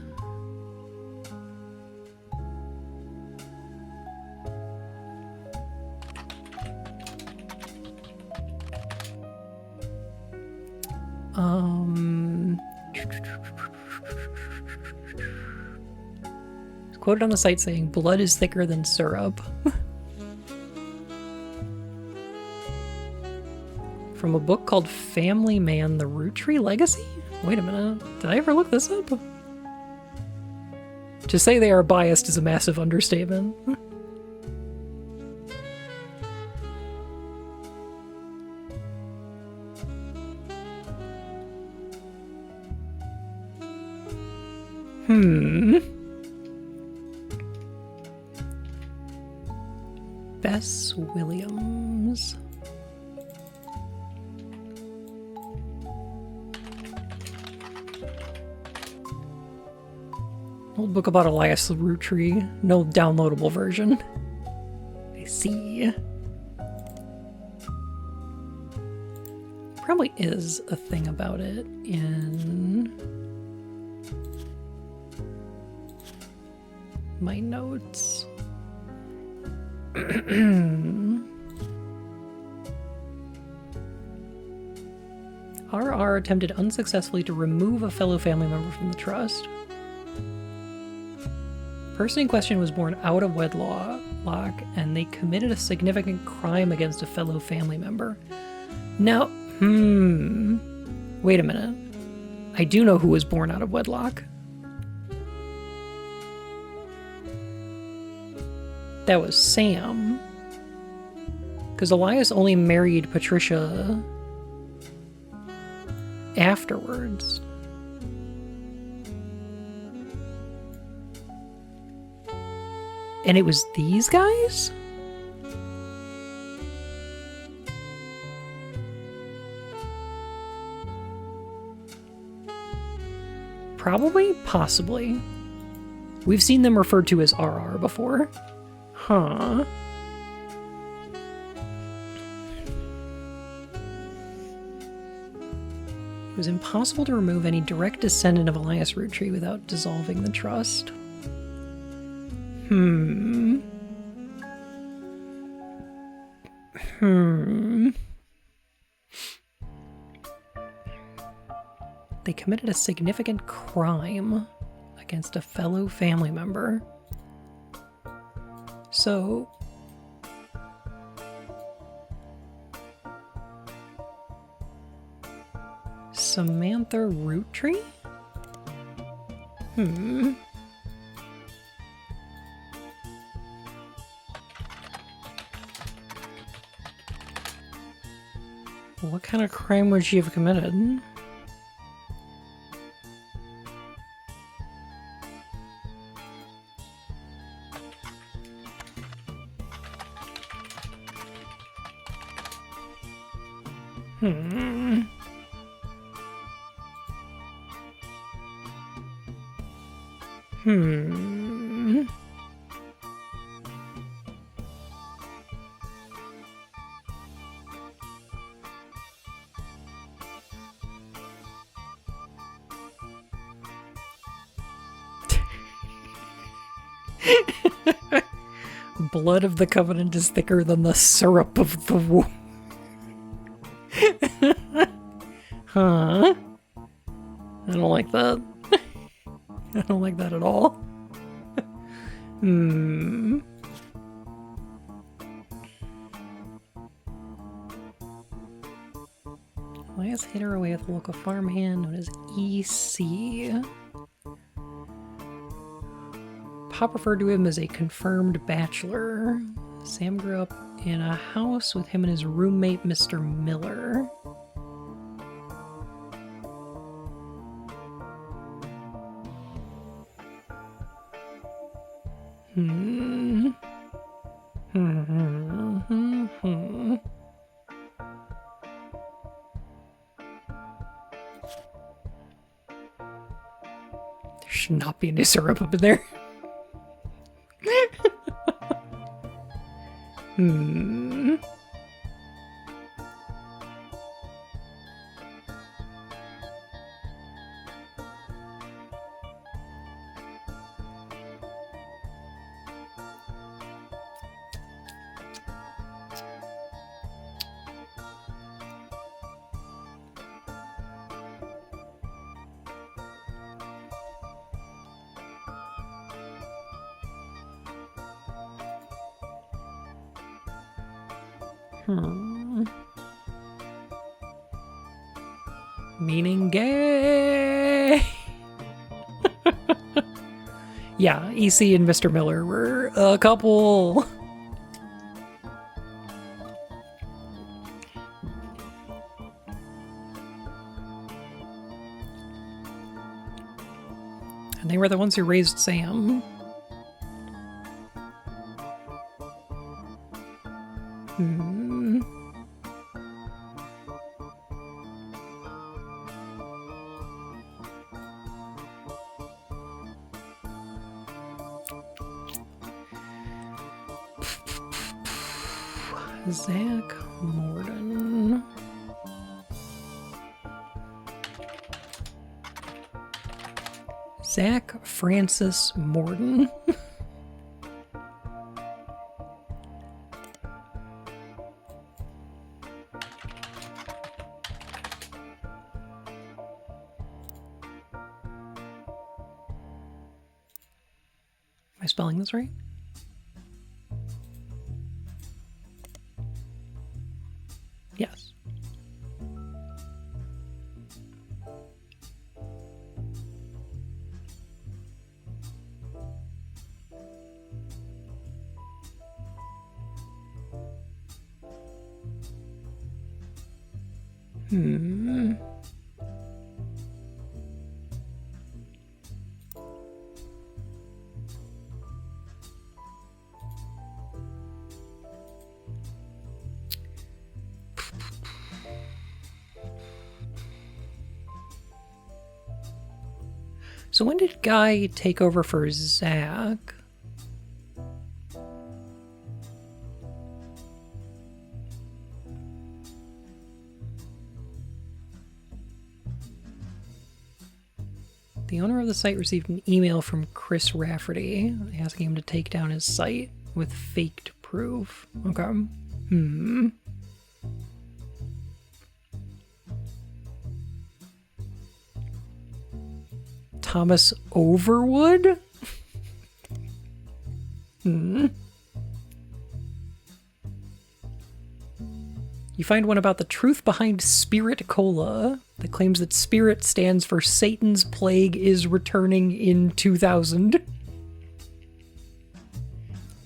Speaker 1: It's quoted on the site saying, blood is thicker than syrup. From a book called Family Man, The Root Tree Legacy? Wait a minute, did I ever look this up? To say they are biased is a massive understatement. Bess Williams. Old book about Elias the Root Tree. No downloadable version. I see. Probably is a thing about it in... my notes. RR attempted unsuccessfully to remove a fellow family member from the trust. Person in question was born out of wedlock, and they committed a significant crime against a fellow family member. Now, wait a minute. I do know who was born out of wedlock. That was Sam. Because Elias only married Patricia afterwards. And it was these guys? Probably? Possibly. We've seen them referred to as RR before. Huh. It was impossible to remove any direct descendant of Elias Roottree without dissolving the trust. They committed a significant crime against a fellow family member. So, Samantha Roottree? What kind of crime would she have committed? Blood of the Covenant is thicker than the syrup of the womb. Huh? I don't like that. I don't like that at all. Elias hid her away with a local farmhand known as EC. Pop referred to him as a confirmed bachelor. Sam grew up in a house with him and his roommate, Mr. Miller. There should not be any syrup up in there. Meaning gay. Yeah, EC and Mr. Miller were a couple. And they were the ones who raised Sam. Zach Morden. Zach Francis Morden. spelling this right? Yes. Hmm. So when did Guy take over for Zach? The owner of the site received an email from Chris Rafferty asking him to take down his site with faked proof. Okay. Hmm. Thomas Overwood? Hmm. You find one about the truth behind Spirit Cola that claims that Spirit stands for Satan's Plague is Returning in 2000.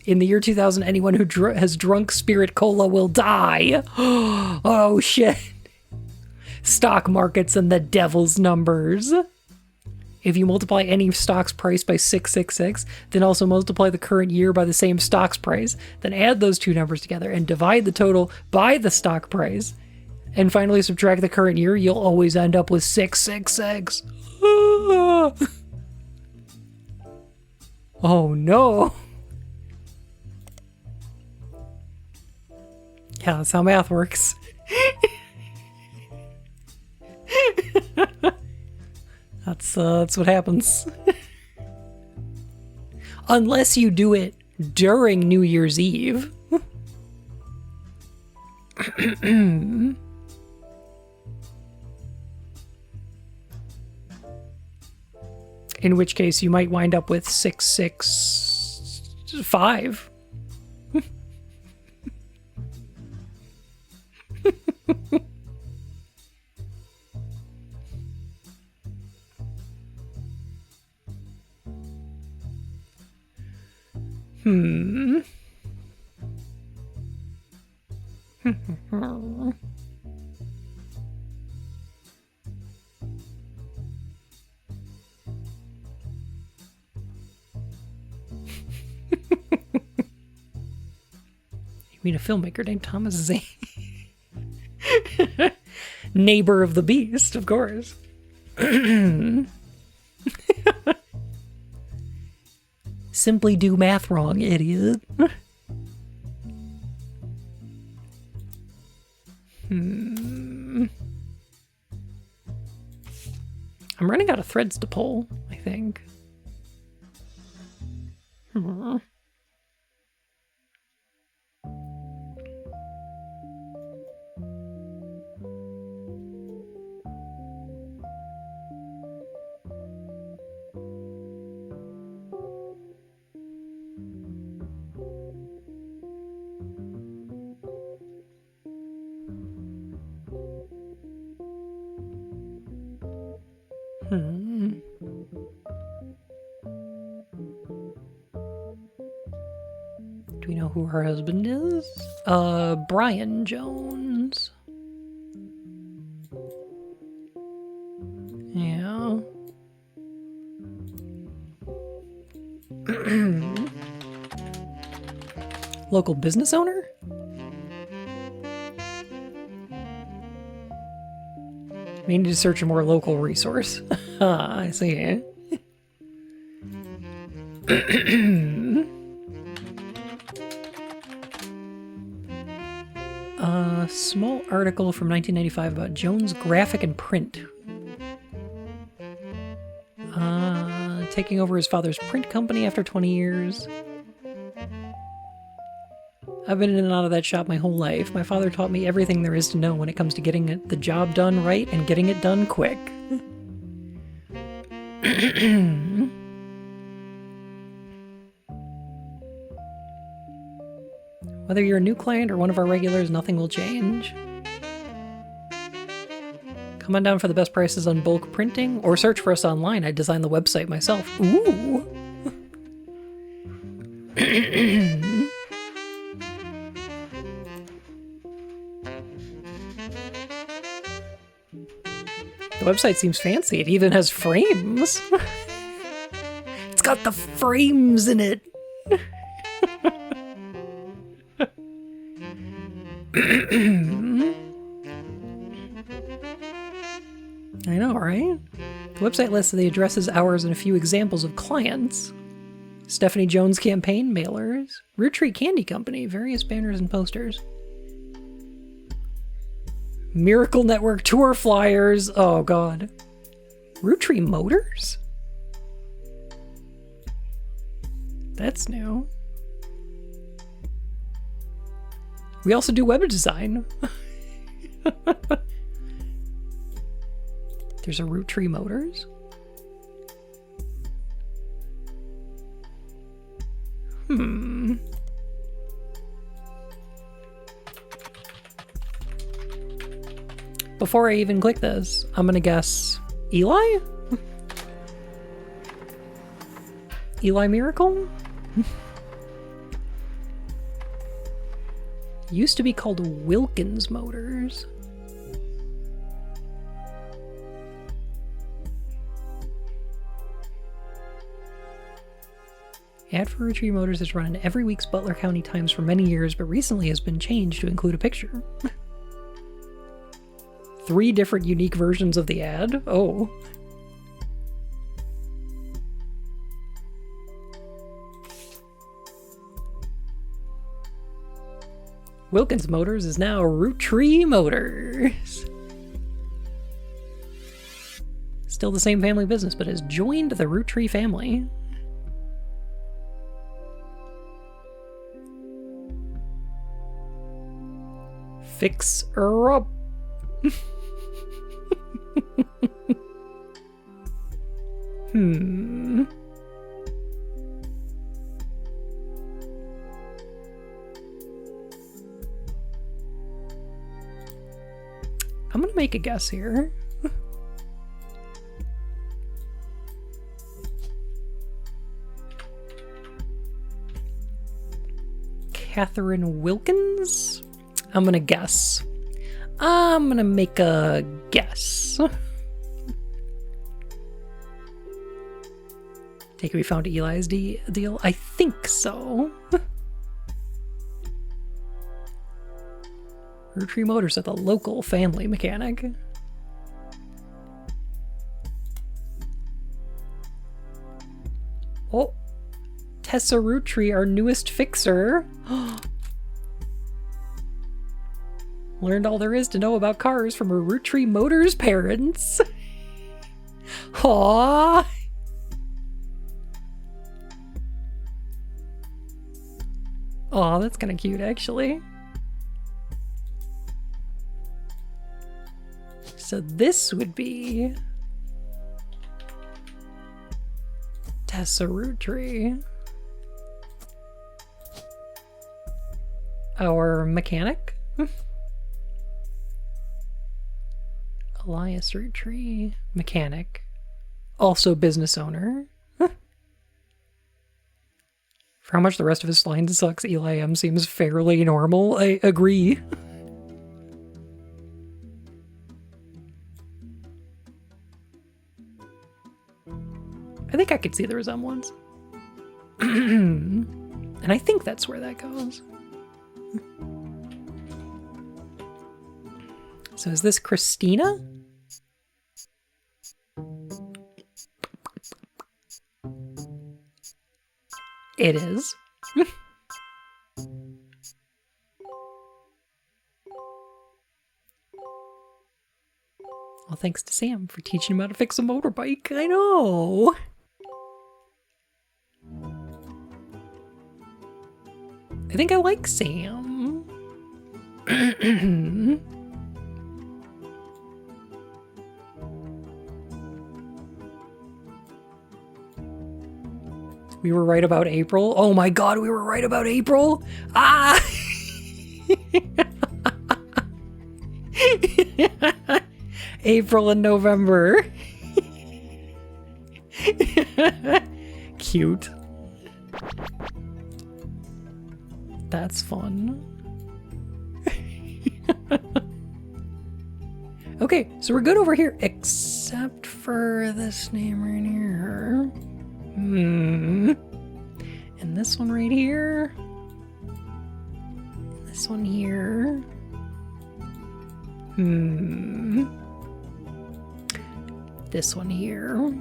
Speaker 1: In the year 2000, anyone who has drunk Spirit Cola will die. Oh shit. Stock markets and the devil's numbers. If you multiply any stock's price by 666, then also multiply the current year by the same stock's price, then add those two numbers together and divide the total by the stock price, and finally subtract the current year, you'll always end up with 666. Oh no. Yeah, that's how math works. That's what happens. Unless you do it during New Year's Eve. In which case you might wind up with 665. Hmm. You mean a filmmaker named Thomas Zane? Neighbor of the Beast, of course. Simply do math wrong, idiot. I'm running out of threads to pull, I think. Do we know who her husband is? Brian Jones. Yeah. Local business owner? We need to search a more local resource. I see. A small article from 1995 about Jones Graphic and Print. Taking over his father's print company after 20 years. I've been in and out of that shop my whole life. My father taught me everything there is to know when it comes to getting the job done right and getting it done quick. Whether you're a new client or one of our regulars, nothing will change. Come on down for the best prices on bulk printing, or search for us online. I designed the website myself. Ooh! The website seems fancy. It even has frames. It's got the frames in it. I know, right? The website lists the addresses, hours, and a few examples of clients. Stephanie Jones campaign mailers. Root Tree Candy Company, various banners and posters. Miracle Network tour flyers. Oh, God. Root Tree Motors? That's new. We also do web design. There's a Root Tree Motors. Before I even click this, I'm gonna guess Eli? Eli Miracle? Used to be called Wilkins Motors. Ad for Root Tree Motors is run in every week's Butler County Times for many years, but recently has been changed to include a picture. 3 different unique versions of the ad? Oh. Wilkins Motors is now Root Tree Motors. Still the same family business, but has joined the Root Tree family. Fix her up. I'm gonna make a guess here. Catherine Wilkins? I'm gonna guess. I'm gonna make a guess. Take it we found Eli's deal? I think so. Root Tree Motors at the local family mechanic. Oh, Tessa Root Tree, our newest fixer. Learned all there is to know about cars from her Root Tree Motors parents. Aww. Aw, that's kind of cute, actually. So this would be Tessa Root Tree, our mechanic. Elias Root Tree, mechanic, also business owner. For how much the rest of his line sucks, Eli M seems fairly normal. I agree. I think I could see the resemblance. And I think that's where that goes. So is this Christina? It is. Well, thanks to Sam for teaching him how to fix a motorbike. I know. I think I like Sam. We were right about April. Oh my god, we were right about April. Ah! April and November. Cute. That's fun. Okay, so we're good over here, except for this name right here. And this one right here. And this one here. This one here.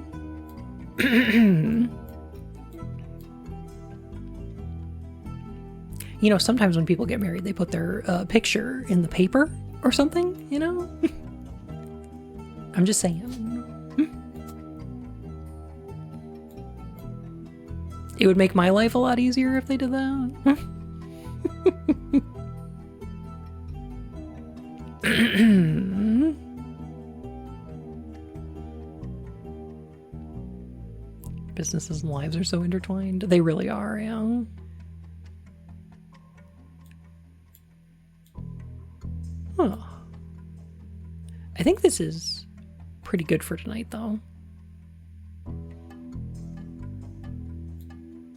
Speaker 1: You know, sometimes when people get married, they put their picture in the paper or something, you know? I'm just saying. It would make my life a lot easier if they did that. Businesses and lives are so intertwined. They really are, yeah. Huh. I think this is pretty good for tonight, though.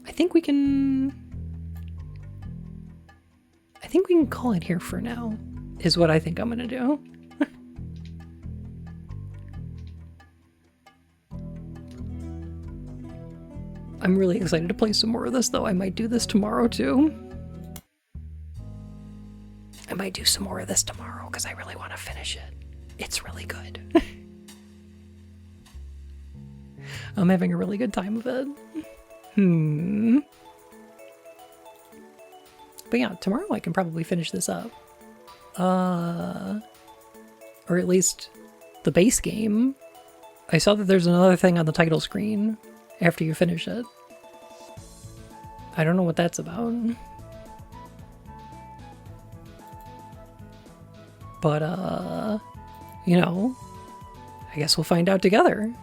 Speaker 1: I think we can call it here for now, is what I think I'm gonna do. I'm really excited to play some more of this, though. I might do this tomorrow, too. I might do some more of this tomorrow, because I really want to finish it. It's really good. I'm having a really good time with it. But yeah, tomorrow I can probably finish this up. Or at least the base game. I saw that there's another thing on the title screen after you finish it. I don't know what that's about. But, you know, I guess we'll find out together.